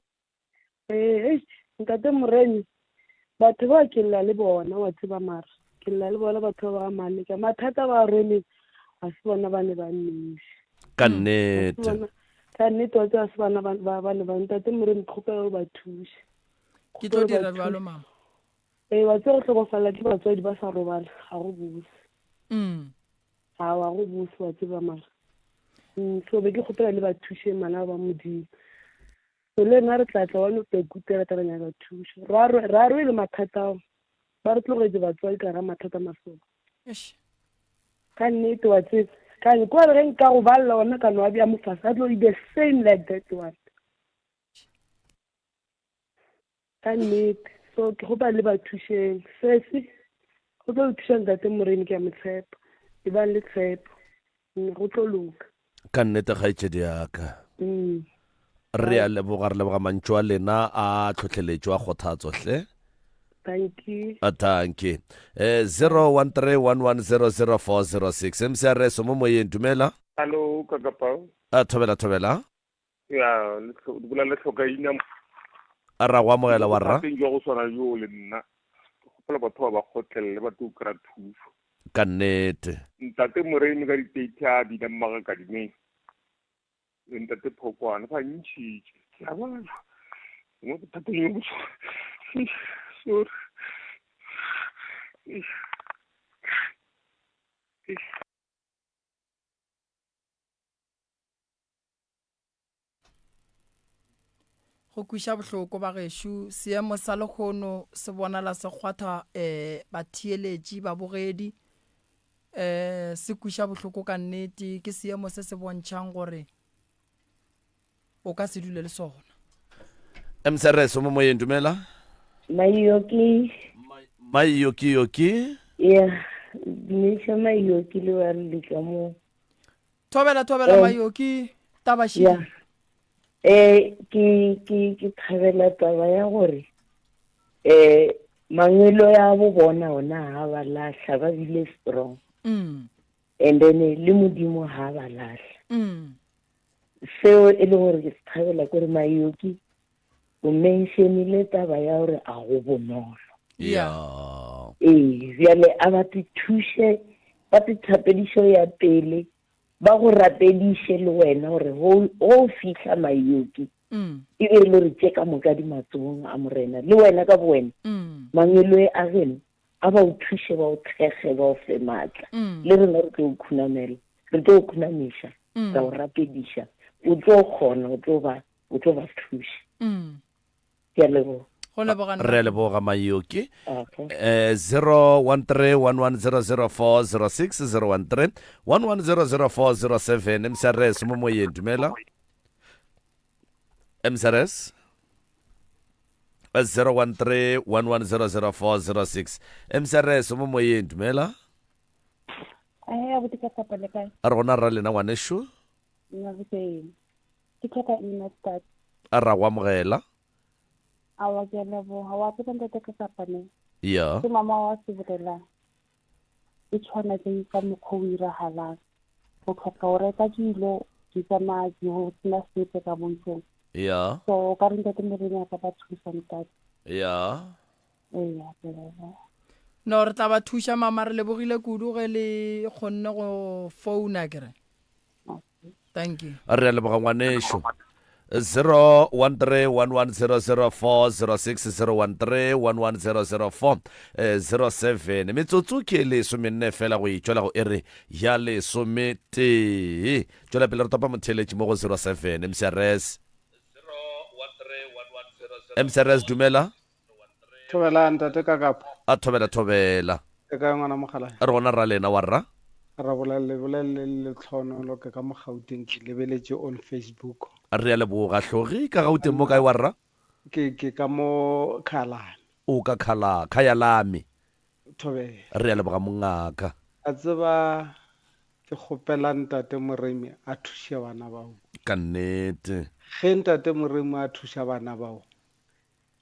S9: ntate moremi batho ba ke lla le bona wa tseba mara ke lla le bona batho ba Maleka mathata ba remi a se bona ba ne ba nniše
S1: ka nnete
S9: wa tseba se bana ba ne ba ntate moremi kgopela ba thuše
S2: ke tlo dira bjalo mama
S9: wa tseba go tlhokofala ke batswadi ba sa robala ga go bose ga wa go bose wa tseba mara so be ke kgopela le ba thuše mana ba modimo so le nna re tlatla wane pekutela tla re nyaka thuso ra re le mathata ao ba re tlogetse batswadi ka ra mathata masolo ka nnete wa tseba kane kwa re ge nka go balela ona ka no a bja mofasa a tlo the same like that one ka nnete so ke go ba le bathušeng sese go tlo thuša ntate Moremi ke a motshepa e ba le tshepo go tlo loka
S1: ka nnete kgaetšedi yaka re a leboga mantšho a lena a tlhotlheletšo a kgothatsohle
S9: thank you
S1: 01311004006 MCRS mo moyeng dumela
S8: Hello kakapa
S1: thobela
S8: ya le bula le tlhokaina
S1: a ra go amogela wa rra
S8: teng go swana yo le nna go batho ba gotlhele ba tu kra thuso
S1: ka nnete
S8: ntate Moremi ka ditete a di mmaga ka dineng ntate Phokwana fa ntši ya bona mo tate yo sorry
S2: go kwiša bohloko ba gešo seemo sa lekgono se bonala se kgwatha bathieletši ba bogedi se kwiša bohloko ka nnete ke seemo se se bontšhang gore o ka se dule le sona
S1: MCRS mo moyeng dumela Mayoki
S10: ya Misha Mayoki le wa le ka mo
S2: thobela Mayoki tabashi
S10: ya ke thabela taba ya gore mangwelo ya bo bona ona ha ba lahla ba bile strong and then le modimo ha ba lahla seo e le gore ke thabela gore Mayoki o mentionile taba ya gore a go bonolo bjale a ba te thuše ba te thapedišo ya pele ba go rapediše le wena gore go fihla Mayoki e be le re tše ka moka di matsogong a morena le wena ka bowena mangwelo a geno a ba o thuše ba o thekge ba o fe maatla le rena re tlo o khunamela re tlo o khunamiša ra o rapediša o tlo kgona o tlo ba thuše ke a leboga
S1: re a leboga Mayoki 01311004006 01311004007 MCRS mo moyeng dumela MCRS 01311004006 MCRS mo moyeng dumela
S9: a
S1: re gona ra lena ngwanesho a ra go amogela
S9: awa ke leboga wa tseba ntate ka sapane
S1: ya
S9: ke mama wa Sebrela e tshwanetse ka mokgwa o iragalang go tlhoka o reka dilo di tsamaya go sena sepe ka bontsong
S1: ya
S9: so ka re ntate Moremi a ka ba thusa ntate
S1: ya
S2: no re tla ba thuša mama re lebogile kudu ge le kgonne go founa kere thank you
S1: re a leboga ngwanesho 01311004006 metsotso ke lesomenne fela go itšwela go ere ya lesometee tšwela pele re topa motheletši mo go 07 MCRS dumela
S11: thobela ntate kakapa
S1: a thobela
S11: ke ka ngwana mogala
S1: re gona ra lena wa rra
S11: ra bolele le tlhonolo ke ka mo Gauteng ke lebeletše on Facebook
S1: re a leboga hlogi ka Gauteng mo kae wa rra
S11: ke ka mo Khalane
S1: o ka khala khaya lami
S11: thobela
S1: re a leboga mongaka
S11: a tseba ke kgopela ntate Moremi a thuše bana bao
S1: ka nnete
S11: ge ntate Moremi a thuša bana bao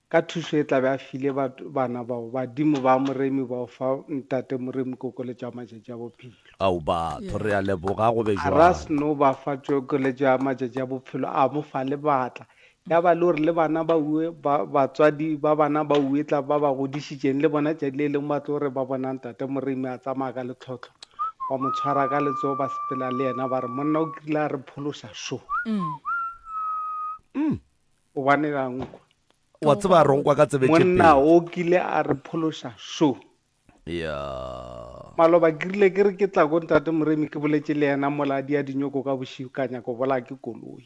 S11: ka thušo e tla be a file bana bao badimo ba Moremi bao fa ntate Moremi kokoletša matšatši a bophelo
S1: au batho re a leboga go be jwa
S11: ra seno ba fa tšokoletša ya matšatši a bophelo a mo fa le batla ya ba le gore le bana ba ue batswadi ba bana ba ue tla ba ba godišitšeng le bona tšatši le leng ba tlo gore ba bona ntate Moremi a tsamaya ka letlhotlho ba mo tshwara ka letsogo ba sepela le yena ba re monna o kile a re phološa so o banela nkwa
S1: wa tseba ronkwa ka tsebe
S11: monna o kile a re phološa so
S1: ya
S11: maloba ke rile ke re ke tla go ntate Moremi ke boletše le yena moladi ya dinyoko ka bošiu ka nyako bola ke koloi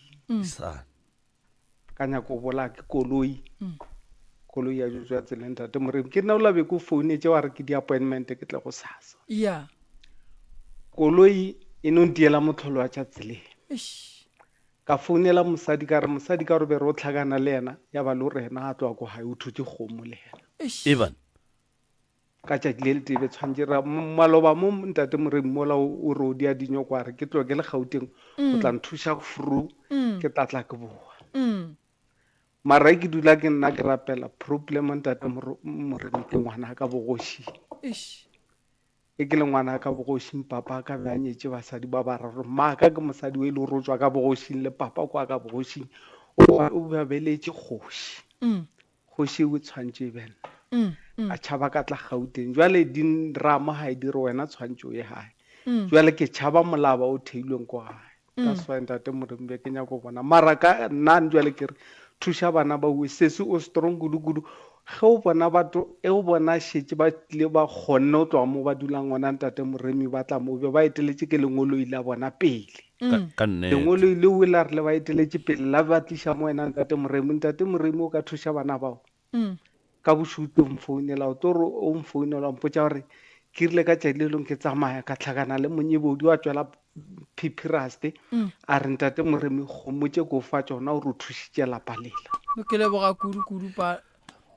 S11: ka nyako bola ke koloi ya jutswa tseleng tate Moremi ke nna o labe ko founetse wa re ke di-appointment ke tle go sasa
S2: ya
S11: koloi e no ntiela motlholo wa tša tseleng ka founela mosadi ka re be re o tlhakana le yena ya ba le gore ena a tloa ko gae o thutse kgomo le yena
S1: Evan
S11: ka tšatši le letebe tshwanetse ra maloba mo ntate Moremi mola o re o di a dinyoko a re ke tloa ke le Gauteng o tla nthuša fru ke tlatla ke boa mara ke dula ke nna ke rapela problem ntate Moremi ke ngwana ka bogošing e ke le ngwana ka bogošing papa ka be a nyetše basadi ba bararo maaka ke mosadi o e le go rotswa ka bogošing le papa kwa ka bogošing o babeletše kgoši kgoši o tshwantše bena a tšhaba ka tla Gauteng jwale dinrama ga e dire wena tshwantše o ye gae jwale ke tšhaba molaba o theilweng ko gae that's why ntate Moremi be ke nyako bona mara ka nna jwale ke re thuša bana ba ue sese o strong kudu ge o bona batho e o bona šetse ba tlile ba kgonne o tloa mo ba dulang gona ntate Moremi ba tla mo be ba eteletše ke lengoloi la bona pele lengoloi le o la re le ba eteletše pele la ba tliša mo wena ntate Moremi o ka thuša bana bao ka bošuti o mfounela o tore o mfounela o mpotša gore ke rile ka tšatši le leng ke tsamaya ka tlhakana le monyebodi wa tšwela Pipiraste a re ntate Moremi kgomo tše ko fa tšona o re thušitše lapa lela
S2: ke leboga kudu pa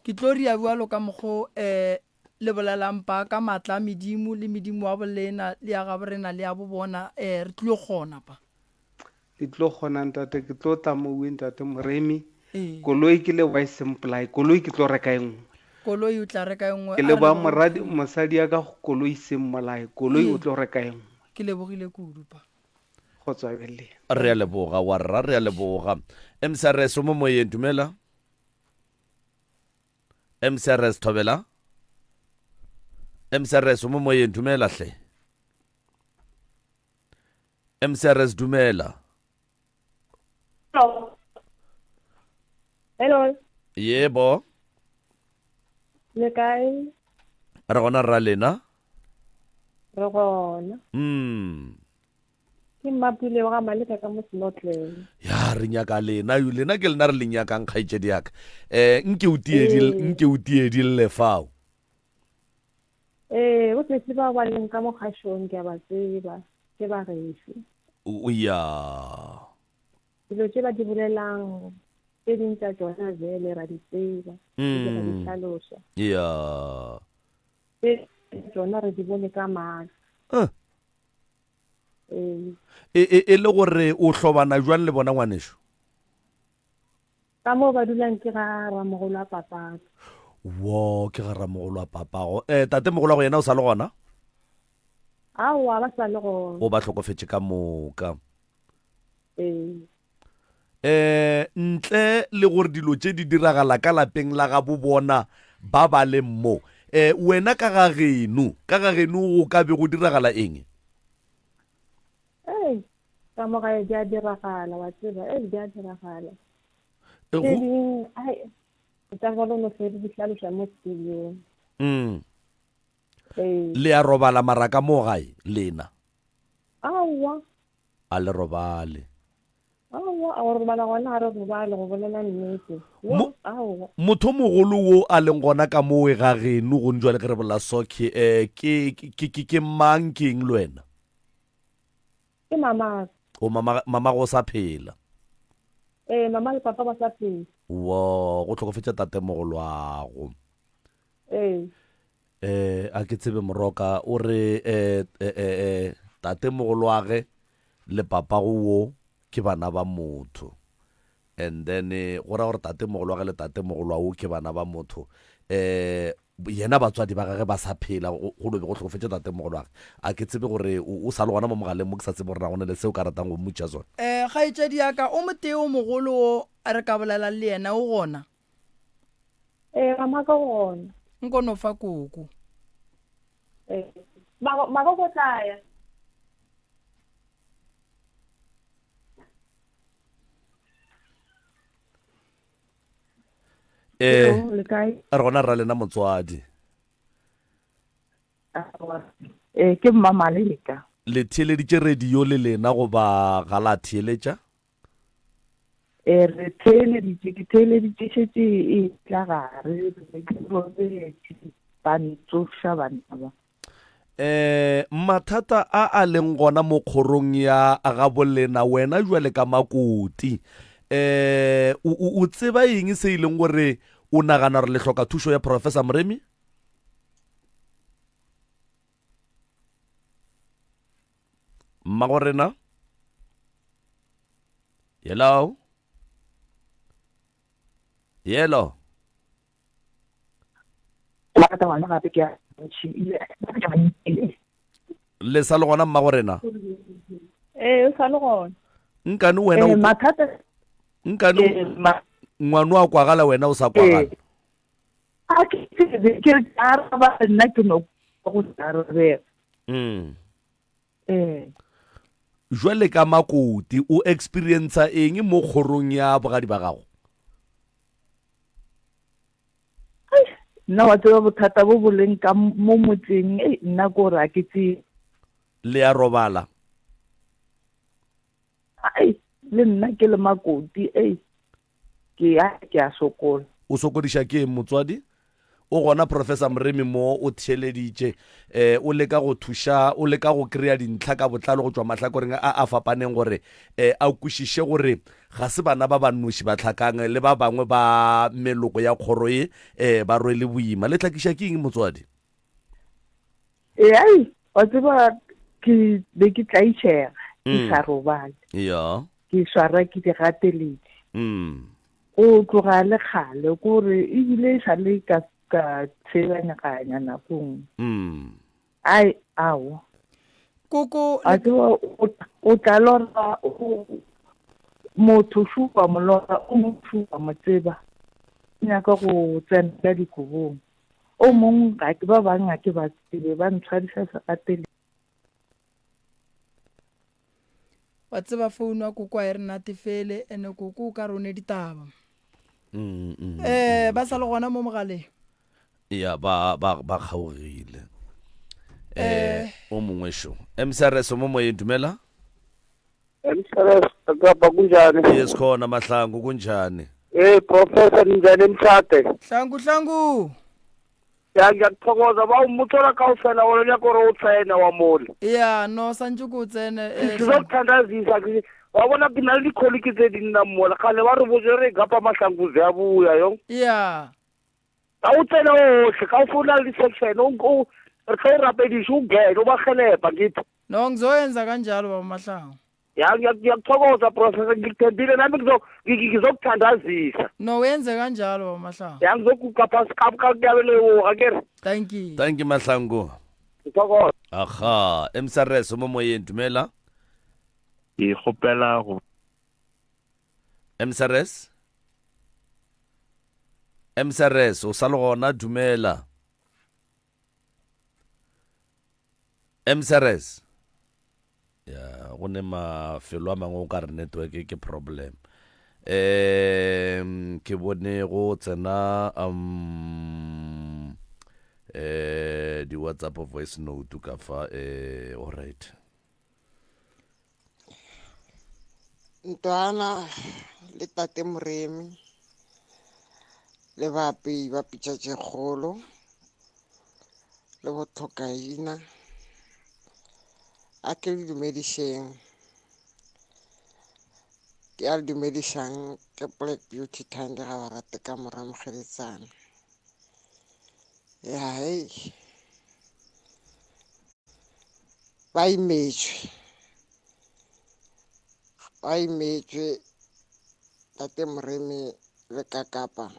S2: ke tlo ria bualo ka mokgo le bolelampa ka matla medimo le medimo wa bolena le ya gaborena le ya bobona re tlo gona pa
S11: le tlo gona ntate ke tlo tla mo ue ntate Moremi koloi ke le wa simple koloi ke tlo reka engwe
S2: koloi o tla reka engwe
S11: ke le ba mosadi ya ka koloi se mmolae koloi o tlo reka engwe
S2: ke lebogile kudu pa
S11: go tswa bele
S1: re a leboga wa rra re a leboga MCRS mo moyeng dumela MCRS Thobela MCRS mo moyeng dumela hle MCRS dumela
S9: Hello.
S1: Yebo.
S9: Le kae?
S1: Re gona ra lena?
S9: Re gona. Ke mapile wa maleka ka mo Snotleng.
S1: Ya re nyaka lena ke lena re le nyakang kgaitšedi yaka. Nke o tiedi le fao.
S9: O se ba wa leng ka mo khashong ke ba tseba. Ke ba refi.
S1: O ya.
S9: Dilo tse ba di bolelang tse dintša tsona jele ra di tseba ke ba di tlhaloša
S1: ya
S9: tsona re di bone ka matlho
S1: e le gore o hlobana jwang le bona ngwanešo
S9: ka moo ba dulang ke ga ramogolo a papago
S1: wo ke ga ramogolo a papago tate mogolo wa go yena o sa le gona
S9: aowa ba sa le gona
S1: o ba hlokofetše ka moka ntle le gore dilo tše di diragala ka lapeng la ga bobona ba ba le mo wena ka ga geno go ka be go diragala eng
S9: ka mo gae di a diragala wa tseba di a diragala tse ding tsa golo no se di tlhaloša mo studiong
S1: le a robala maraka mo gae lena
S9: aowa
S1: a le robale motho mogolo wo a leng gona ka moe ga geno go njwa le ge re bola soke ke mang ke eng le wena
S9: ke mama
S1: o mama go sa phela
S9: mama le papa ba sa phela
S1: wo go tlhokofetša tate mogolo wago a ke tsebe moroka o re tate mogolo wage le papa go wo ke bana ba motho and then go ra gore tate mogolo wa ge le tate mogolo wa o ke bana ba motho yena batswadi ba gage ba sa phela go lobe go tlhokofetše tate mogolo wa ge a ke tsebe gore o sa le gona mo mogaleng mo ke sa tsebe gore na gone le seo ka ratang go mmutša sone
S2: kgaetšedi yaka o moteo mogolo o a re ka bolela le yena o gona
S9: mama ka gona
S2: nkono fa koko
S9: mako go tlaya
S1: re gona ra lena motswadi
S12: ke mama leka
S1: le theeleditše radio le lena goba ga la theeletša
S12: re theeleditše ke theeleditše šetse e tla gare ke robetse ba ntsoša banna ba
S1: mathata a leng gona mo kgorong ya gabolena wena jwale ka Makoti o tseba eng se ileng gore o nagana re le hloka thušo ya Professor Mremi? Mmagorena? Hello? Hello? Le sa le gona Mmagorena?
S12: o sa le gona
S1: Nkane wena
S12: mathata
S1: nkane ngwana wa kwagala wena o sa kwagala?
S12: a ke araba nna ke no go arabega
S1: jwale ka Makoti o experience eng mo kgorong ya bogadi ba gago?
S12: nna wa tseba bothata bo boleng ka mo motseng nna ko re a ke tse
S1: le ya robala
S12: le nna ke le Makoti ke a sokola.
S1: O sokodisha ke motswadi? O gona Professor Mremi mo o theleditše o leka go thusha, o leka go kry-a dintlha ka botlalo go tšwa mahlakoreng a fapaneng gore a kwešiše gore ga se bana ba bannoši ba tlhakang le ba bangwe ba meloko ya kgoro e ba rwele boima. Le hlakiša ke eng motswadi?
S12: Wa tseba ke be ke tlaitšhega ke sa robale ke swara ke di gateledi o tloga le kgale kore ebile sa le ka tshebanyaganya nakong awa
S2: koko
S12: a tseba o tla lora motho šupa molora o mo šupa mo tseba nyaka go tsena ka dikobong o mongwe ga ke ba bang a ke ba tsebe ba ntshwarisa segatele
S2: wa tseba founu ya koko a e re natefele ene koko o ka rone ditaba ba sa le gona mo mogaleng
S1: ya ba kgaogile o mongwe sho MCRS mo moyeng dumela
S8: MCRS kapa kunjani?
S1: Yes khona Mahlangu kunjani?
S8: Professor njani Mthathe?
S2: Hlangu
S8: ngiyakuthokoza ba umuthola kaufela wona yakoro utsena wa moli
S2: no santse ko tsene
S8: sizokuthandazisa wabona kina le colleague tse di nna mmola kgale ba re botse re gapa Mahlangu ze abuya yo ka o tsena ohle ka ufuna le section o re tlo rapedisha ugele ubahelebha ngithi
S2: no ngizoyenza kanjalo baba Mahlangu
S8: ngiyakuthokoza Professor ngithembile nami ngizokuthandazisa
S2: no wenze kanjalo baba Mahlangu
S8: ngizokugapha sikapha kuyabelewo akere
S2: thank you
S1: Mahlangu
S8: ngithokoza
S1: aha MCRS mo moyeng dumela
S13: ke gopela go
S1: MCRS o sa le gona dumela MCRS ya go ne mafelo a mangwe o ka re network ke problem ke bone go tsena di WhatsApp voice note ka fa alright
S14: ntwana le tate Mremi le bapi ba pitšatše kgolo le bothokaina a ke le dumedišeng ke a le dumedišang ke Black Beauty Thande ga ba rate ka moramogeditsana ba imetšwe tate Mremi le kakapa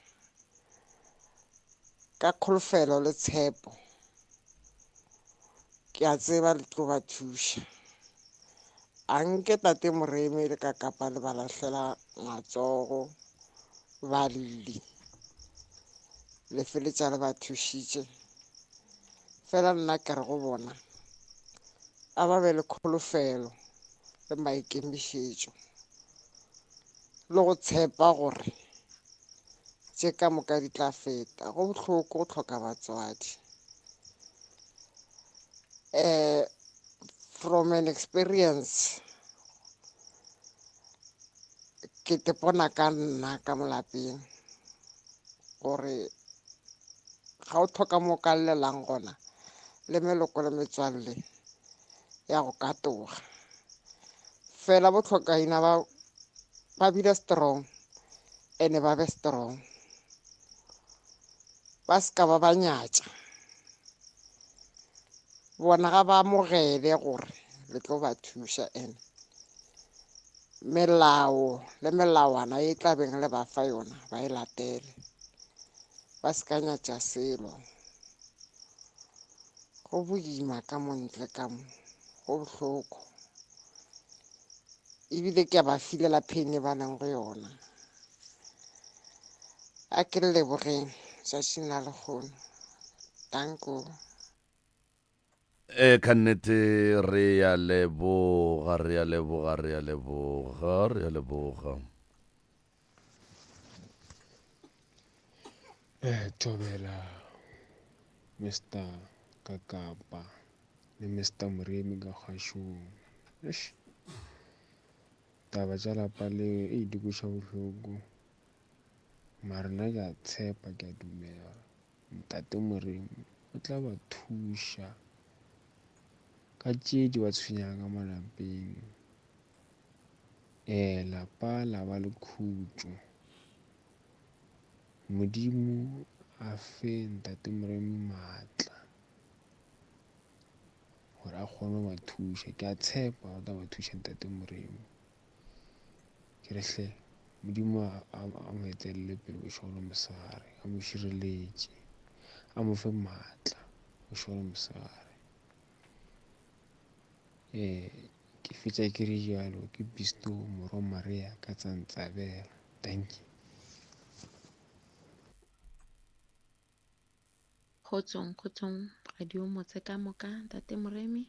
S14: ka kholofelo le tshepo ke a tseba le tlo ba thuša a nke tate Mremi le kakapa le ba lahlela matsogo ba le feletša le ba thušitše fela nna ke re go bona a ba be le kholofelo le maikemišetšo le go tshepa gore tše ka moka di tla feta go bohloko go hloka batswadi from an experience ke tepona ka nna ka molapeng gore ga o tlhoka mo ka llelang gona le meloko le metswalle ya go ka toga fela botlhokaina ba bile strong ene ba be strong ba ska ba banyatša bona ga ba amogele gore le tlo ba thuša ene melao le melawana e tlabeng le ba fa yona ba e latele ba se ka nyatša selo go boima ka montle ka mo go bohloko ebile ke a ba filela phene ba nang go yona a ke le lebogeng tšatšing la lekgono tanko
S1: ka nnete re ya leboga
S15: Thobela Mr. Kakapa le Mr. Moremi ka kgašong taba tša lapa le e dikoša bohloko mara nna ke a tshepa ke a dumela ntate Moremi o tla ba thuša ka tše di ba tshwenyang ka malapeng lapa la ba le khutšo Modimo a fe ntate Moremi maatla gore a kgone go ba thuša ke a tshepa o tla ba thuša ntate Moremi ke re hle Modimo a mo etelele pele bošole mosegare a mo šireletše a mo fe maatla bošole mosegare ke fetša ke re jalo ke Bisto Morwa Maria ka Tsantsabela thank you
S16: Kgotsong radio motse ka moka ntate Moremi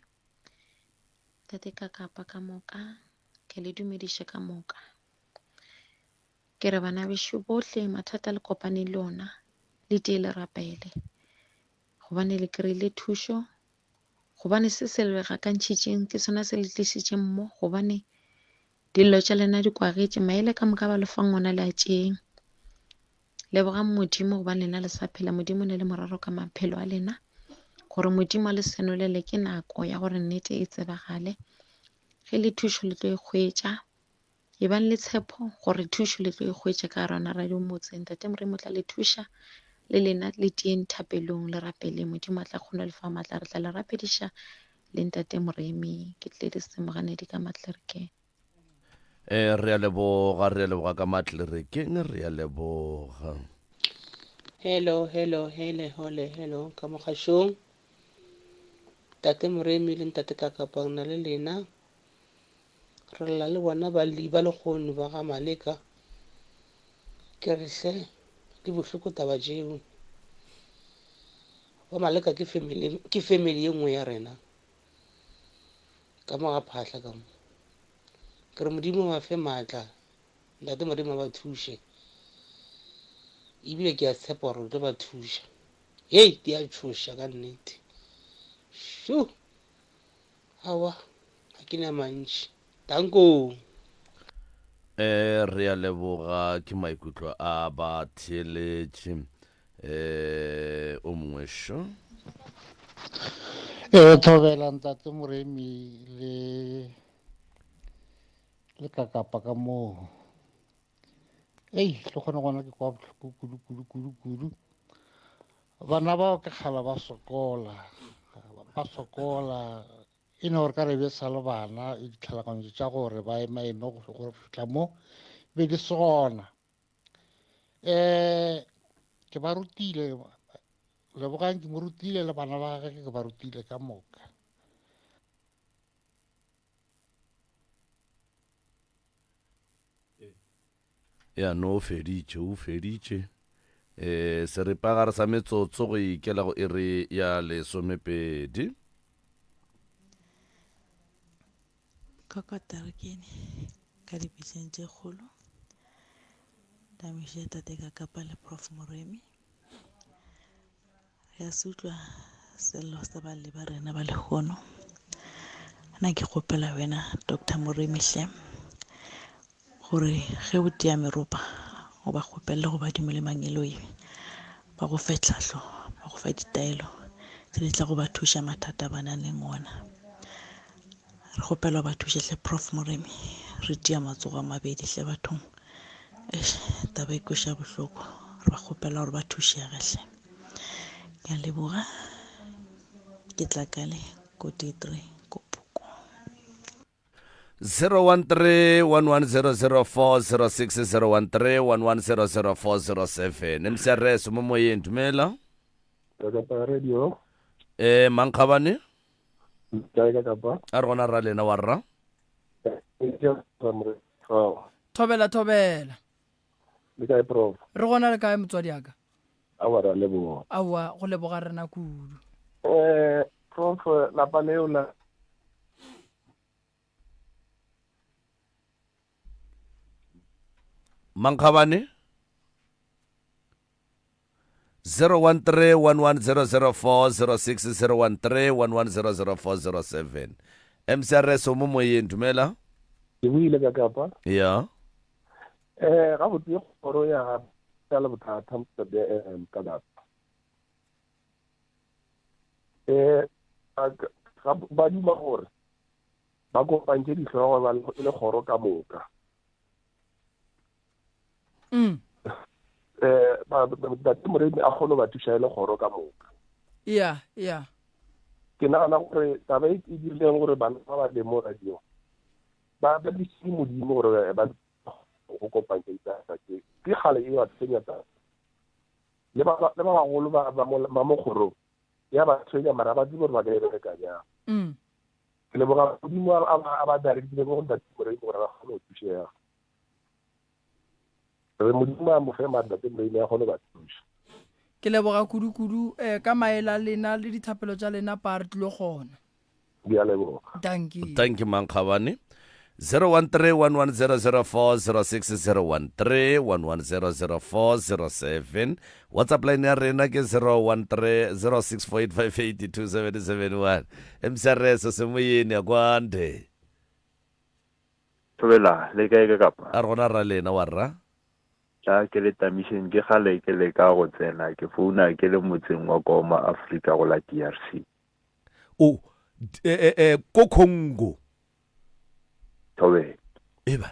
S16: ntate Kakapa ka moka ke le dumediše ka moka ke re bana bešo bohle mathata le kopane le ona le tie le rapele gobane le kry-ile thušo gobane se se le gakantšhitšeng ke sona se le tlišitšeng mo gobane dillo tša lena di kwagetše maele ka moka ba lefang ona le a tšeng lebogang Modimo gobane lena le sa phela Modimo ne le moraro ka maphelo a lena gore Modimo a le senolele ke nako ya gore nnete e tsebagale ge le thušo le tlo e hwetša e bang le tshepo gore thušo le tlo e hwetša ka rona radio motseng ntate Moremi o tla le thuša le lena le tieng thapelong le rapele Modimo a tla kgona le fa maatla re tla le rapediša le ntate Moremi ke tle di semoganedi ka matlerekeng
S1: re a leboga ka matlerekeng re a leboga
S17: hello ka mogašong tate Moremi le ntate Kakapa na le lena re lla le bona ba lekgono ba ga Maleka ke re hle di bohloko taba tšeo ba Maleka ke family ye nngwe ya rena ka mo ga phahla ka mo ke re Modimo wa fe maatla ntate Moremi ba thuše ebile ke a tshepa gore o tlo ba thuša di a thuša ka nnete awa ga ke na mantši tanko
S1: re a leboga ke maikutlo a ba theeletše o mongwe šo
S18: Thobela ntate Moremi le Kakapa ka moo le kgone gona ke kwa bohloko kudu bana bao ke kgala ba sokola e ne gore ka re be sa le bana ditlhalakantšo tša gore ba emaeme go fitlha mo be di sona ke ba rutile lebogang ke mo rutile le bana ba gage ke ba rutile ka moka
S1: ya no o feditše seripagare sa metsotso go ikela go iri ya lesomepedi
S19: Kokotarekene ka dipitšeng tše kgolo damiše tate Kakapa le Prof Moremi ya se utlwa sello sa balle ba rena ba lekgono nna ke kgopela wena Dr Moremi hle gore ge o tea meropa o ba kgopelele go badimo le mangelo ba go fe tlhahlo ba go fa ditaelo tse di tla go ba thuša mathata ba nang le ona. Re kgopela ba thušehle Prof Moremi re tea matsogo a mabedi hle bathong taba e kweša bohloko re ba kgopela gore ba thušegehle. Ke a leboga ke Tlakale ko T3 ko Puko.
S1: 013-1100-406 013-1100-407 MCRS mo moyeng dumela
S20: radio
S1: mankgabane
S20: kae ka kapa
S1: a re gona ra lena wa rra
S2: thobela
S20: le kae prof
S2: re gona le kae motswadi aka
S20: a wa ra leboga
S2: aowa go leboga rena kudu
S20: prof lapa leo la
S1: mankgabane 013-1100-406 013-1100-407 MCRS mo moyeng dumela
S20: ke buile ka kapa
S1: ya
S20: ga botse kgoro ya le bothata ka data ba duma gore ba kopantse ditlhogo ba le kgoro ka moka Dr. Moremi a kgone ba thuša e le kgoro ka moka
S2: ya
S20: ke nagana gore taba e dirileng gore bana ba ba le mo radio ba disitse modimo gore ba go kopantse data ke gale e ba tsenya data le ba bagolo ba mo kgorong ya ba tsenya mara ba tsebe gore ba ka e bereka jang ke leboga modimo a ba directile go Dr. Moremi gore ba kgone go thušega re modimo a mo fe Dr. Moremi a kgone ba thuša.
S2: Ke leboga kudu ka maela lena le dithapelo tša lena pa re tlile gona.
S20: Ke a leboga.
S2: Thank you
S1: mankgabane 013-1100-406 013-1100-407 WhatsApp line ya rena ke 013-0648582771 MCRS se moyeni ya kwande
S13: thobela le kae ka kapa
S1: a rona ra lena wa rra
S13: ke le tamishen ke gale ke le ka go tsena ke founa ke le motseng wa Goma Africa go la DRC
S1: ko Congo
S13: tobe
S1: eba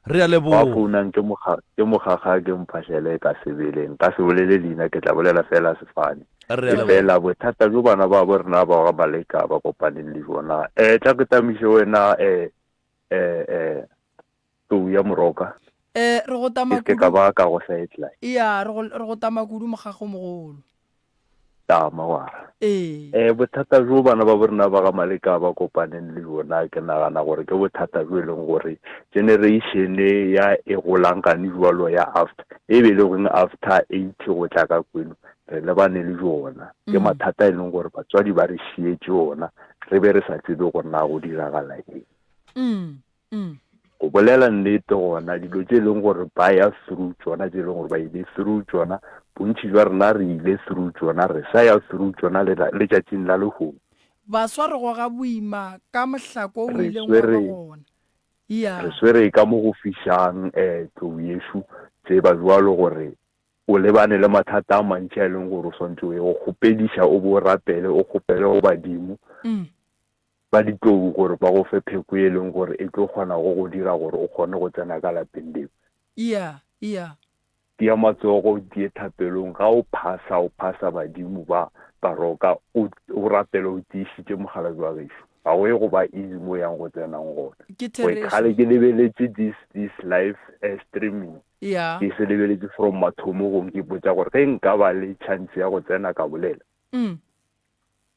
S1: re a lebo
S13: ba founang ke mogaga ke mphahlele ka sebeleng ka se bolele dina ke tla bolela fela sefane fela bothata jo bana ba borena ba ga baleka ba kopaneng le bona tla ke tamishe wena to ya moroka
S2: re go tama
S13: ke ka ba ka go sideline
S2: re go tama kudu mogago mogolo
S13: tama wa bothata jo bana ba borena ba ga maleka ba kopaneng le bona ke nagana gore ke bothata jo leng gore generation ya e golankane jwalo ya after e be le gore after 80 go tla ka kweno re le bane le jona ke mathata e leng gore batswadi ba re shietse ona re be re sa tsebe gore na go diragala eng o bolela nnete gona dilo tse leng gore ba ya through tsona tse leng gore ba ile through tsona bontši jwa rena re ile through tsona re sa ya through tsona le tšatšing la legomo
S2: baswa re go ga boima ka mohlako o ileng wa gona
S13: re swere ka mo go fišang tlou yešo tse ba jwalo gore o lebane le mathata a mantši a leng gore o swantse o kgopediša o bo rapele o kgopele go badimo ba ditlou gore ba go fe pheko e leng gore e tlo kgona go dira gore o kgone go tsena ka lapeng leo tia matsogo die thapelong ga o phasa badimo ba roka o rapele o tiisitše mogala jwa gešo ga go e go ba easy mo yang go tsenang gona o ikgale ke lebeletse this live streaming ke se lebeletse from mathomogong ke botsa gore ge nka ba le chance ya go tsena ka bolela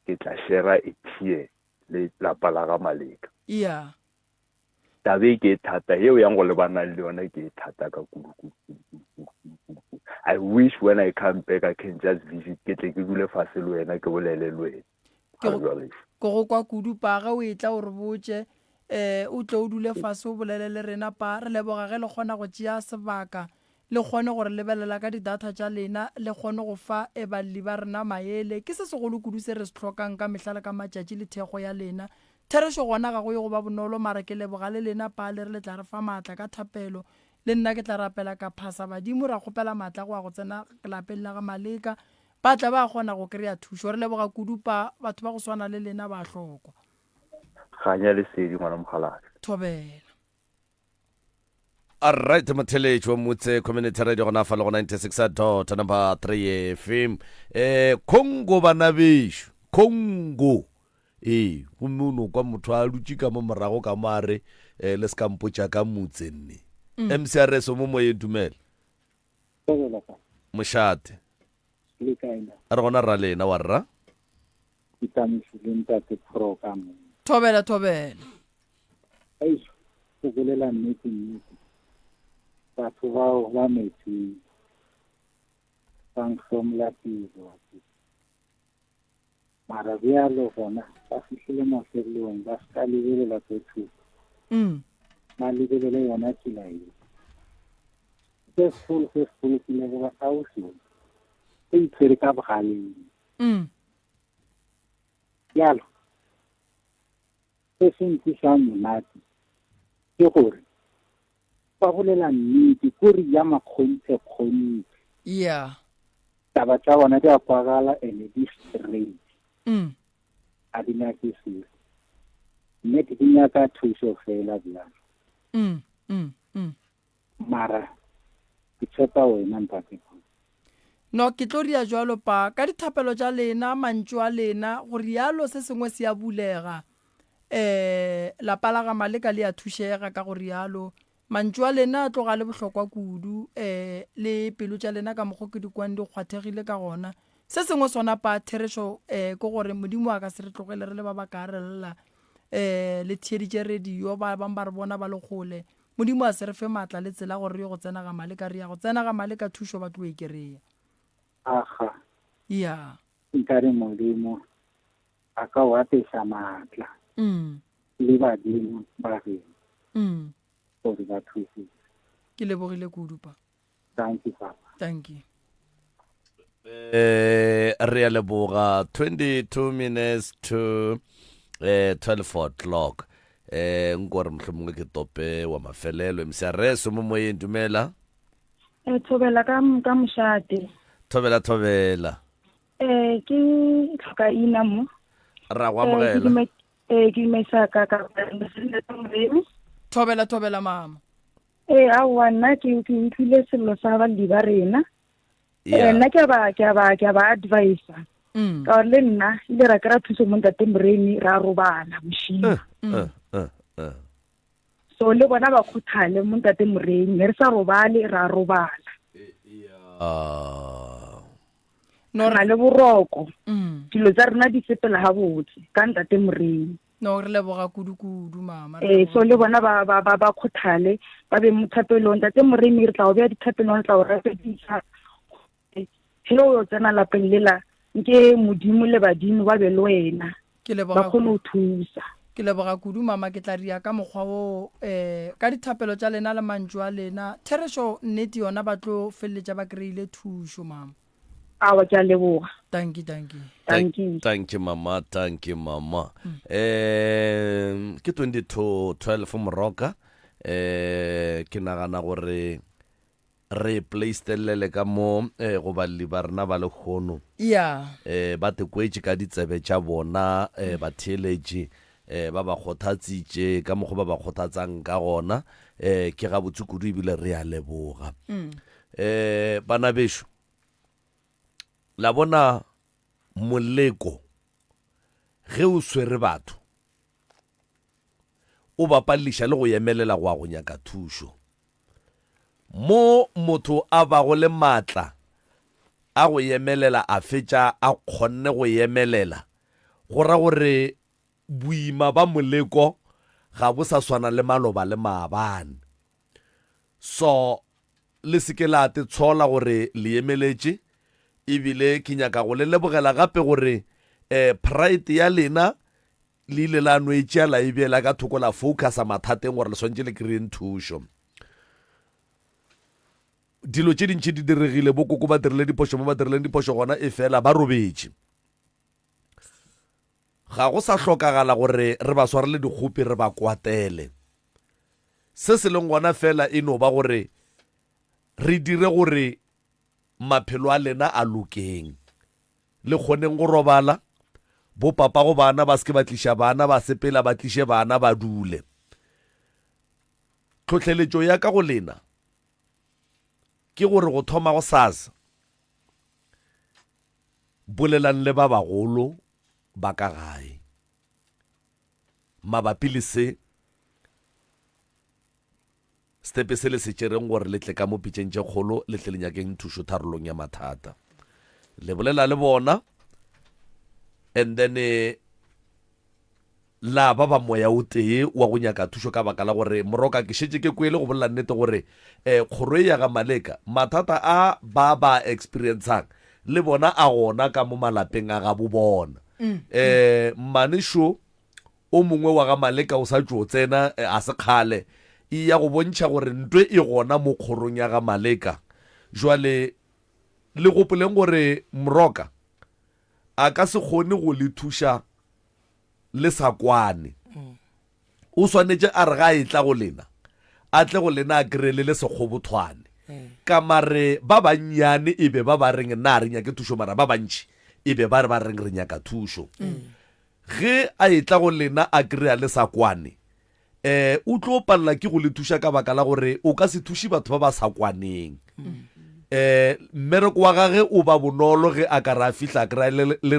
S13: ke tla share e tie le lapa la ga maleka tabe ke thata yeo yang go lebana le yona ke thata ka kudu I wish when I come back I can just visit ke tle ke dule fase le wena ke bolele le wena
S2: ke go kwa kudu pa ga o etla o re botse o tle o dule fase o bolele le rena pa re leboga ge le kgona go tšea sebaka le kgone gore lebelela ka di-data tša lena le kgone go fa balli ba rena maele ke se segolo kudu se re se tlhokang ka mehlala ka matšatši le thego ya lena therešo gona ga go ye go ba bonolo mara ke leboga le lena pa le re le tla re fa maatla ka thapelo le nna ke tla rapela ka phasa badimo ra kgopela maatla go a go tsena lapeng la ga Maleka ba tla ba kgona go kry-a thušo re leboga kudupa batho ba go swana le lena ba hlokwa
S13: ganya lesedi ngwana mogalaga
S2: thobela
S1: alright motheletši wa motse community radio gona fa le go 96 number 3 FM Congo bana bešo Congo gomme o no kwa motho a dutše ka mo morago ka mare le se ka mpotša ka motse nne MCRS mo moyeng dumela mošate a re gona ra lena wa rra
S2: thobela
S21: go bolela nnete batho bao ba metseng ba ntlhomola tiro mara bjalo gona ba fihlile mafelelong ba se ka lebelela tse thuto ba lebelele yona tsela eo se segolo ke lego ba ausi e itshwere ka bogaleng bjalo se se ntlisang monate ke gore ba bolela nnete kore ya makgonthe taba tša bona di a kwagala and di straight a di nyake selo nnete di nyaka thuso fela bjalo mara ke tshepa wena ntate
S2: no ke tlo ria jwalo pa ka dithapelo tša lena mantšu a lena gore yalo se sengwe se a bulega lapa la ga Maleka le a thušega ka gore yalo mantšu a lena a tloga le bohlokwa kudu le pelo tša lena ka mokgo ke dikwang di kgwathegile ka gona se sengwe sona pa therešo ke gore modimo a ka se re tlogele re le ba ba ka relela le theeditše radio ba bang ba re bona ba le kgole modimo a se re fe maatla le tsela gore re yo go tsena ga Maleka re ya go tsena ga Maleka thušo ba tlo e kry-a
S21: aga nkare modimo a ka watesa maatla le badimo ba rena gore ba thusitse
S2: ke lebogile kudupa
S21: thank you papa
S2: thank you
S1: re ya leboga 22 minutes to 12 o'clock nkore mohlomongwe ke tope wa mafelelo MCRS mo moyeng dumela
S22: thobela ka mošate
S1: thobela
S22: ke tlhoka ina mo
S1: ra go amogela
S22: ke imesa ka
S2: thobela mama
S22: aowa nna ke utlwile sello sa baledi ba rena nna ke ba advisa ka gore le nna ile ra kry-a thuso mo ntate Moremi ra robala bošima so le bona ba kgothale mo ntate Moremi re sa robale ra robala no ra le boroko dilo tsa rena di sepela ga botse ka ntate Moremi
S2: no re leboga kudu mama
S22: so le bona ba kgothale ba be mo thapelong ntate Moremi re tla go bea dithapelong re tla go rapedisa he o tsena lapeng lela nke modimo le badimo ba be le wena ba kgone go thusa
S2: ke leboga kudu mama ke tla ria ka mokgwa o ka dithapelo tša lena le mantšu a lena therešo nnete yona ba tlo feleletša ba kry-ile thušo mama
S22: awa ke a leboga
S2: thank you
S1: mama ke 22:12 moroka ke nagana gore re playstelele ka mo go balli ba rena ba le kgono ba tekwetše ka ditsebe tša bona ba theeletše ba ba kgothatsitše ka mokgwa ba ba kgothatsang ka gona ke ga botse kudu ebile re a leboga bana bešo la bona moleko ge o swere batho o ba palliša le go emelela go a go nyaka thušo mo motho a ba go le maatla a go emelela a fetša a kgonne go emelela go ra gore boima ba moleko ga bo sa swana le maloba le maabane so le seke la te tshola gore le emeletše ebile ke nyaka go le lebogela gape gore pride ya lena le ile la nwetšea la ebela ka thoko la focusa mathateng gore le swantše le kry-eng thušo dilo tše dintšhi di diregile bokoko ba dirile diphošo mo ba dirileng diphošo gona e fela ba robetše ga go sa hlokagala gore re ba swarele dikgopi re ba kwatele. Se se leng gona fela e no ba gore re dire gore maphelo a lena a lokeng, le kgoneng go robala, bo papa go bana ba se ke ba tlisha bana, ba sepela ba tlishe bana ba dule. Tlhotlheletšo ya ka go lena ke gore go thoma go sasa bolelang le ba bagolo ba ka gae mabapi le se stepe se le se tšereng gore le tle ka mo pitšeng tše kgolo le tle le nyakeng thušo tharolong ya mathata. Le bolela le bona and then la ba ba moya o tee wa go nyaka thušo ka baka la gore Moroka ke šetše ke kwele go bolela nnete gore kgoro ya ga Maleka mathata a ba experienceang le bona a gona ka mo malapeng a ga bo bona. Manisho o mongwe wa ga Maleka o sa tšo tsena a se kgale e ya go bontšha gore ntwe e gona mo kgorong ya ga Maleka. Jwale le gopoleng gore Moroka a ka se kgone go le thuša le sa kwane. O swanetše a re ga e tla go lena a tle go lena a kry-ele le sekgobothwane ka mare ba bannyane e be ba ba reng na re nyake thušo, mara ba bantši e be ba re ba reng re nyaka thušo. Ge a e tla go lena a kry-a le sa kwane o tlo palela ke go le thuša ka baka la gore o ka se thuše batho ba ba sa kwaneng. Mmereko wa gage o ba bonolo ge a ka re a fihla a kry-a le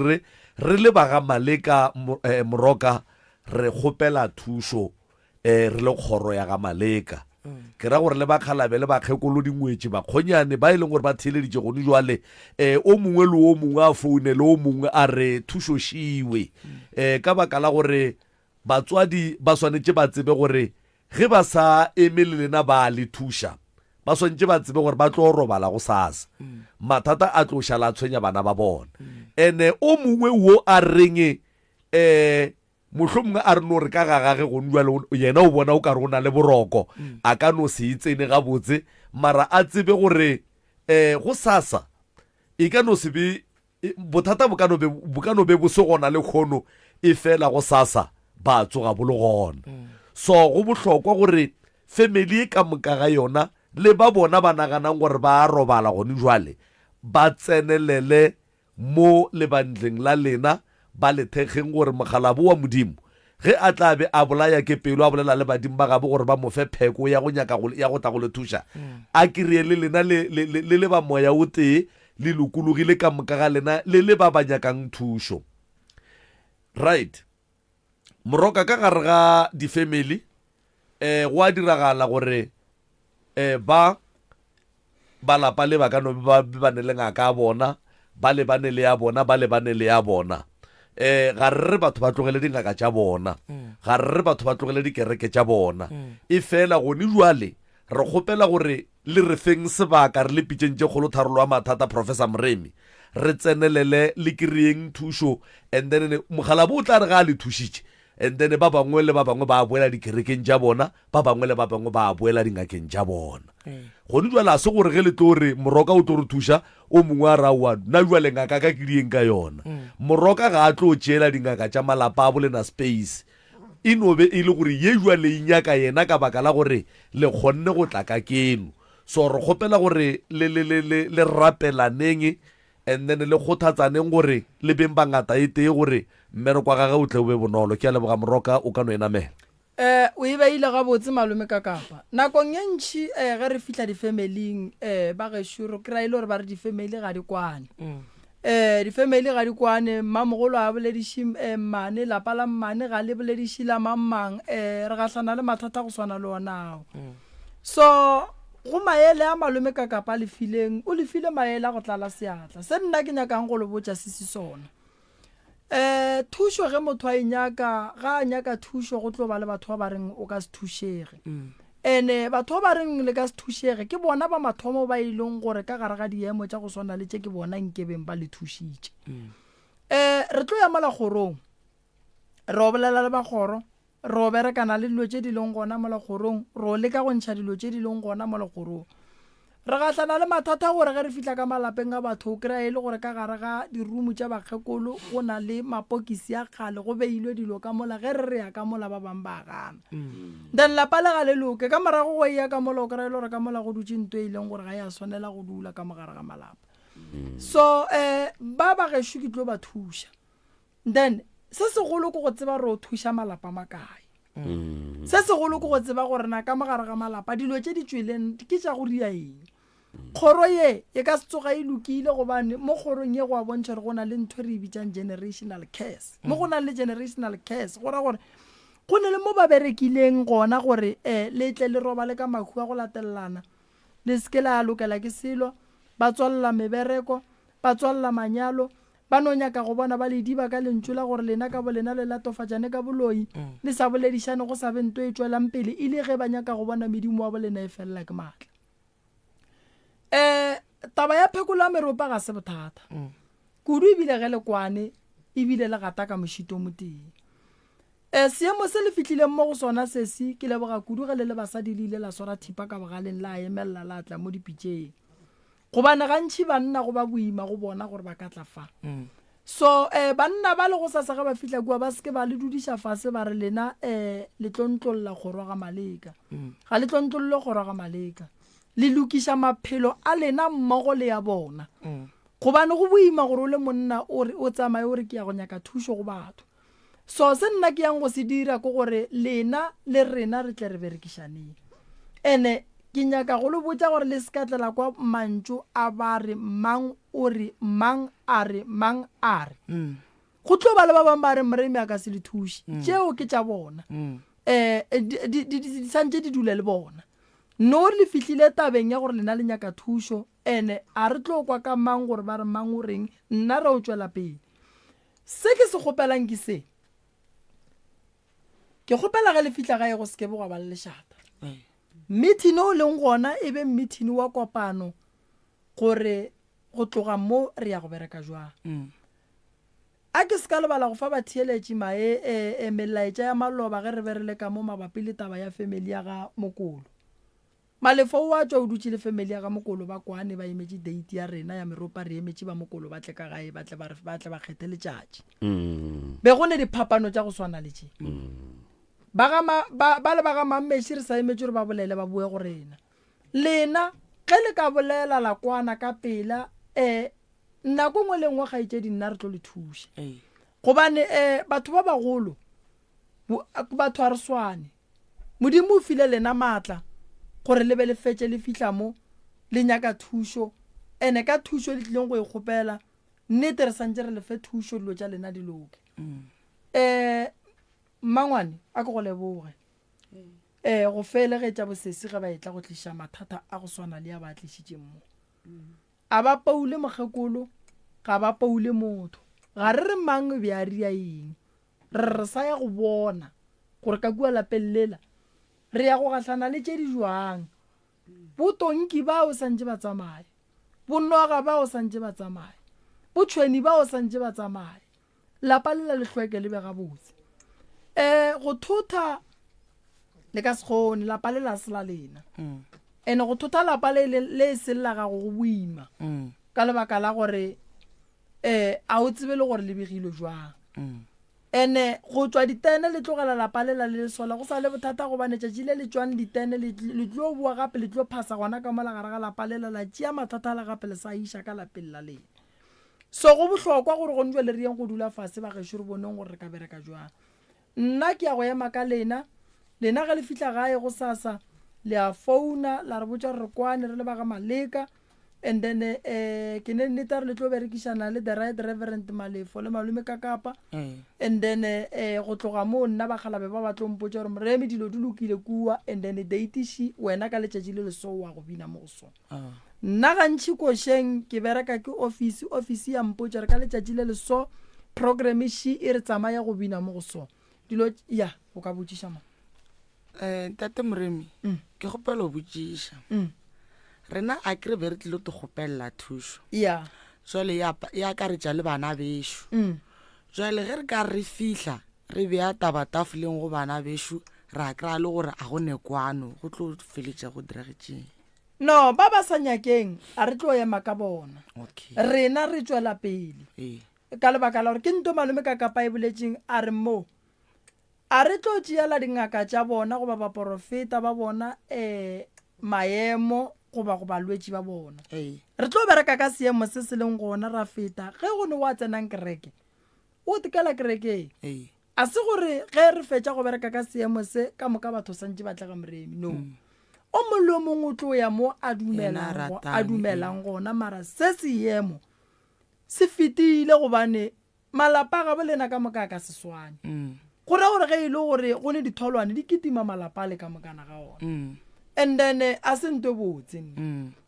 S1: re le ba ga Maleka Moroka re kgopela thušo re le kgoro ya ga Maleka. Ke ra gore le ba Kgalabe le ba Kgekolo dingwetši ba kgonyane ba e leng gore ba theeleditše gone jwale o mongwe le o mongwe a founele o mongwe a re thušo šiwe ka baka la gore batswadi ba swanetše ba tsebe gore ge ba sa emele lena ba le thuša ba swanetše ba tsebe gore ba tlo robala go sasa, mathata a tlo šala a tshwenya bana ba bona. Ene o mongwe wo a renge mohlomongwe a re no re ka gagage go jwale yena o bona o ka re o na le boroko a ka no se itsene gabotse, mara a tsebe gore go sasa e ka no se be bothata bo ka no be bo se gona le kgono e fela go sasa ba tsoga bo le gona. So go bohlokwa gore family e ka moka ga yona le ba bona ba naganang gore ba robala gone jwale ba tsenelele mo lebandleng la lena ba le thekgeng gore Mokgalabo wa Modimo ge a tla be a bolaya ke pelo a bolela le badimo ba gabo gore ba mo fe pheko ya go nyaka ya go tla go le thuša a kry-e le lena le ba moya o tee le lokologile ka moka ga lena le ba ba nyakang thušo. Right, Moroka ka gare ga di-family go a diragala gore ba lapa le ba ka no ba ne le ngaka a bona ba le bane le ya bona ba le bane le ya bona. Ga re batho ba tlogele dingaka tša bona, ga re batho ba tlogele dikereke tša bona, e fela gone jwale re kgopela gore le re feng sebaka re le pitšeng tše kgolo tharolo ya mathata Professor Moremi re tsenelele le kry-eng thušo, and then Mokgalabo o tla re ga a le thušitše and then ba bangwe le ba bangwe ba boela dikerekeng tša bona, ba bangwe le ba bangwe ba boela dingakeng tša bona. Gone jwale a se gore ge le tlo re Moroka o tlo re thuša o mongwe a rawa na jwale ngaka ka kedieng ka yona. Moroka ga a tlo tšeela dingaka tša malapa a bolena space e no be e le gore ye jwale e nyaka yena ka baka la gore le kgonne go tla ka keno. So re kgopela gore le rapelaneng and then le kgothatsaneng gore le beng ba ngata e tee gore mmereko wa gage o tle o be bonolo. Ke a leboga Moroka, o ka no enamela.
S2: O e beile gabotse malome ka kapa nakong ye ntšhi ge re fihla di-familing ba gešo re kry-a ile gore ba re di-family ga di kwane. Di-family ga di kwane, mmamogolo a bolediše mmane, lapa la mmane ga le bolediše la mammang, re gahlana le mathata go swana le onao. So go maele a malome ka kapa lefileng o lefile maele a go tlala seatla se nna ke nyakang go le botša sese sona. Thušo ge motho a e nyaka, ga a nyaka thušo go tlo ba le batho ba ba reng o ka se thušege, ene batho ba ba reng le ka se thušege ke bona ba mathomo ba e leng gore ka gare ga diemo tša go swana le tše ke bona nkebeng ba le thušitše. Re tlo ya mola kgorong re o bolela le bakgoro, re o berekana le dilo tše di leng gona mola kgorong, re o leka go ntšha dilo tše di leng gona mola kgorong, re gatlana le mathata gore ge re fitlha ka malapeng a batho o kry-a e le gore ka gare ga dirumu tša bakgekolo go na le mapokisi a kgale go beilwe dilo ka mola ge re re ya ka mola ba bangwe ba gana then lapa le ga le loke ka morago go eya ka mola o kry-a e le gore ka mola go dutse nto e leng gore ga ya swanela go dula ka mogare ga malapa so ba bagešo ke tlo ba thuša then se segolo ke go tseba re o thuša malapa makae se segolo ke go tseba gore na ka mogare ga malapa dilo tše di tsweleng ke tša go ria eng kgoro ye e ka se tsoga e lokile gobane mo kgorong ye go a bontšha re go na le ntho re e bitsang generational cares mo go na le generational cares gora gore go ne le mo ba berekileng gona gore le tle le roba le ka makhu a go latelelana le seke la lokela ke selo ba tswalela mebereko ba tswalela manyalo ba no nyaka go bona ba le diba ka lentšu la gore lena ka bo lena le latofatšane ka boloi le sa boledišane go sa bento e tswelang pele e le ge ba nyaka go bona medimo wa bolena e felela ke maatla taba ya phekolo ya meropa ga se bothata kudu ebile ge le kwane ebile le gata ka mošito mo teng seemo se le fitlhileng mo go sona sesi ke leboga kudu ge le le basadi le ile la swara thipa ka bogaleng la emelela la tla mo dipitšeng gobane gantšhi banna go ba boima go bona gore ba ka tla fa so banna ba le go sasa ge ba fitlha kua ba seke ba le dudiša fase ba re lena le tlontlolola kgoro ga maleka ga le tlontlolole kgoro ga maleka le lokiša maphelo a lena mmogo le ya bona gobane go boima gore o le monna o tsamaye o re ke ya go nyaka thušo go batho so se nna ke yang go se dira ke gore lena le rena re tle re berekišaneng ene ke nyaka go le botsa gore le sekatlela kwa mantšu a ba re mang o re mang a re mang a re go tlo ba le ba bangwe ba re moremi a ka se le thuše tšeo ke tša bona di santse di dule le bona no re le fihlile tabeng ya gore lena le nyaka thušo ene a re tlo kwa ka mang gore ba re mang o reng nna re o tšwela pele se ke se kgopelang ke se ke kgopela ge le fihla gae go seke bo ba le lešata meeting o leng gona e be meeting wa kopano gore go tloga mo re ya go bereka jwang a ke se ka lebala go fa batheeletše mae melaetša ya maloba ge re be re le ka mo mabapi le taba ya family ya ga Mokolo malefo o a tšwa o dutše le family ya ga Mokolo ba kwane ba emetše date ya rena ya meropa re emetše ba Mokolo ba tle ka gae ba tle ba kgethe letšatši be go ne diphapano tša go swana le tše ba le ba ga mammešhi re sa emetše gore ba bolele ba bue go rena lena ge le ka bolela la kwana ka pela nako ngwe le ngwe gaetšedi nna re tlo le thuše gobane batho ba bagolo batho a re swane modimo o file lena maatla gore le be le fetse le fihla mo le nyaka thušo ene ka thušo le tlileng go e kgopela nnete re santse re le fe thušo dilo tša lena di loke mmangwane a ke go leboge go felegetša bosesi ge ba etla go tliša mathata a go swana le ya ba tlišitšeng mo a ba paule mokgekolo ga ba paule motho ga re re mang be a ria eng re sa ya go bona gore ka kua lapeng lela re ya go gahlana le tše di jwang botonki ba o santse ba tsamaye bonoga ba o santse ba tsamaye botšhweni ba o santse ba tsamaye lapa lela le hlweke le be gabotse go thotha le ka sekgone lapa le la sela lena ene go thotha lapa le selela gago go boima ka lebaka la gore a o tsebe le gore le begile jwang ene go tswa ditene le tlogela lapa lela le sola go sa le bothata go bane tšatši le le tswang ditene le tlo bua gape le tlo phasa gona ka mola gare ga lapa lela la tšea mathata la gape le sa iša ka lapeng la lena so go bohlokwa gore go ntšwe le rieng go dula fase ba gešo re boneng gore re ka bereka jwang nna ke ya go ema ka lena ge le fihla gae go sasa le a founa la re botša re kwane re le ba ga Maleka and then ke ne nnete re le tlo berekišana le the right reverend Malefo le malome ka Kapa and then go tloga moo nna bagalabe ba ba tlompotša gore moremi dilo di lokile kua and then deitiši wena ka letšatši le leso wa go bina mo go sona nna gantši košeng ke bereka ke office ya mpotša re ka letšatši le leso program iši e re tsamaya go bina mo go sona dilo ya o ka botšiša mo
S5: tate moremi ke kgopela o botšiša rena a ke re be re tlile to kgopelela thušo jwale ya ka re tša le bana bešo jwale ge re ka re fihla re beya tabatafoleng go bana bešo ra kry-a le gore a go nekwano go tlo feletša go diragetšeng
S2: no ba ba sa nyakeng a re tlo ema ka bona rena re tswela pele ka lebaka la gore ke nto malome ka kapa e boletseng a re mo a re tlo tšeela dingaka tša bona goba baporofeta ba bona maemo goba go balwetši ba bona re tlo bereka ka seemo se se leng gona ra feta ge go ne wa tsenang kereke o tekela kerekeng a se gore ge re fetša go bereka ka seemo se ka moka batho santse ba tlega moremi no o mollo o mongwe o tlo ya mo a dumelang gona mara se seemo se fetile gobane malapa ga bolena ka moka ka seswane gore gore ge ile gore go ne ditholwane di kitima malapa le ka mokana ga ona and then a se nto botse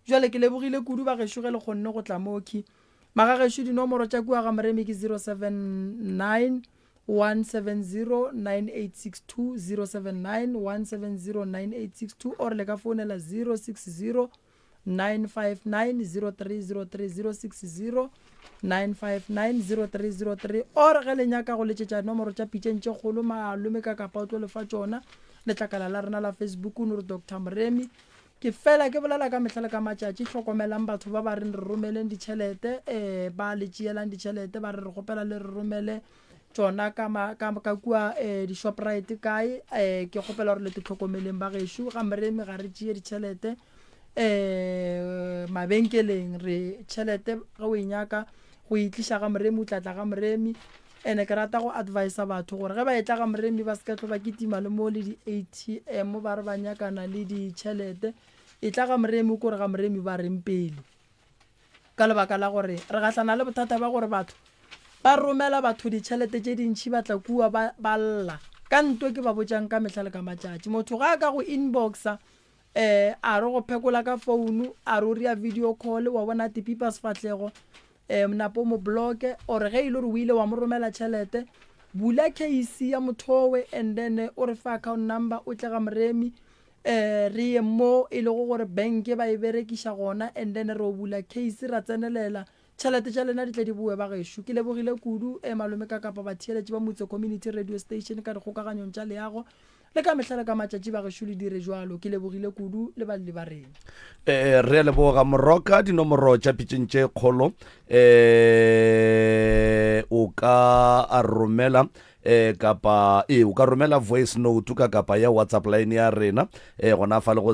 S2: jwale ke lebogile kudu ba gešo ge le kgonne go tla moki maga gešo dinomoro tša kua ga moremi ke 079 170 9862 079 170 9862 or le ka founela 060 959 0303 060 9590303 or ge le nyaka go letšetša nomoro tša pitšeng tše kgolo malome ka kapa o tlo lefa tšona letlakala la rena la Facebook o nore Dr. Moremi ke fela ke bolela ka mehla le ka matšatši hlokomelang batho ba ba reng re romeleng ditšhelete ba le tšeelang ditšhelete ba re re gopela le re romele tšona ka kua di-shoprite kae ke gopela gore le te tlhokomeleng ba gešo ga Moremi ga re tšee ditšhelete mabenkeleng re tšhelete ga o inyaka go itliša ga Moremi o tlatla ga Moremi ene ke rata go advisa batho gore ge ba etla ga Moremi ba se ka tlo ba kitima le mo le di-ATM ba re ba nyakana le ditšhelete e tla ga Moremi kore ga Moremi ba reng pele ka lebaka la gore re gahlana le bothata ba gore batho ba romela batho ditšhelete tše dintšhi ba tla kua ba lla ka ntwe ke ba botšang ka mehla le ka matšatši motho ga a ka go inboxa a re go phekola ka founu a re o rea video call wa bona tipipa sefatlego napo mo bloke or ge ile re o ile wa mo romela tšhelete bula case ya mothowe and then o re fa account number o tle ga Moremi re ye mo e le go gore bank ba e berekiša gona and then re o bula case ra tsenelela tšhelete tša lena di tle di boe ba gešo ke lebogile kudu malome ka kapa ba theeletše ba motse community radio station ka dikgokaganyong tša leago le ka mehla le ka matšatši ba gešo le dire jwalo ke lebogile kudu le ba le ba reng
S1: re leboga moroka dinomoro tša pitšeng tše kgolo o ka romela kapa o ka romela voice note ka kapa ya WhatsApp line ya rena gona fa le go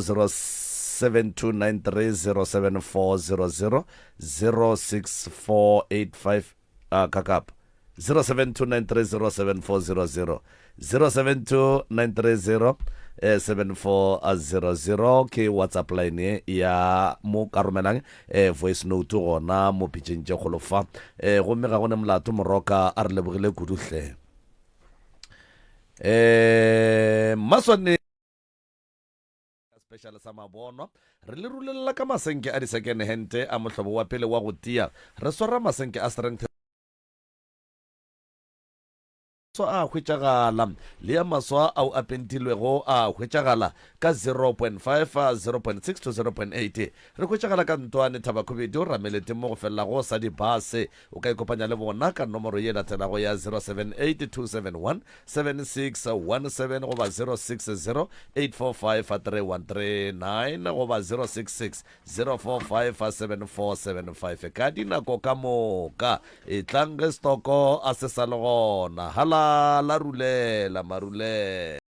S1: 7293074000 06485 kakapa 0729307400 0729307400 ke WhatsApp line ya mo ka romelang voice note gona mo pitšeng tše kgolo fa gomme ga gone molato moroka a re lebogile kuduhle maswane special sa mabono re le rulela ka masenke a di-second hand a mohlobo wa pele wa go tia re swara masenke a strength a hwetšagala le ya maswa ao a pentilwego a hwetšagala ka 0.5 0.6 to 0.8 re hwetšagala ka ntwane thabakobedi o ramelete mo go felelago sa dibase o ka ikopanya le bona ka nomoro ye latelago ya 0782717617 goba 06084531339 goba 06604574775 ka dinako ka moka e tlang ge stoko a se sa le gona hala la rulela marule